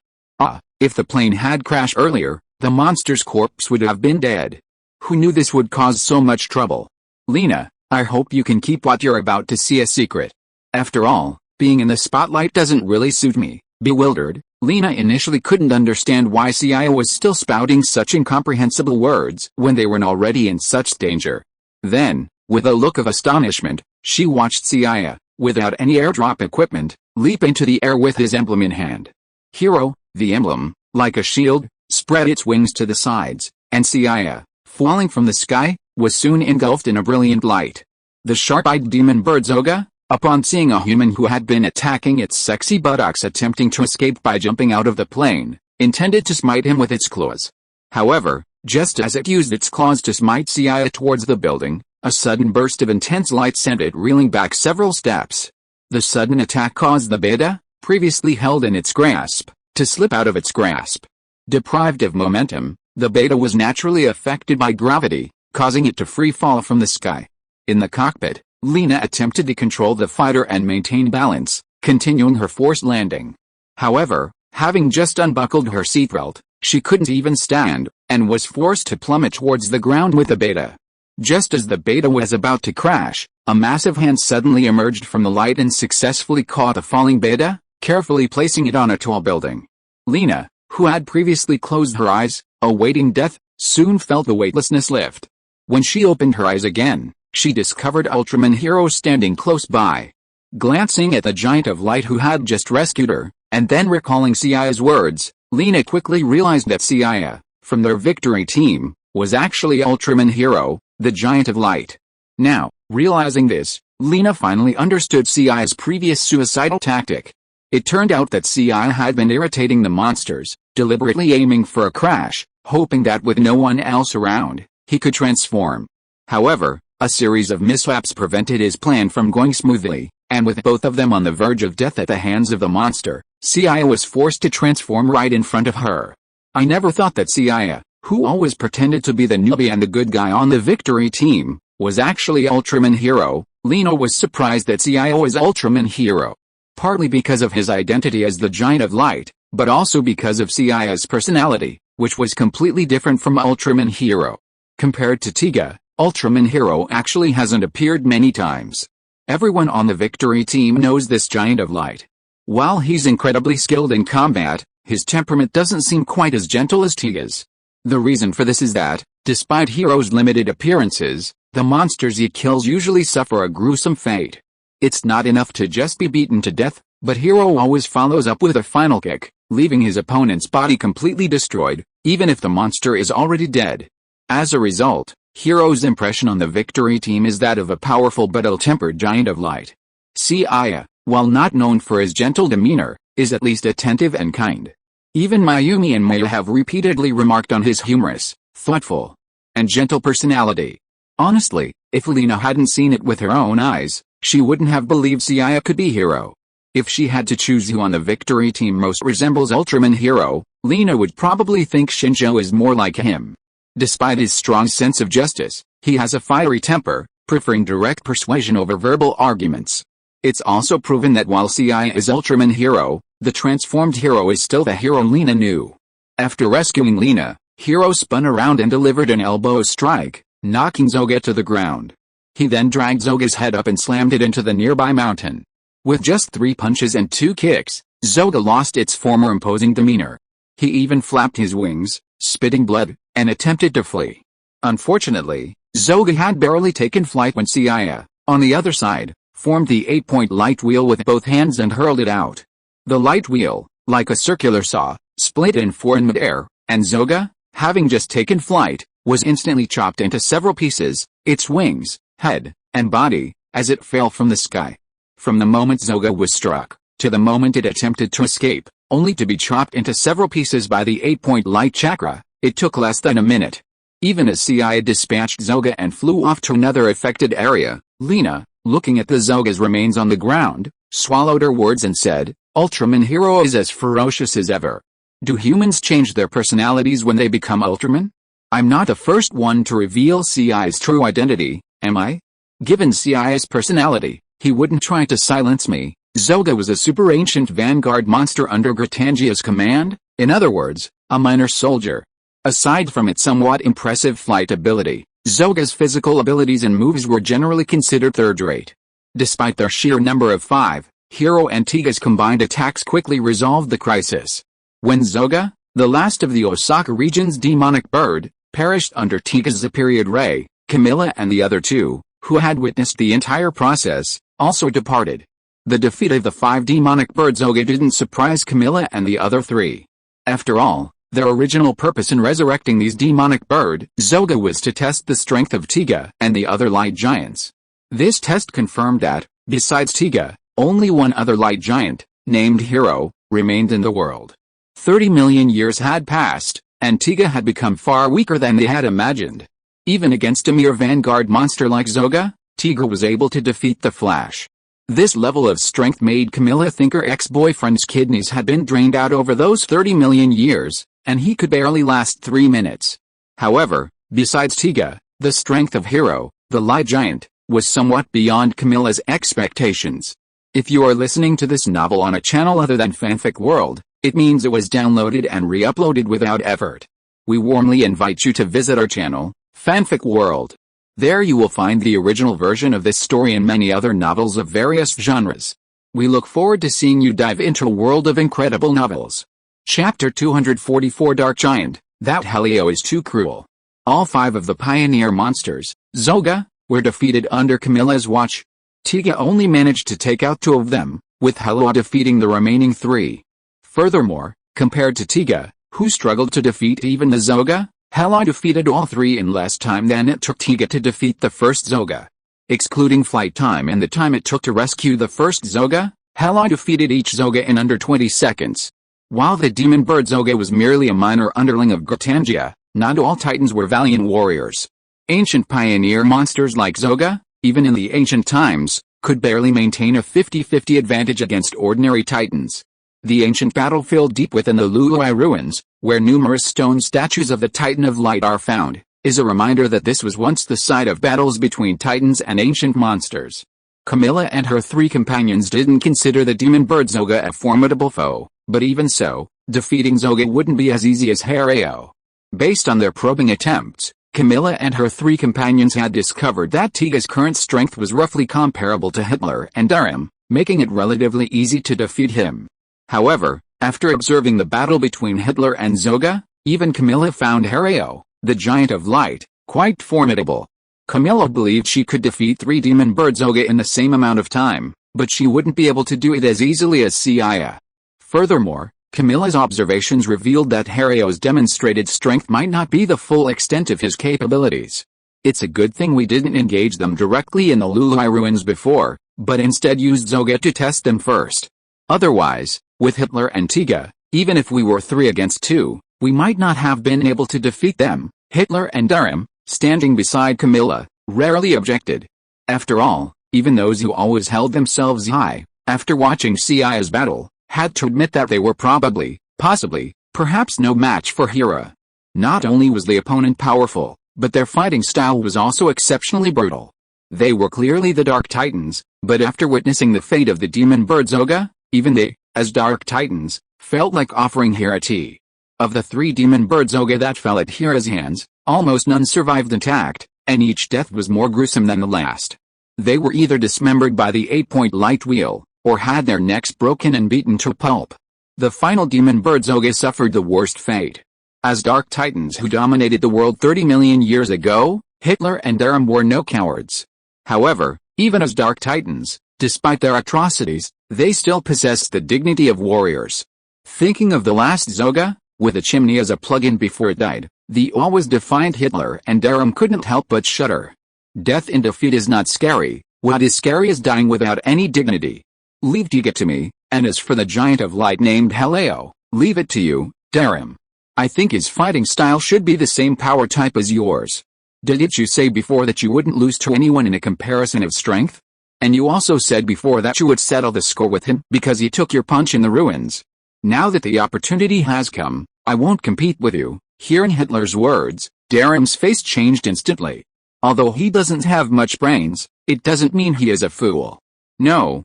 If the plane had crashed earlier, the monster's corpse would have been dead. Who knew this would cause so much trouble? Lena, I hope you can keep what you're about to see a secret. After all, being in the spotlight doesn't really suit me. Bewildered, Lena initially couldn't understand why Seiya was still spouting such incomprehensible words when they weren't already in such danger. Then, with a look of astonishment, she watched Seiya, without any airdrop equipment, leap into the air with his emblem in hand. Hero, the emblem, like a shield, spread its wings to the sides, and Seiya, falling from the sky, was soon engulfed in a brilliant light. The sharp-eyed demon bird Zoga, upon seeing a human who had been attacking its sexy buttocks attempting to escape by jumping out of the plane, intended to smite him with its claws. However, just as it used its claws to smite Seiya towards the building, a sudden burst of intense light sent it reeling back several steps. The sudden attack caused the beta, previously held in its grasp, to slip out of its grasp. Deprived of momentum, the beta was naturally affected by gravity, causing it to free fall from the sky. In the cockpit, Lena attempted to control the fighter and maintain balance, continuing her forced landing. However, having just unbuckled her seatbelt, she couldn't even stand, and was forced to plummet towards the ground with the beta. Just as the beta was about to crash, a massive hand suddenly emerged from the light and successfully caught the falling beta, carefully placing it on a tall building. Lena, who had previously closed her eyes, awaiting death, soon felt the weightlessness lift. When she opened her eyes again, she discovered Ultraman Hero standing close by. Glancing at the giant of light who had just rescued her, and then recalling Seiya's words, Lena quickly realized that Seiya, from their victory team, was actually Ultraman Hero, the giant of light. Now, realizing this, Lena finally understood Seiya's previous suicidal tactic. It turned out that Seiya had been irritating the monsters, deliberately aiming for a crash, hoping that with no one else around, he could transform. However, a series of mishaps prevented his plan from going smoothly, and with both of them on the verge of death at the hands of the monster, Seiya was forced to transform right in front of her. I never thought that Seiya, who always pretended to be the newbie and the good guy on the victory team, was actually Ultraman Hero. Lena was surprised that Seiya was Ultraman Hero. Partly because of his identity as the Giant of Light, but also because of Seiya's personality, which was completely different from Ultraman Hero. Compared to Tiga, Ultraman Hero actually hasn't appeared many times. Everyone on the victory team knows this Giant of Light. While he's incredibly skilled in combat, his temperament doesn't seem quite as gentle as Tiga's. The reason for this is that, despite Hero's limited appearances, the monsters he kills usually suffer a gruesome fate. It's not enough to just be beaten to death, but Hero always follows up with a final kick, leaving his opponent's body completely destroyed, even if the monster is already dead. As a result, Hero's impression on the victory team is that of a powerful but ill-tempered Giant of Light. Seiya, while not known for his gentle demeanor, is at least attentive and kind. Even Mayumi and Maya have repeatedly remarked on his humorous, thoughtful, and gentle personality. Honestly, if Lena hadn't seen it with her own eyes, she wouldn't have believed Seiya could be Hero. If she had to choose who on the victory team most resembles Ultraman Hero, Lena would probably think Shinjo is more like him. Despite his strong sense of justice, he has a fiery temper, preferring direct persuasion over verbal arguments. It's also proven that while Seiya is Ultraman Hero, the transformed Hero is still the Hero Lena knew. After rescuing Lena, Hero spun around and delivered an elbow strike, knocking Zoga to the ground. He then dragged Zoga's head up and slammed it into the nearby mountain. With just 3 punches and 2 kicks, Zoga lost its former imposing demeanor. He even flapped his wings, spitting blood, and attempted to flee. Unfortunately, Zoga had barely taken flight when Seiya, on the other side, formed the 8-point light wheel with both hands and hurled it out. The light wheel, like a circular saw, split in 4 in midair, and Zoga, having just taken flight, was instantly chopped into several pieces, its wings, head, and body, as it fell from the sky. From the moment Zoga was struck, to the moment it attempted to escape, only to be chopped into several pieces by the 8-point light chakra, it took less than a minute. Even as Seiya dispatched Zoga and flew off to another affected area, Lena, looking at the Zoga's remains on the ground, swallowed her words and said, Ultraman Hero is as ferocious as ever. Do humans change their personalities when they become Ultraman? I'm not the first one to reveal Seiya's true identity, am I? Given Seiya's personality, he wouldn't try to silence me. Zoga was a super ancient vanguard monster under Gratangia's command, in other words, a minor soldier. Aside from its somewhat impressive flight ability, Zoga's physical abilities and moves were generally considered third-rate. Despite their sheer number of 5, Hero and Tiga's combined attacks quickly resolved the crisis. When Zoga, the last of the Osaka region's demonic bird, perished under Tiga's period ray, Camilla and the other 2, who had witnessed the entire process, also departed. The defeat of the 5 demonic birds Zoga didn't surprise Camilla and the other 3. After all, their original purpose in resurrecting these demonic bird Zoga was to test the strength of Tiga and the other light giants. This test confirmed that, besides Tiga, only one other light giant, named Hero, remained in the world. 30 million years had passed, and Tiga had become far weaker than they had imagined. Even against a mere vanguard monster like Zoga, Tiga was able to defeat the Flash. This level of strength made Camilla think her ex-boyfriend's kidneys had been drained out over those 30 million years, and he could barely last 3 minutes. However, besides Tiga, the strength of Hero, the light giant, was somewhat beyond Camilla's expectations. If you are listening to this novel on a channel other than Fanfic World, it means it was downloaded and re-uploaded without effort. We warmly invite you to visit our channel, Fanfic World. There you will find the original version of this story and many other novels of various genres. We look forward to seeing you dive into a world of incredible novels. Chapter 244 Dark Giant, That Helio is Too Cruel. All 5 of the pioneer monsters, Zoga, were defeated under Camilla's watch. Tiga only managed to take out 2 of them, with Hello defeating the remaining 3. Furthermore, compared to Tiga, who struggled to defeat even the Zoga, Hello defeated all 3 in less time than it took Tiga to defeat the first Zoga. Excluding flight time and the time it took to rescue the first Zoga, Hello defeated each Zoga in under 20 seconds. While the demon bird Zoga was merely a minor underling of Gutangia, not all Titans were valiant warriors. Ancient pioneer monsters like Zoga, even in the ancient times, could barely maintain a 50-50 advantage against ordinary Titans. The ancient battlefield deep within the Lului ruins, where numerous stone statues of the Titan of Light are found, is a reminder that this was once the site of battles between Titans and ancient monsters. Camilla and her 3 companions didn't consider the demon bird Zoga a formidable foe, but even so, defeating Zoga wouldn't be as easy as Hareo. Based on their probing attempts, Camilla and her 3 companions had discovered that Tiga's current strength was roughly comparable to Hitler and Durham, making it relatively easy to defeat him. However, after observing the battle between Hitler and Zoga, even Camilla found Hareo, the Giant of Light, quite formidable. Camilla believed she could defeat 3 demon bird Zoga in the same amount of time, but she wouldn't be able to do it as easily as Seiya. Furthermore, Camilla's observations revealed that Hareo's demonstrated strength might not be the full extent of his capabilities. It's a good thing we didn't engage them directly in the Lului ruins before, but instead used Zoga to test them first. Otherwise, with Hitler and Tiga, even if we were 3 against 2, we might not have been able to defeat them. Hitler and Durham, standing beside Camilla, rarely objected. After all, even those who always held themselves high, after watching Seiya's battle, had to admit that they were probably, possibly, perhaps no match for Hera. Not only was the opponent powerful, but their fighting style was also exceptionally brutal. They were clearly the Dark Titans, but after witnessing the fate of the demon bird Zoga, even they, as Dark Titans, felt like offering Hera tea. Of the 3 demon bird Zoga that fell at Hera's hands, almost none survived intact, and each death was more gruesome than the last. They were either dismembered by the 8-point light wheel, or had their necks broken and beaten to pulp. The final demon bird Zoga suffered the worst fate. As Dark Titans who dominated the world 30 million years ago, Hitler and Durham were no cowards. However, even as Dark Titans, despite their atrocities, they still possessed the dignity of warriors. Thinking of the last Zoga, with a chimney as a plug-in before it died, the always defiant Hitler and Durham couldn't help but shudder. Death in defeat is not scary, what is scary is dying without any dignity. Leave Tiga to me, and as for the Giant of Light named Heleo, leave it to you, Durham. I think his fighting style should be the same power type as yours. Didn't you say before that you wouldn't lose to anyone in a comparison of strength? And you also said before that you would settle the score with him because he took your punch in the ruins. Now that the opportunity has come, I won't compete with you. Hearing Hitler's words, Durham's face changed instantly. Although he doesn't have much brains, it doesn't mean he is a fool. No,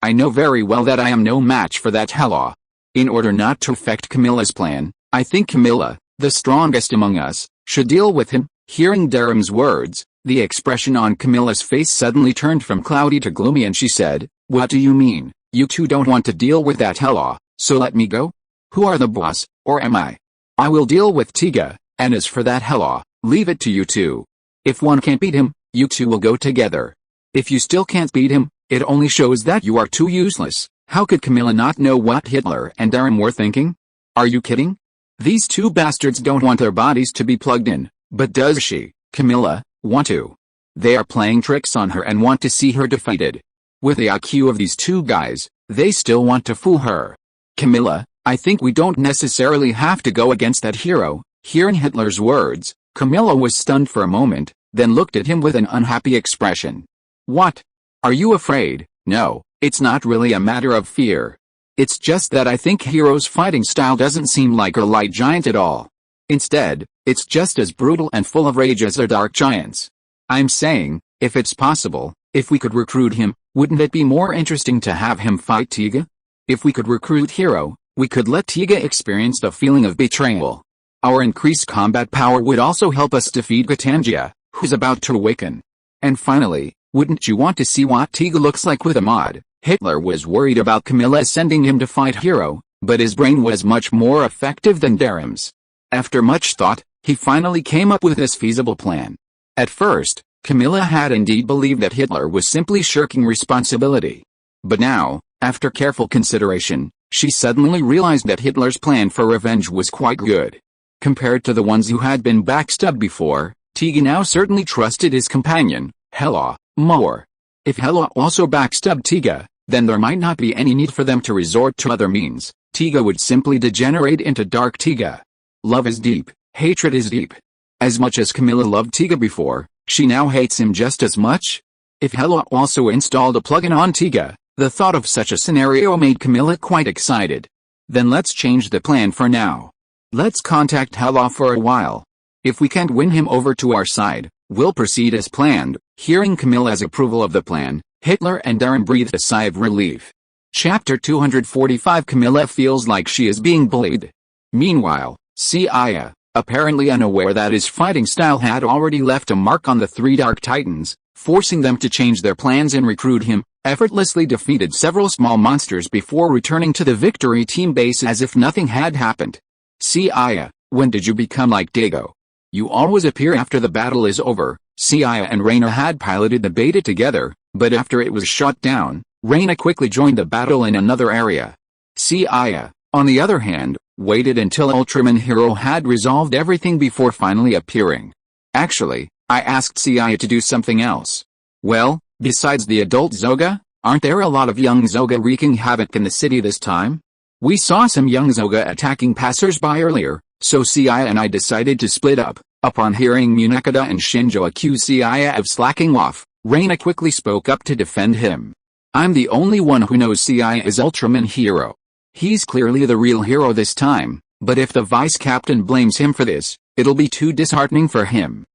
I know very well that I am no match for that Hello. In order not to affect Camilla's plan, I think Camilla, the strongest among us, should deal with him. Hearing Durham's words, the expression on Camilla's face suddenly turned from cloudy to gloomy and she said, "What do you mean? You two don't want to deal with that Hello, so let me go? Who are the boss, or am I? I will deal with Tiga, and as for that Hello, leave it to you two. If one can't beat him, you two will go together. If you still can't beat him, it only shows that you are too useless." How could Camilla not know what Hitler and Durham were thinking? Are you kidding? These two bastards don't want their bodies to be plugged in, but does she, Camilla, want to? They are playing tricks on her and want to see her defeated. With the IQ of these two guys, they still want to fool her. Camilla, I think we don't necessarily have to go against that hero. Hearing Hitler's words, Camilla was stunned for a moment, then looked at him with an unhappy expression. What? Are you afraid? No, it's not really a matter of fear. It's just that I think Hero's fighting style doesn't seem like a light giant at all. Instead, it's just as brutal and full of rage as our dark giants. I'm saying, if it's possible, if we could recruit him, wouldn't it be more interesting to have him fight Tiga? If we could recruit Hero, we could let Tiga experience the feeling of betrayal. Our increased combat power would also help us defeat Gutangia, who's about to awaken. And finally, wouldn't you want to see what Tiga looks like with a mod? Hitler was worried about Camilla sending him to fight Hero, but his brain was much more effective than Durham's. After much thought, he finally came up with this feasible plan. At first, Camilla had indeed believed that Hitler was simply shirking responsibility. But now, after careful consideration, she suddenly realized that Hitler's plan for revenge was quite good. Compared to the ones who had been backstabbed before, Tiga now certainly trusted his companion, Hela, more. If Hela also backstabbed Tiga, then there might not be any need for them to resort to other means. Tiga would simply degenerate into Dark Tiga. Love is deep, hatred is deep. As much as Camilla loved Tiga before, she now hates him just as much. If Hela also installed a plugin on Tiga, the thought of such a scenario made Camilla quite excited. Then let's change the plan for now. Let's contact Hela for a while. If we can't win him over to our side, we'll proceed as planned. Hearing Camilla's approval of the plan, Hitler and Darren breathed a sigh of relief. Chapter 245. Camilla feels like she is being bullied. Meanwhile, Seiya, apparently unaware that his fighting style had already left a mark on the three Dark Titans, forcing them to change their plans and recruit him, effortlessly defeated several small monsters before returning to the victory team base as if nothing had happened. Seiya, when did you become like Dago? You always appear after the battle is over. Seiya and Reina had piloted the beta together, but after it was shot down, Reina quickly joined the battle in another area. Seiya, on the other hand, waited until Ultraman Hero had resolved everything before finally appearing. Actually, I asked Seiya to do something else. Well, besides the adult Zoga, aren't there a lot of young Zoga wreaking havoc in the city this time? We saw some young Zoga attacking passers-by earlier, so Seiya and I decided to split up. Upon hearing Munakata and Shinjo accuse Seiya of slacking off, Reina quickly spoke up to defend him. I'm the only one who knows Seiya is Ultraman Hero. He's clearly the real hero this time, but if the vice captain blames him for this, it'll be too disheartening for him.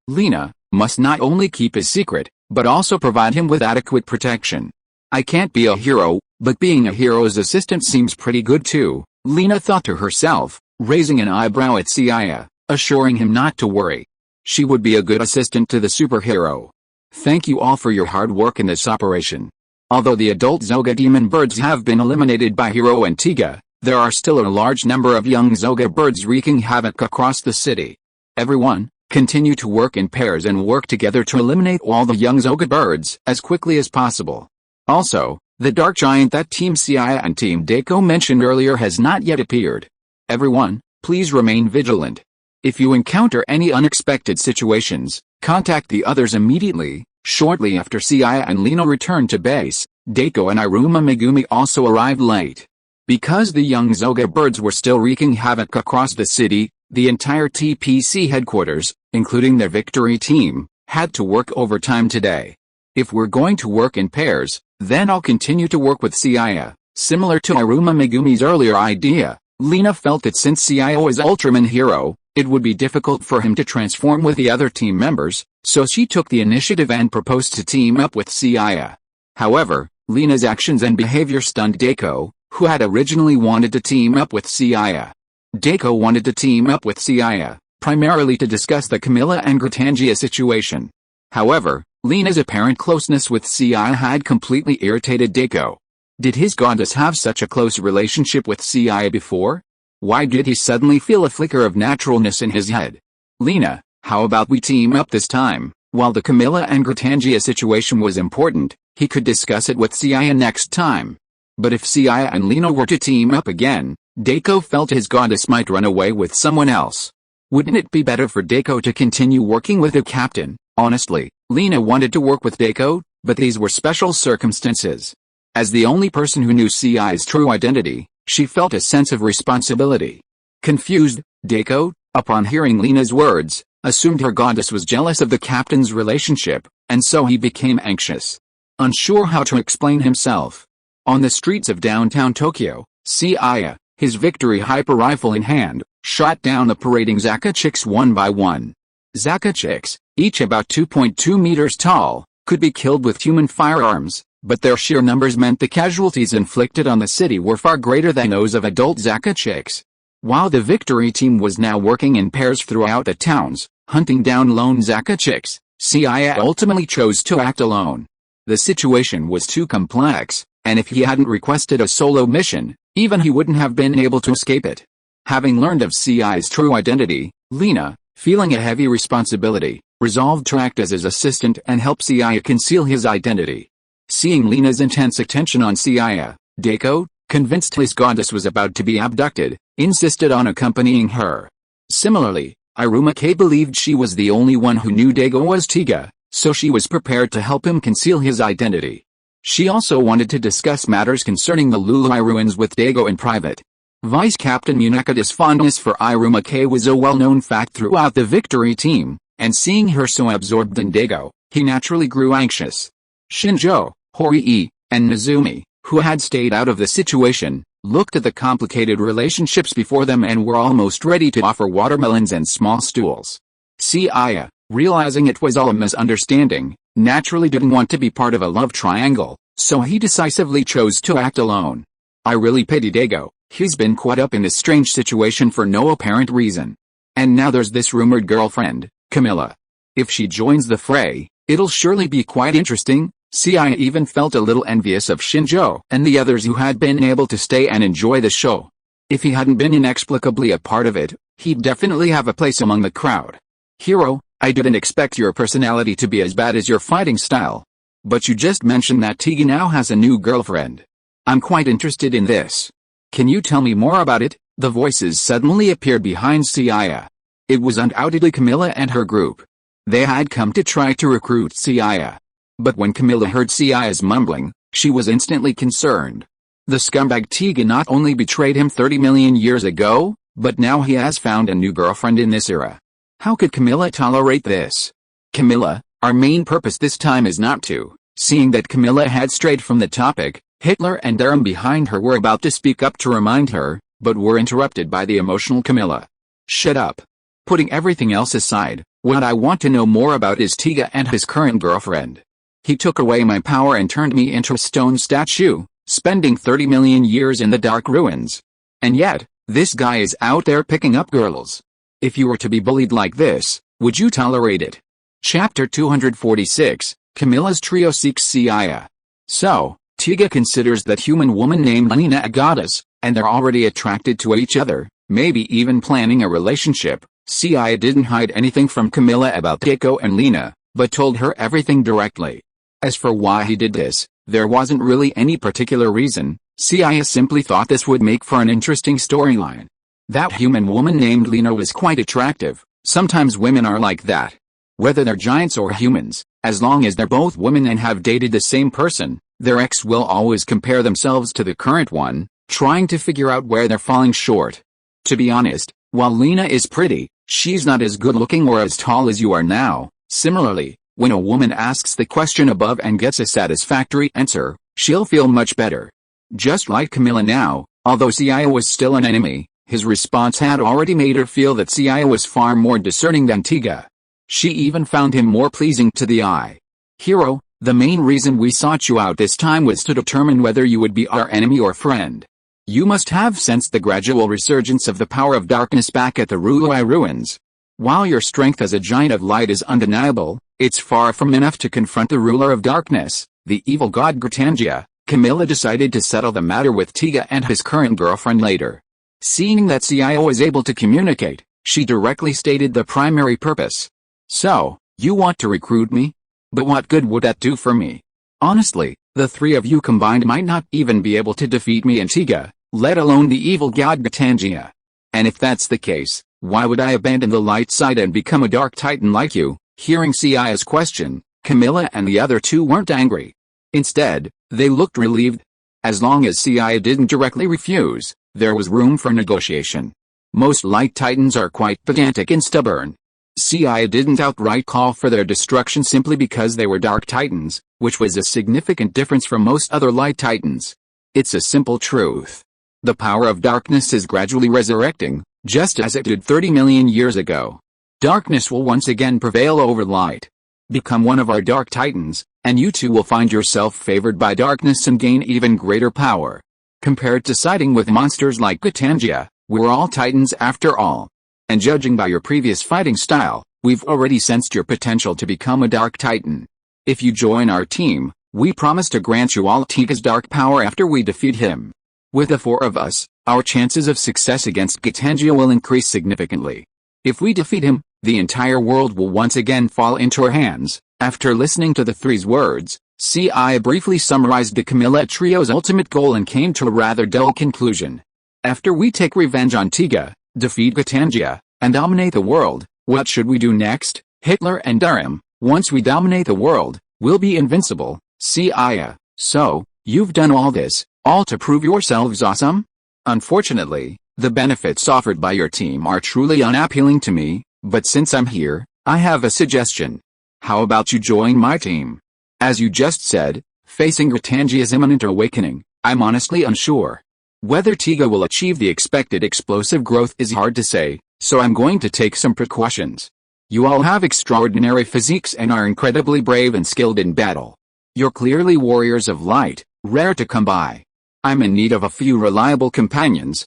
Lena, must not only keep his secret, but also provide him with adequate protection. I can't be a hero, but being a hero's assistant seems pretty good too, Lena thought to herself, raising an eyebrow at Seiya, assuring him not to worry. She would be a good assistant to the superhero. Thank you all for your hard work in this operation. Although the adult Zoga demon birds have been eliminated by Hero and Tiga, there are still a large number of young Zoga birds wreaking havoc across the city. Everyone, continue to work in pairs and work together to eliminate all the young Zoga birds as quickly as possible. Also, the dark giant that Team Seiya and Team Deko mentioned earlier has not yet appeared. Everyone, please remain vigilant. If you encounter any unexpected situations, contact the others immediately. Shortly after Seiya and Lena returned to base, Deko and Iruma Megumi also arrived late. Because the young Zoga birds were still wreaking havoc across the city, the entire TPC headquarters, including their victory team, had to work overtime today. If we're going to work in pairs, then I'll continue to work with Seiya. Similar to Iruma Megumi's earlier idea, Lena felt that since Seiya is Ultraman Hero, it would be difficult for him to transform with the other team members, so she took the initiative and proposed to team up with Seiya. However, Lena's actions and behavior stunned Deko, who had originally wanted to team up with Seiya. Deko wanted to team up with Seiya, primarily to discuss the Camilla and Gratangia situation. However, Lena's apparent closeness with Seiya had completely irritated Deko. Did his goddess have such a close relationship with Seiya before? Why did he suddenly feel a flicker of naturalness in his head? Lena, how about we team up this time? While the Camilla and Gratangia situation was important, he could discuss it with Seiya next time. But if Seiya and Lena were to team up again, Deko felt his goddess might run away with someone else. Wouldn't it be better for Deko to continue working with the captain? Honestly, Lena wanted to work with Deko, but these were special circumstances. As the only person who knew Seiya's true identity, she felt a sense of responsibility. Confused, Deko, upon hearing Lena's words, assumed her goddess was jealous of the captain's relationship, and so he became anxious. Unsure how to explain himself. On the streets of downtown Tokyo, Seiya, his victory hyper rifle in hand, shot down the parading Zaka chicks one by one. Zaka chicks, each about 2.2 meters tall, could be killed with human firearms, but their sheer numbers meant the casualties inflicted on the city were far greater than those of adult Zaka chicks. While the victory team was now working in pairs throughout the towns, hunting down lone Zaka chicks, Seiya ultimately chose to act alone. The situation was too complex, and if he hadn't requested a solo mission, even he wouldn't have been able to escape it. Having learned of Seiya's true identity, Lena, feeling a heavy responsibility, resolved to act as his assistant and help Seiya conceal his identity. Seeing Lena's intense attention on Seiya, Deko, convinced his goddess was about to be abducted, insisted on accompanying her. Similarly, Iruma-K believed she was the only one who knew Deko was Tiga, so she was prepared to help him conceal his identity. She also wanted to discuss matters concerning the Lulai ruins with Deko in private. Vice Captain Munekada's fondness for Iruma-K was a well-known fact throughout the Victory team, and seeing her so absorbed in Deko, he naturally grew anxious. Shinjo, Horii, and Nezumi, who had stayed out of the situation, looked at the complicated relationships before them and were almost ready to offer watermelons and small stools. Seiya, realizing it was all a misunderstanding, naturally didn't want to be part of a love triangle, so he decisively chose to act alone. I really pity Deko, he's been caught up in this strange situation for no apparent reason. And now there's this rumored girlfriend, Camilla. If she joins the fray, it'll surely be quite interesting. Seiya even felt a little envious of Shinjo and the others who had been able to stay and enjoy the show. If he hadn't been inexplicably a part of it, he'd definitely have a place among the crowd. Hero, I didn't expect your personality to be as bad as your fighting style. But you just mentioned that Tiga now has a new girlfriend. I'm quite interested in this. Can you tell me more about it? The voices suddenly appeared behind Seiya. It was undoubtedly Camilla and her group. They had come to try to recruit Seiya. But when Camilla heard Seiya's mumbling, she was instantly concerned. The scumbag Tiga not only betrayed him 30 million years ago, but now he has found a new girlfriend in this era. How could Camilla tolerate this? Camilla, our main purpose this time is not to. Seeing that Camilla had strayed from the topic, Hitler and Darum behind her were about to speak up to remind her, but were interrupted by the emotional Camilla. Shut up. Putting everything else aside, what I want to know more about is Tiga and his current girlfriend. He took away my power and turned me into a stone statue, spending 30 million years in the dark ruins. And yet, this guy is out there picking up girls. If you were to be bullied like this, would you tolerate it? Chapter 246, Camilla's trio seeks Seiya. So, Tiga considers that human woman named Lena a goddess, and they're already attracted to each other, maybe even planning a relationship. Seiya didn't hide anything from Camilla about Deko and Lena, but told her everything directly. As for why he did this, there wasn't really any particular reason. Seiya simply thought this would make for an interesting storyline. That human woman named Lena was quite attractive. Sometimes women are like that. Whether they're giants or humans, as long as they're both women and have dated the same person, their ex will always compare themselves to the current one, trying to figure out where they're falling short. To be honest, while Lena is pretty, she's not as good looking or as tall as you are now. Similarly, when a woman asks the question above and gets a satisfactory answer, she'll feel much better. Just like Camilla now, although Seiya was still an enemy, his response had already made her feel that Seiya was far more discerning than Tiga. She even found him more pleasing to the eye. Hero, the main reason we sought you out this time was to determine whether you would be our enemy or friend. You must have sensed the gradual resurgence of the power of darkness back at the Rulai ruins. While your strength as a giant of light is undeniable, it's far from enough to confront the ruler of darkness, the evil god Gritangia. Camilla decided to settle the matter with Tiga and his current girlfriend later. Seeing that Seiya was able to communicate, she directly stated the primary purpose. So, you want to recruit me? But what good would that do for me? Honestly, the three of you combined might not even be able to defeat me and Tiga, let alone the evil god Gritangia. And if that's the case, why would I abandon the light side and become a dark titan like you? Hearing Seiya's question, Camilla and the other two weren't angry. Instead, they looked relieved. As long as Seiya didn't directly refuse, there was room for negotiation. Most light titans are quite pedantic and stubborn. Seiya didn't outright call for their destruction simply because they were dark titans, which was a significant difference from most other light titans. It's a simple truth. The power of darkness is gradually resurrecting, just as it did 30 million years ago. Darkness will once again prevail over light. Become one of our dark titans, and you too will find yourself favored by darkness and gain even greater power. Compared to siding with monsters like Gritangia, we're all titans after all. And judging by your previous fighting style, we've already sensed your potential to become a dark titan. If you join our team, we promise to grant you all Tiga's dark power after we defeat him. With the four of us, our chances of success against Gritangia will increase significantly. If we defeat him, The entire world will once again fall into our hands. After listening to the three's words, Seiya briefly summarized the Camilla trio's ultimate goal and came to a rather dull conclusion. After we take revenge on Tiga, defeat Gatangia, and dominate the world, what should we do next? Hitler and Durham, once we dominate the world, we'll be invincible. Seiya, so, you've done all this, all to prove yourselves awesome? Unfortunately, the benefits offered by your team are truly unappealing to me, but since I'm here, I have a suggestion. How about you join my team? As you just said, facing Gatangia's imminent awakening, I'm honestly unsure. Whether Tiga will achieve the expected explosive growth is hard to say, so I'm going to take some precautions. You all have extraordinary physiques and are incredibly brave and skilled in battle. You're clearly warriors of light, rare to come by. I'm in need of a few reliable companions,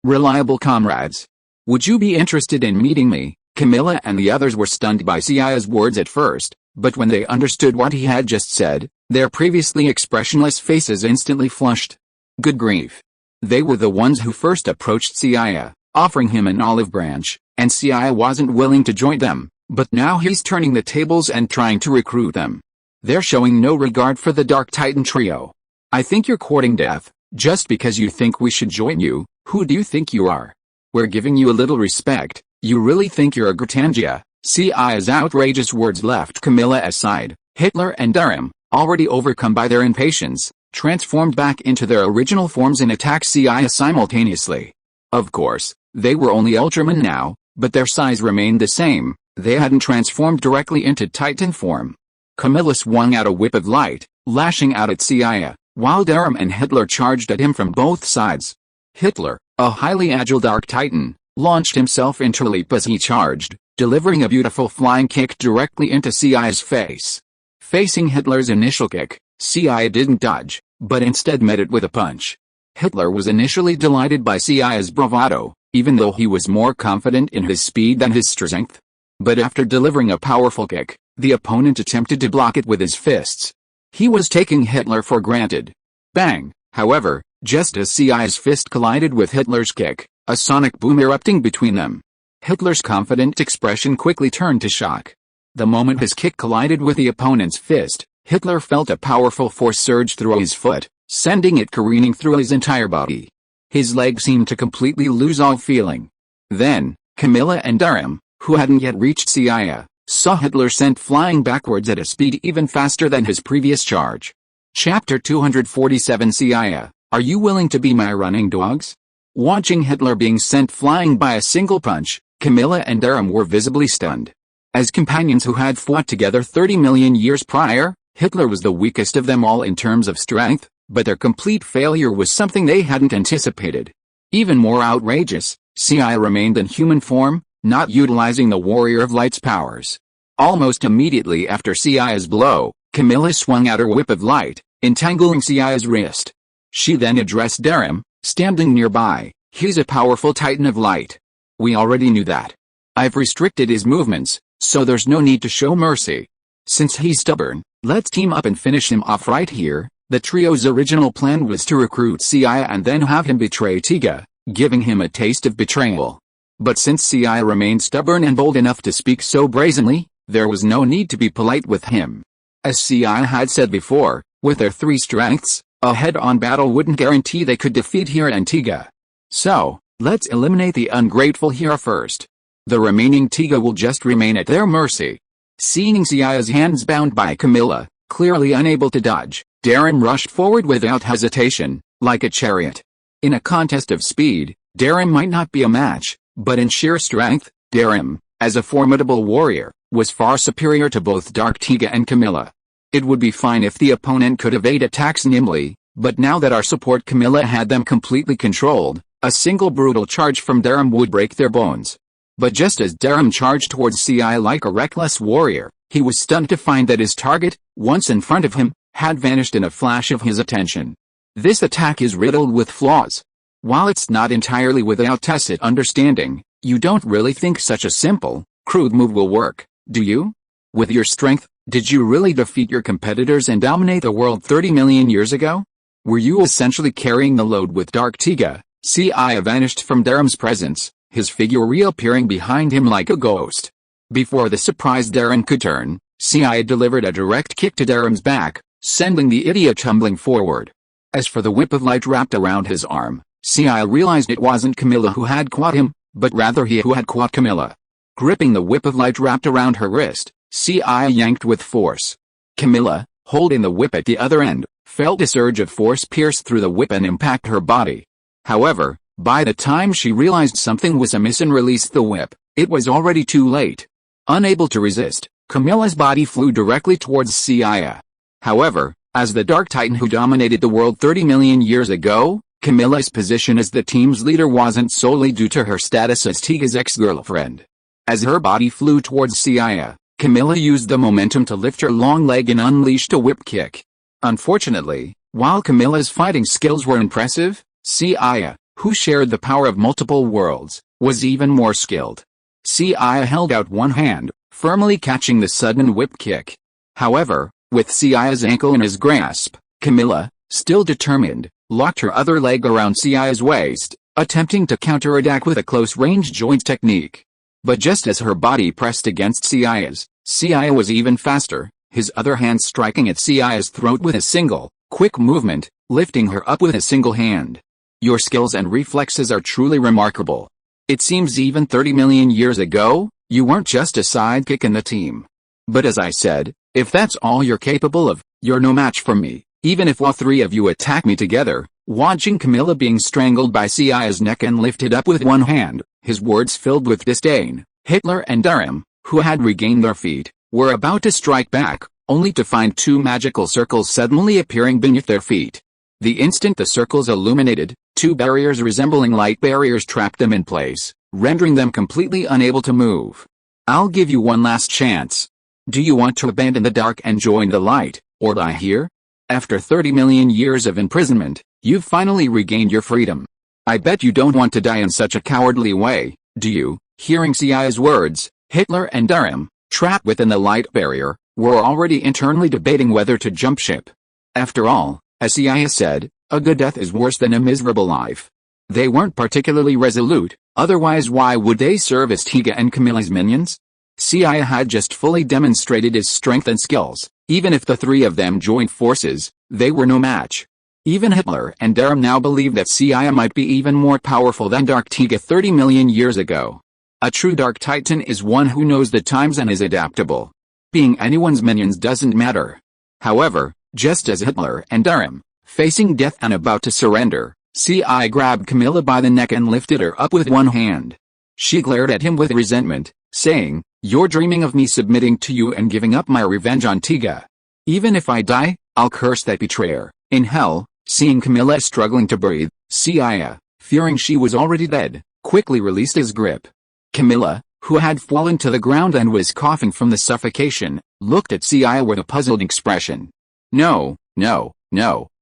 reliable comrades. Would you be interested in meeting me? Camilla and the others were stunned by Seiya's words at first, but when they understood what he had just said, their previously expressionless faces instantly flushed. Good grief. They were the ones who first approached Seiya, offering him an olive branch, and Seiya wasn't willing to join them, but now he's turning the tables and trying to recruit them. They're showing no regard for the Dark Titan trio. I think you're courting death, just because you think we should join you. Who do you think you are? We're giving you a little respect. You really think you're a Gatangia? Seiya's outrageous words left Camilla aside. Hitler and Durham, already overcome by their impatience, transformed back into their original forms and attacked Seiya simultaneously. Of course, they were only Ultraman now, but their size remained the same. They hadn't transformed directly into Titan form. Camilla swung out a whip of light, lashing out at Seiya, while Durham and Hitler charged at him from both sides. Hitler, a highly agile Dark Titan, launched himself into a leap as he charged, delivering a beautiful flying kick directly into Seiya's face. Facing Hitler's initial kick, Seiya didn't dodge, but instead met it with a punch. Hitler was initially delighted by Seiya's bravado, even though he was more confident in his speed than his strength. But after delivering a powerful kick, the opponent attempted to block it with his fists. He was taking Hitler for granted. Bang! However, just as Seiya's fist collided with Hitler's kick, a sonic boom erupting between them. Hitler's confident expression quickly turned to shock. The moment his kick collided with the opponent's fist, Hitler felt a powerful force surge through his foot, sending it careening through his entire body. His leg seemed to completely lose all feeling. Then, Camilla and Durham, who hadn't yet reached Seiya, saw Hitler sent flying backwards at a speed even faster than his previous charge. Chapter 247 Seiya, are you willing to be my running dogs? Watching Hitler being sent flying by a single punch, Camilla and Durham were visibly stunned. As companions who had fought together 30 million years prior, Hitler was the weakest of them all in terms of strength, but their complete failure was something they hadn't anticipated. Even more outrageous, Seiya remained in human form, not utilizing the Warrior of Light's powers. Almost immediately after Seiya's blow, Camilla swung out her whip of light, entangling Seiya's wrist. She then addressed Durham, standing nearby. He's a powerful Titan of Light. We already knew that. I've restricted his movements, so there's no need to show mercy. Since he's stubborn, let's team up and finish him off right here. The trio's original plan was to recruit Seiya and then have him betray Tiga, giving him a taste of betrayal. But since Seiya remained stubborn and bold enough to speak so brazenly, there was no need to be polite with him. As Seiya had said before, with their three strengths, a head-on battle wouldn't guarantee they could defeat Hira and Tiga. So, let's eliminate the ungrateful Hira first. The remaining Tiga will just remain at their mercy. Seeing Seiya's hands bound by Camilla, clearly unable to dodge, Durham rushed forward without hesitation, like a chariot. In a contest of speed, Durham might not be a match, but in sheer strength, Durham, as a formidable warrior, was far superior to both Dark Tiga and Camilla. It would be fine if the opponent could evade attacks nimbly, but now that our support Camilla had them completely controlled, a single brutal charge from Durham would break their bones. But just as Durham charged towards Seiya like a reckless warrior, he was stunned to find that his target, once in front of him, had vanished in a flash of his attention. This attack is riddled with flaws. While it's not entirely without tacit understanding, you don't really think such a simple, crude move will work, do you? With your strength, did you really defeat your competitors and dominate the world 30 million years ago? Were you essentially carrying the load with Dark Tiga? Seiya vanished from Durham's presence, his figure reappearing behind him like a ghost. Before the surprised Darren could turn, Seiya delivered a direct kick to Darren's back, sending the idiot tumbling forward. As for the whip of light wrapped around his arm, Seiya realized it wasn't Camilla who had caught him, but rather he who had caught Camilla. Gripping the whip of light wrapped around her wrist, Seiya yanked with force. Camilla, holding the whip at the other end, felt a surge of force pierce through the whip and impact her body. However, by the time she realized something was amiss and released the whip, it was already too late. Unable to resist, Camilla's body flew directly towards Seiya. However, as the Dark Titan who dominated the world 30 million years ago, Camilla's position as the team's leader wasn't solely due to her status as Tiga's ex-girlfriend. As her body flew towards Seiya, Camilla used the momentum to lift her long leg and unleashed a whip kick. Unfortunately, while Camilla's fighting skills were impressive, Seiya, who shared the power of multiple worlds, was even more skilled. Seiya held out one hand, firmly catching the sudden whip kick. However, with Seiya's ankle in his grasp, Camilla, still determined, locked her other leg around Seiya's waist, attempting to counterattack with a close-range joint technique. But just as her body pressed against Seiya's, Seiya was even faster, his other hand striking at Seiya's throat with a single, quick movement, lifting her up with a single hand. Your skills and reflexes are truly remarkable. It seems even 30 million years ago, you weren't just a sidekick in the team. But as I said, if that's all you're capable of, you're no match for me, even if all three of you attack me together. Watching Camilla being strangled by Seiya's neck and lifted up with one hand, his words filled with disdain, Hitler and Darren, who had regained their feet, were about to strike back, only to find two magical circles suddenly appearing beneath their feet. The instant the circles illuminated, two barriers resembling light barriers trapped them in place, rendering them completely unable to move. I'll give you one last chance. Do you want to abandon the dark and join the light, or die here? After 30 million years of imprisonment, you've finally regained your freedom. I bet you don't want to die in such a cowardly way, do you? Hearing Seiya's words, Hitler and Darren, trapped within the light barrier, were already internally debating whether to jump ship. After all, as Seiya said, a good death is worse than a miserable life. They weren't particularly resolute, otherwise why would they serve as Tiga and Camilla's minions? Seiya had just fully demonstrated his strength and skills. Even if the three of them joined forces, they were no match. Even Hitler and Darren now believed that Seiya might be even more powerful than Dark Tiga 30 million years ago. A true Dark Titan is one who knows the times and is adaptable. Being anyone's minions doesn't matter. However, just as Hitler and Darren, facing death and about to surrender, Seiya grabbed Camilla by the neck and lifted her up with one hand. She glared at him with resentment, saying, "You're dreaming of me submitting to you and giving up my revenge on Tiga. Even if I die, I'll curse that betrayer in hell." Seeing Camilla struggling to breathe, Seiya, fearing she was already dead, quickly released his grip. Camilla, who had fallen to the ground and was coughing from the suffocation, looked at Seiya with a puzzled expression. No,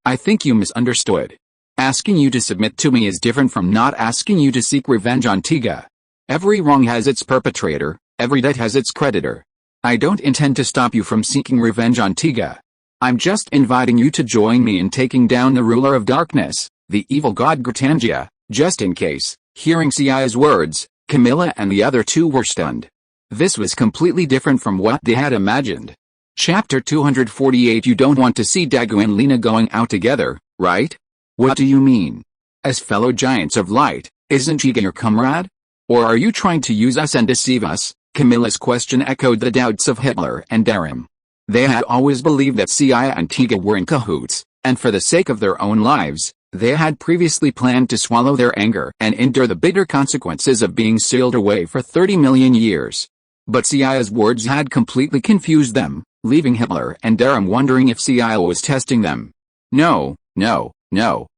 I think you misunderstood. Asking you to submit to me is different from not asking you to seek revenge on Tiga. Every wrong has its perpetrator, every debt has its creditor. I don't intend to stop you from seeking revenge on Tiga. I'm just inviting you to join me in taking down the ruler of darkness, the evil god Gratangia, just in case. Hearing Seiya's words, Camilla and the other two were stunned. This was completely different from what they had imagined. Chapter 248. You don't want to see Dagu and Lena going out together, right? What do you mean? As fellow giants of light, isn't Tiga your comrade? Or are you trying to use us and deceive us? Camilla's question echoed the doubts of Hitler and Darren. They had always believed that Seiya and Tiga were in cahoots, and for the sake of their own lives, they had previously planned to swallow their anger and endure the bitter consequences of being sealed away for 30 million years. But Seiya's words had completely confused them, leaving Hitler and Darren wondering if Seiya was testing them. No,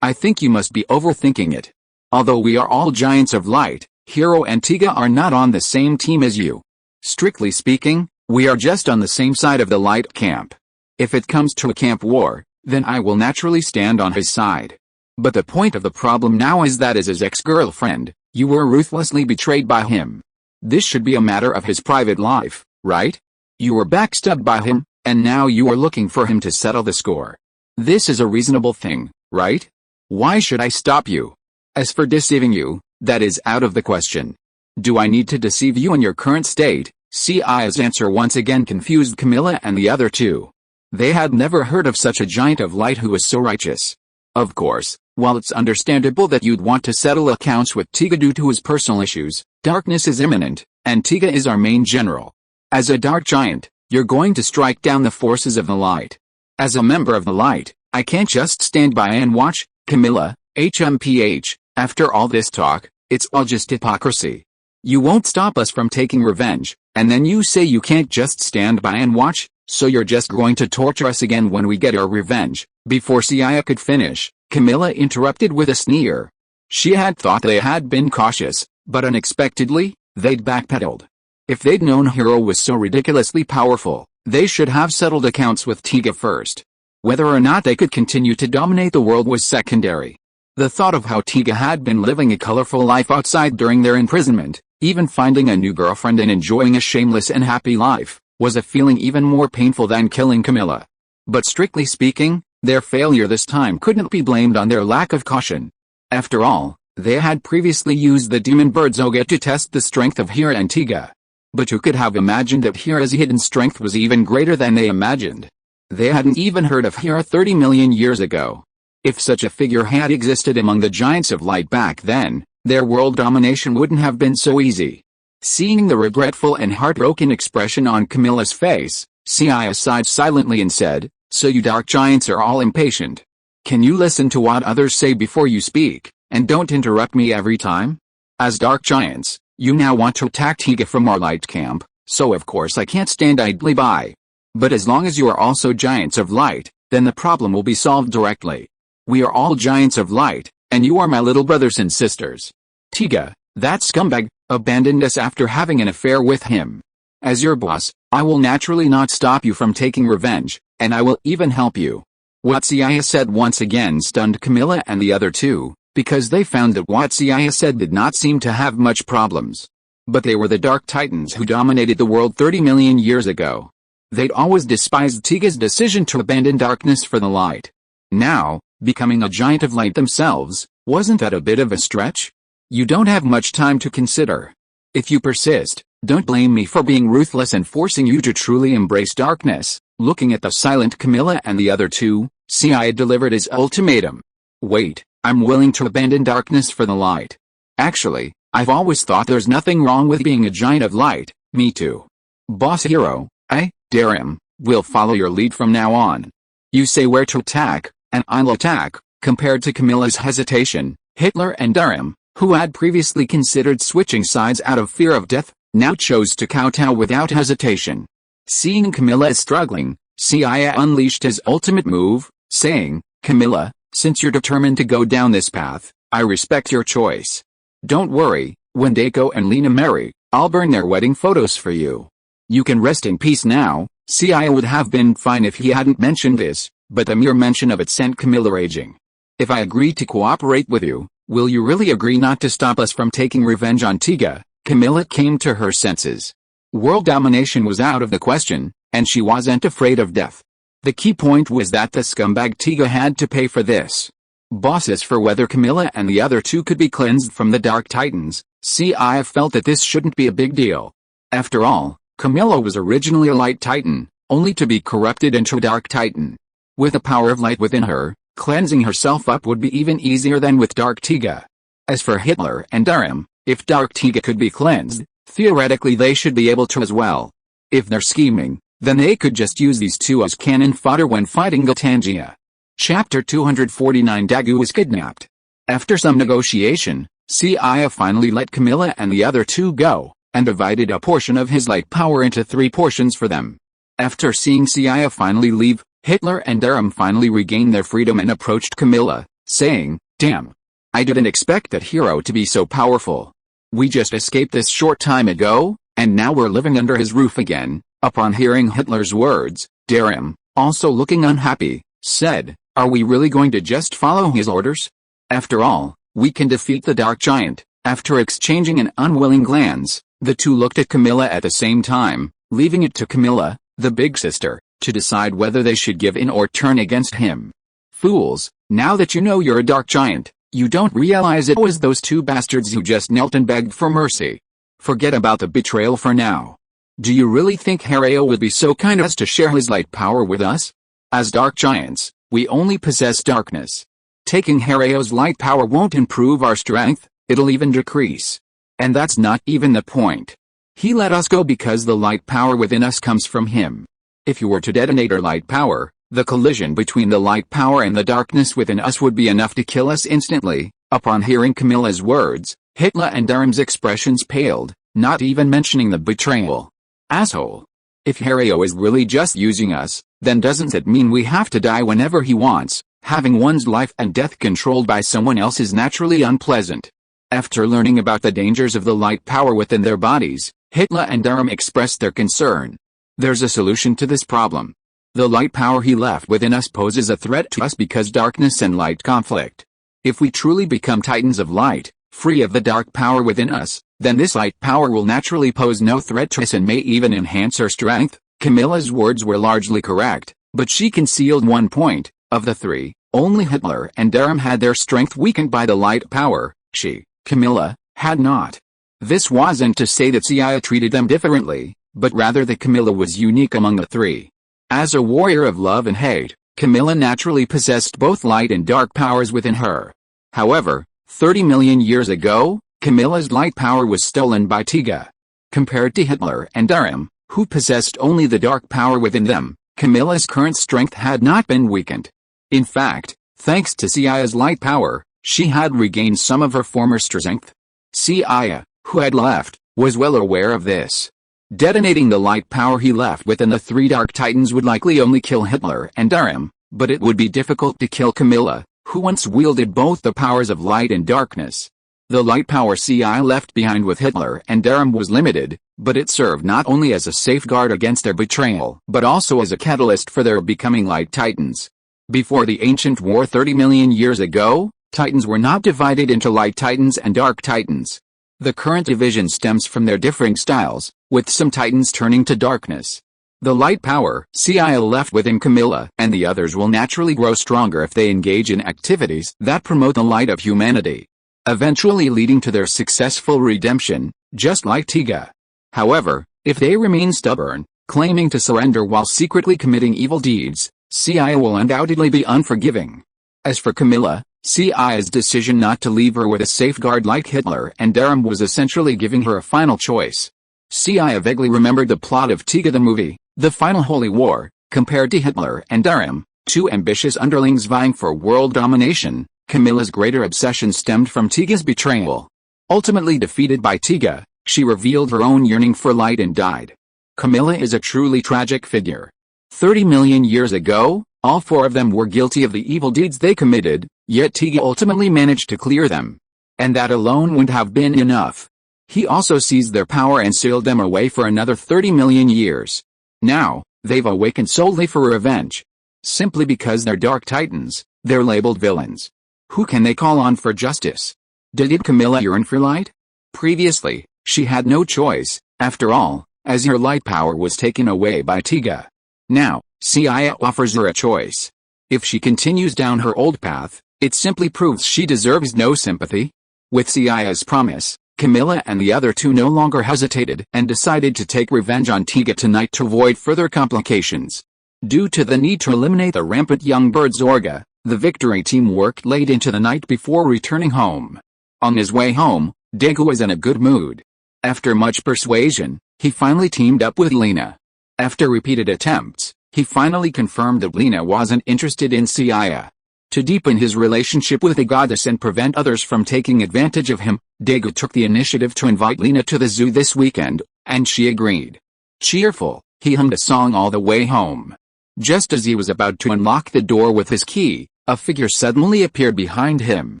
I think you must be overthinking it. Although we are all giants of light, Hero and Tiga are not on the same team as you. Strictly speaking, we are just on the same side of the light camp. If it comes to a camp war, then I will naturally stand on his side. But the point of the problem now is that as his ex-girlfriend, you were ruthlessly betrayed by him. This should be a matter of his private life, right? You were backstabbed by him, and now you are looking for him to settle the score. This is a reasonable thing, right? Why should I stop you? As for deceiving you, That is out of the question. Do I need to deceive you in your current state? Seiya's answer once again confused Camilla and the other two. They had never heard of such a giant of light who was so righteous. Of course, while it's understandable that you'd want to settle accounts with Tiga due to his personal issues, darkness is imminent, and Tiga is our main general. As a dark giant, you're going to strike down the forces of the light. As a member of the light, I can't just stand by and watch. Camilla, HMPH, after all this talk, it's all just hypocrisy. You won't stop us from taking revenge, and then you say you can't just stand by and watch, so you're just going to torture us again when we get our revenge. Before Seiya could finish, Camilla interrupted with a sneer. She had thought they had been cautious, but unexpectedly, they'd backpedaled. If they'd known Hiro was so ridiculously powerful, they should have settled accounts with Tiga first. Whether or not they could continue to dominate the world was secondary. The thought of how Tiga had been living a colorful life outside during their imprisonment, even finding a new girlfriend and enjoying a shameless and happy life, was a feeling even more painful than killing Camilla. But strictly speaking, their failure this time couldn't be blamed on their lack of caution. After all, they had previously used the demon bird Zoga to test the strength of Hira and Tiga. But who could have imagined that Hira's hidden strength was even greater than they imagined? They hadn't even heard of Hira 30 million years ago. If such a figure had existed among the giants of light back then, their world domination wouldn't have been so easy. Seeing the regretful and heartbroken expression on Camilla's face, Seiya sighed silently and said, "So you dark giants are all impatient. Can you listen to what others say before you speak, and don't interrupt me every time? As dark giants, you now want to attack Tiga from our light camp, so of course I can't stand idly by. But as long as you are also giants of light, then the problem will be solved directly. We are all giants of light, and you are my little brothers and sisters. Tiga, that scumbag, abandoned us after having an affair with him. As your boss, I will naturally not stop you from taking revenge, and I will even help you." What Seiya said once again stunned Camilla and the other two, because they found that what Seiya said did not seem to have much problems. But they were the Dark Titans who dominated the world 30 million years ago. They'd always despised Tiga's decision to abandon darkness for the light. Now, becoming a giant of light themselves, wasn't that a bit of a stretch? You don't have much time to consider. If you persist, don't blame me for being ruthless and forcing you to truly embrace darkness. Looking at the silent Camilla and the other two, Seiya delivered his ultimatum. Wait, I'm willing to abandon darkness for the light. Actually, I've always thought there's nothing wrong with being a giant of light. Me too. Boss Hiro, I dare him. We'll follow your lead from now on. You say where to attack, and I'll attack. Compared to Camilla's hesitation, Hitler and Durham, who had previously considered switching sides out of fear of death, now chose to kowtow without hesitation. Seeing Camilla is struggling, Seiya unleashed his ultimate move, saying, "Camilla, since you're determined to go down this path, I respect your choice. Don't worry, when Deiko and Lena marry, I'll burn their wedding photos for you. You can rest in peace now." Seiya would have been fine if he hadn't mentioned this, but the mere mention of it sent Camilla raging. "If I agree to cooperate with you, will you really agree not to stop us from taking revenge on Tiga?" Camilla came to her senses. World domination was out of the question, and she wasn't afraid of death. The key point was that the scumbag Tiga had to pay for this. Bosses for whether Camilla and the other two could be cleansed from the Dark Titans, Seiya felt that this shouldn't be a big deal. After all, Camilla was originally a Light Titan, only to be corrupted into a Dark Titan. With the power of light within her, cleansing herself up would be even easier than with Dark Tiga. As for Hitler and Durham, if Dark Tiga could be cleansed, theoretically they should be able to as well. If they're scheming, then they could just use these two as cannon fodder when fighting Gatangia. Chapter 249 Dagu was kidnapped. After some negotiation, Seiya finally let Camilla and the other two go, and divided a portion of his light power into 3 portions for them. After seeing Seiya finally leave, Hitler and Durham finally regained their freedom and approached Camilla, saying, "Damn. I didn't expect that hero to be so powerful. We just escaped this short time ago, and now we're living under his roof again." Upon hearing Hitler's words, Durham, also looking unhappy, said, "Are we really going to just follow his orders? After all, we can defeat the Dark Giant." After exchanging an unwilling glance, the two looked at Camilla at the same time, leaving it to Camilla, the big sister, to decide whether they should give in or turn against him. "Fools, now that you know you're a Dark Giant, You don't realize it was those two bastards who just knelt and begged for mercy. Forget about the betrayal for now. Do you really think Kirito would be so kind as to share his light power with us? As dark giants, we only possess darkness. Taking Kirito's light power won't improve our strength, it'll even decrease. And that's not even the point. He let us go because the light power within us comes from him. If you were to detonate our light power, the collision between the light power and the darkness within us would be enough to kill us instantly. Upon hearing Camilla's words, Hitler and Durham's expressions paled, not even mentioning the betrayal. Asshole. If Kirito is really just using us, then doesn't it mean we have to die whenever he wants? Having one's life and death controlled by someone else is naturally unpleasant. After learning about the dangers of the light power within their bodies, Hitler and Durham expressed their concern. There's a solution to this problem. The light power he left within us poses a threat to us because darkness and light conflict. If we truly become titans of light, free of the dark power within us, then this light power will naturally pose no threat to us and may even enhance our strength. Camilla's words were largely correct, but she concealed one point. Of the three, only Hitler and Durham had their strength weakened by the light power. She, Camilla, had not. This wasn't to say that Seiya treated them differently, but rather that Camilla was unique among the three. As a warrior of love and hate, Camilla naturally possessed both light and dark powers within her. However, 30 million years ago, Camilla's light power was stolen by Tiga. Compared to Hitler and Durham, who possessed only the dark power within them, Camilla's current strength had not been weakened. In fact, thanks to Seiya's light power, she had regained some of her former strength. Seiya, who had left, was well aware of this. Detonating the light power he left within the three Dark Titans would likely only kill Hitler and Durham, but it would be difficult to kill Camilla, who once wielded both the powers of light and darkness. The light power Seiya left behind with Hitler and Durham was limited, but it served not only as a safeguard against their betrayal, but also as a catalyst for their becoming light titans. Before the ancient war 30 million years ago, titans were not divided into light titans and dark titans. The current division stems from their differing styles, with some titans turning to darkness. The light power Seiya left within Camilla and the others will naturally grow stronger if they engage in activities that promote the light of humanity, eventually leading to their successful redemption, just like Tiga. However, if they remain stubborn, claiming to surrender while secretly committing evil deeds, Seiya will undoubtedly be unforgiving. As for Camilla, Seiya's decision not to leave her with a safeguard like Hitler and Durham was essentially giving her a final choice. Seiya vaguely remembered the plot of Tiga the movie, The Final Holy War. Compared to Hitler and Durham, two ambitious underlings vying for world domination, Camilla's greater obsession stemmed from Tiga's betrayal. Ultimately defeated by Tiga, she revealed her own yearning for light and died. Camilla is a truly tragic figure. 30 million years ago, all four of them were guilty of the evil deeds they committed, yet Tiga ultimately managed to clear them. And that alone wouldn't have been enough. He also seized their power and sealed them away for another 30 million years. Now, they've awakened solely for revenge. Simply because they're Dark Titans, they're labeled villains. Who can they call on for justice? Did Camilla yearn for light? Previously, she had no choice, after all, as her light power was taken away by Tiga. Now, Seiya offers her a choice. If she continues down her old path, it simply proves she deserves no sympathy. With Seiya's promise, Camilla and the other two no longer hesitated and decided to take revenge on Tiga tonight to avoid further complications. Due to the need to eliminate the rampant young bird Zorga, the victory team worked late into the night before returning home. On his way home, Daegu was in a good mood. After much persuasion, he finally teamed up with Lena. After repeated attempts, he finally confirmed that Lena wasn't interested in Seiya. To deepen his relationship with the goddess and prevent others from taking advantage of him, Daegu took the initiative to invite Lena to the zoo this weekend, and she agreed. Cheerful, he hummed a song all the way home. Just as he was about to unlock the door with his key, a figure suddenly appeared behind him.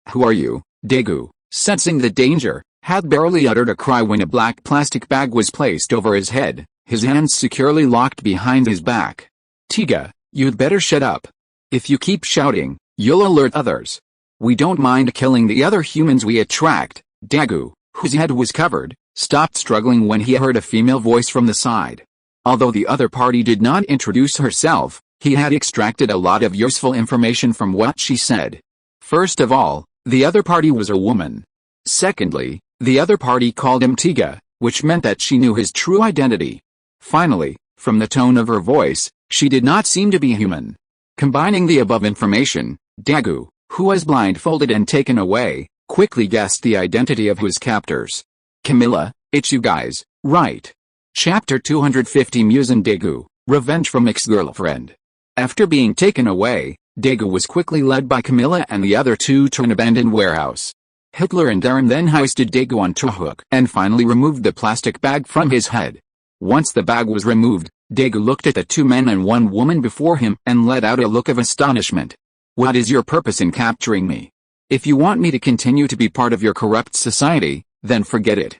"Who are you?" Daegu, sensing the danger, had barely uttered a cry when a black plastic bag was placed over his head, his hands securely locked behind his back. "Tiga, you'd better shut up. If you keep shouting, you'll alert others. We don't mind killing the other humans we attract." Daegu, whose head was covered, stopped struggling when he heard a female voice from the side. Although the other party did not introduce herself, he had extracted a lot of useful information from what she said. First of all, The other party was a woman. Secondly, the other party called him Tiga, which meant that she knew his true identity. Finally, from the tone of her voice, she did not seem to be human. Combining the above information, Daegu, who was blindfolded and taken away, quickly guessed the identity of his captors. Camilla, it's you guys, right? Chapter 250 Musen Daegu, Revenge from Ex-Girlfriend. After being taken away, Daegu was quickly led by Camilla and the other two to an abandoned warehouse. Hitler and Darren then hoisted Daegu onto a hook and finally removed the plastic bag from his head. Once the bag was removed, Daegu looked at the two men and one woman before him and let out a look of astonishment. What is your purpose in capturing me? If you want me to continue to be part of your corrupt society, then forget it.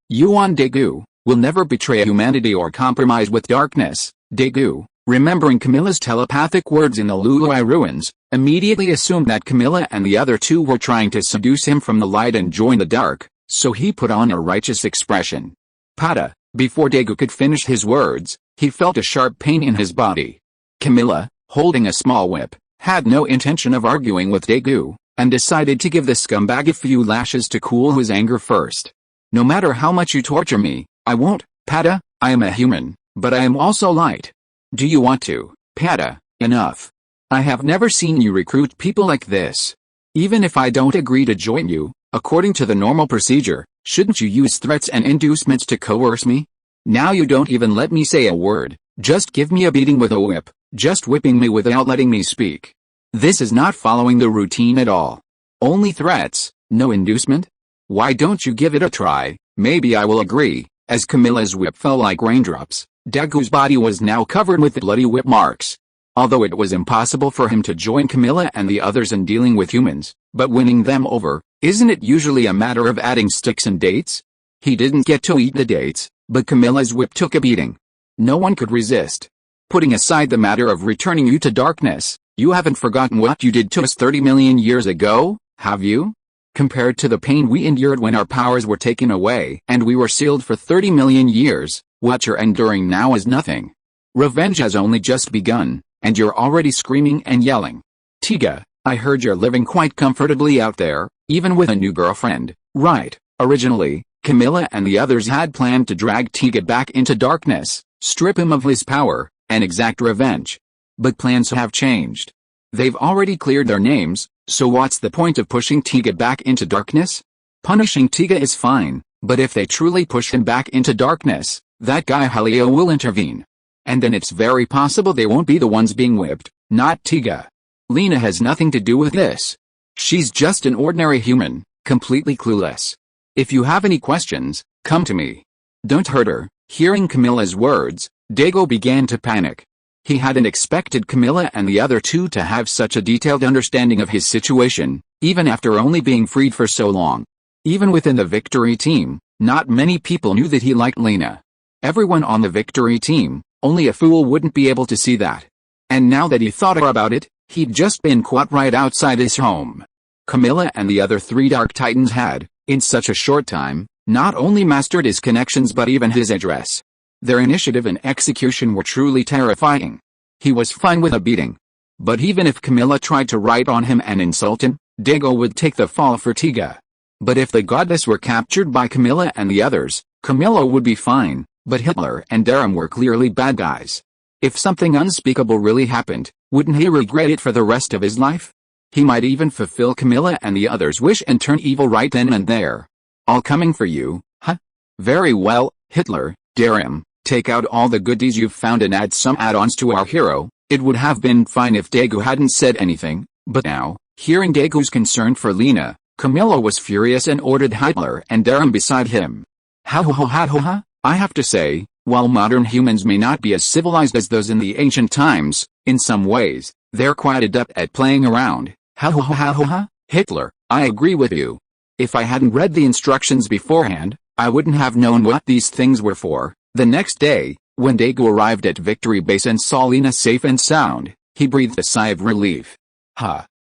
Yuan Daegu, will never betray humanity or compromise with darkness. Daegu, remembering Camilla's telepathic words in the Luluai ruins, immediately assumed that Camilla and the other two were trying to seduce him from the light and join the dark, so he put on a righteous expression. Pada, before Daegu could finish his words, he felt a sharp pain in his body. Camilla, holding a small whip, had no intention of arguing with Daegu, and decided to give the scumbag a few lashes to cool his anger first. No matter how much you torture me, I won't, Pada, I am a human, but I am also light. Do you want to, Pada? Enough. I have never seen you recruit people like this. Even if I don't agree to join you, according to the normal procedure, shouldn't you use threats and inducements to coerce me? Now you don't even let me say a word, just give me a beating with a whip, just whipping me without letting me speak. This is not following the routine at all. Only threats, no inducement? Why don't you give it a try, maybe I will agree. As Camilla's whip fell like raindrops, Daegu's body was now covered with bloody whip marks. Although it was impossible for him to join Camilla and the others in dealing with humans, but winning them over, isn't it usually a matter of adding sticks and dates? He didn't get to eat the dates, but Camilla's whip took a beating. No one could resist. Putting aside the matter of returning you to darkness, you haven't forgotten what you did to us 30 million years ago, have you? Compared to the pain we endured when our powers were taken away and we were sealed for 30 million years, what you're enduring now is nothing. Revenge has only just begun, and you're already screaming and yelling. Tiga, I heard you're living quite comfortably out there, even with a new girlfriend, right? Originally, Camilla and the others had planned to drag Tiga back into darkness, strip him of his power, and exact revenge. But plans have changed. They've already cleared their names, so what's the point of pushing Tiga back into darkness? Punishing Tiga is fine, but if they truly push him back into darkness, that guy Halio will intervene. And then it's very possible they won't be the ones being whipped, not Tiga. Lena has nothing to do with this. She's just an ordinary human, completely clueless. If you have any questions, come to me. Don't hurt her. Hearing Camilla's words, Daegu began to panic. He hadn't expected Camilla and the other two to have such a detailed understanding of his situation, even after only being freed for so long. Even within the Victory team, not many people knew that he liked Lena. Everyone on the Victory team, only a fool wouldn't be able to see that. And now that he thought about it, he'd just been caught right outside his home. Camilla and the other three Dark Titans had, in such a short time, not only mastered his connections but even his address. Their initiative and execution were truly terrifying. He was fine with a beating. But even if Camilla tried to write on him and insult him, Daegu would take the fall for Tiga. But if the goddess were captured by Camilla and the others, Camilla would be fine, but Hitler and Darren were clearly bad guys. If something unspeakable really happened, wouldn't he regret it for the rest of his life? He might even fulfill Camilla and the others' wish and turn evil right then and there. All coming for you, huh? Very well, Hitler, Darren. Take out all the goodies you've found and add some add-ons to our hero. It would have been fine if Daegu hadn't said anything, but now, hearing Daegu's concern for Lena, Camilla was furious and ordered Hitler and Darren beside him. Ha, I have to say, while modern humans may not be as civilized as those in the ancient times, in some ways, they're quite adept at playing around. Ha, Hitler, I agree with you. If I hadn't read the instructions beforehand, I wouldn't have known what these things were for. The next day, when Daegu arrived at Victory Base and saw Lena safe and sound, he breathed a sigh of relief.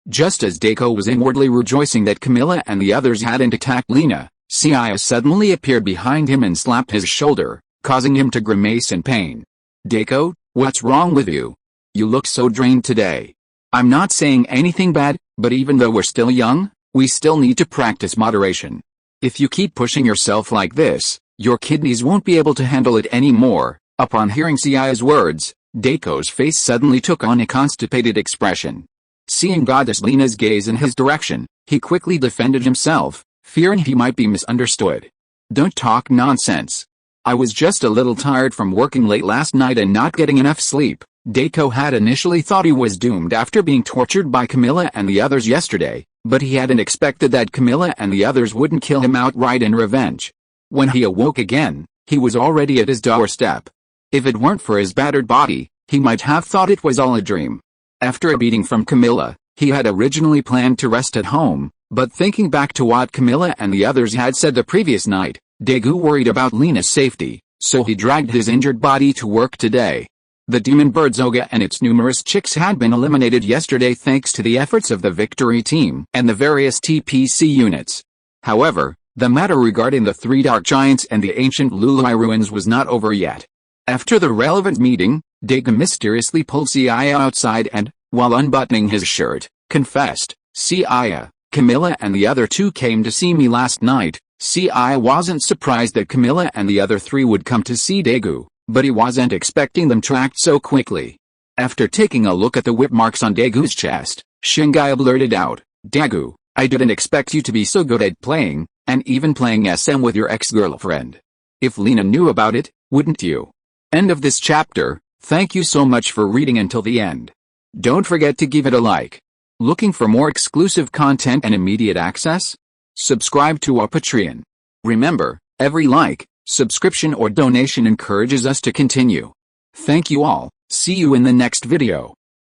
Just as Daegu was inwardly rejoicing that Camilla and the others hadn't attacked Lena, Seiya suddenly appeared behind him and slapped his shoulder, causing him to grimace in pain. Daegu, what's wrong with you? You look so drained today. I'm not saying anything bad, but even though we're still young, We still need to practice moderation. If you keep pushing yourself like this, your kidneys won't be able to handle it anymore." Upon hearing Seiya's words, Daiko's face suddenly took on a constipated expression. Seeing Goddess Lena's gaze in his direction, he quickly defended himself, fearing he might be misunderstood. "Don't talk nonsense. I was just a little tired from working late last night and not getting enough sleep." Daiko had initially thought he was doomed after being tortured by Camilla and the others yesterday, but he hadn't expected that Camilla and the others wouldn't kill him outright in revenge. When he awoke again, he was already at his doorstep. If it weren't for his battered body, he might have thought it was all a dream. After a beating from Camilla, he had originally planned to rest at home, but thinking back to what Camilla and the others had said the previous night, Daegu worried about Lena's safety, so he dragged his injured body to work today. The demon bird Zoga and its numerous chicks had been eliminated yesterday thanks to the efforts of the Victory team and the various TPC units. However, the matter regarding the three dark giants and the ancient Lului ruins was not over yet. After the relevant meeting, Daegu mysteriously pulled Seiya outside and, while unbuttoning his shirt, confessed, "Seiya, Camilla and the other two came to see me last night." Seiya wasn't surprised that Camilla and the other three would come to see Daegu, but he wasn't expecting them to act so quickly. After taking a look at the whip marks on Daegu's chest, Shingai blurted out, "Daegu, I didn't expect you to be so good at playing, and even playing SM with your ex-girlfriend. If Lena knew about it, wouldn't you?" End of this chapter. Thank you so much for reading until the end. Don't forget to give it a like. Looking for more exclusive content and immediate access? Subscribe to our Patreon. Remember, every like, subscription or donation encourages us to continue. Thank you all. See you in the next video.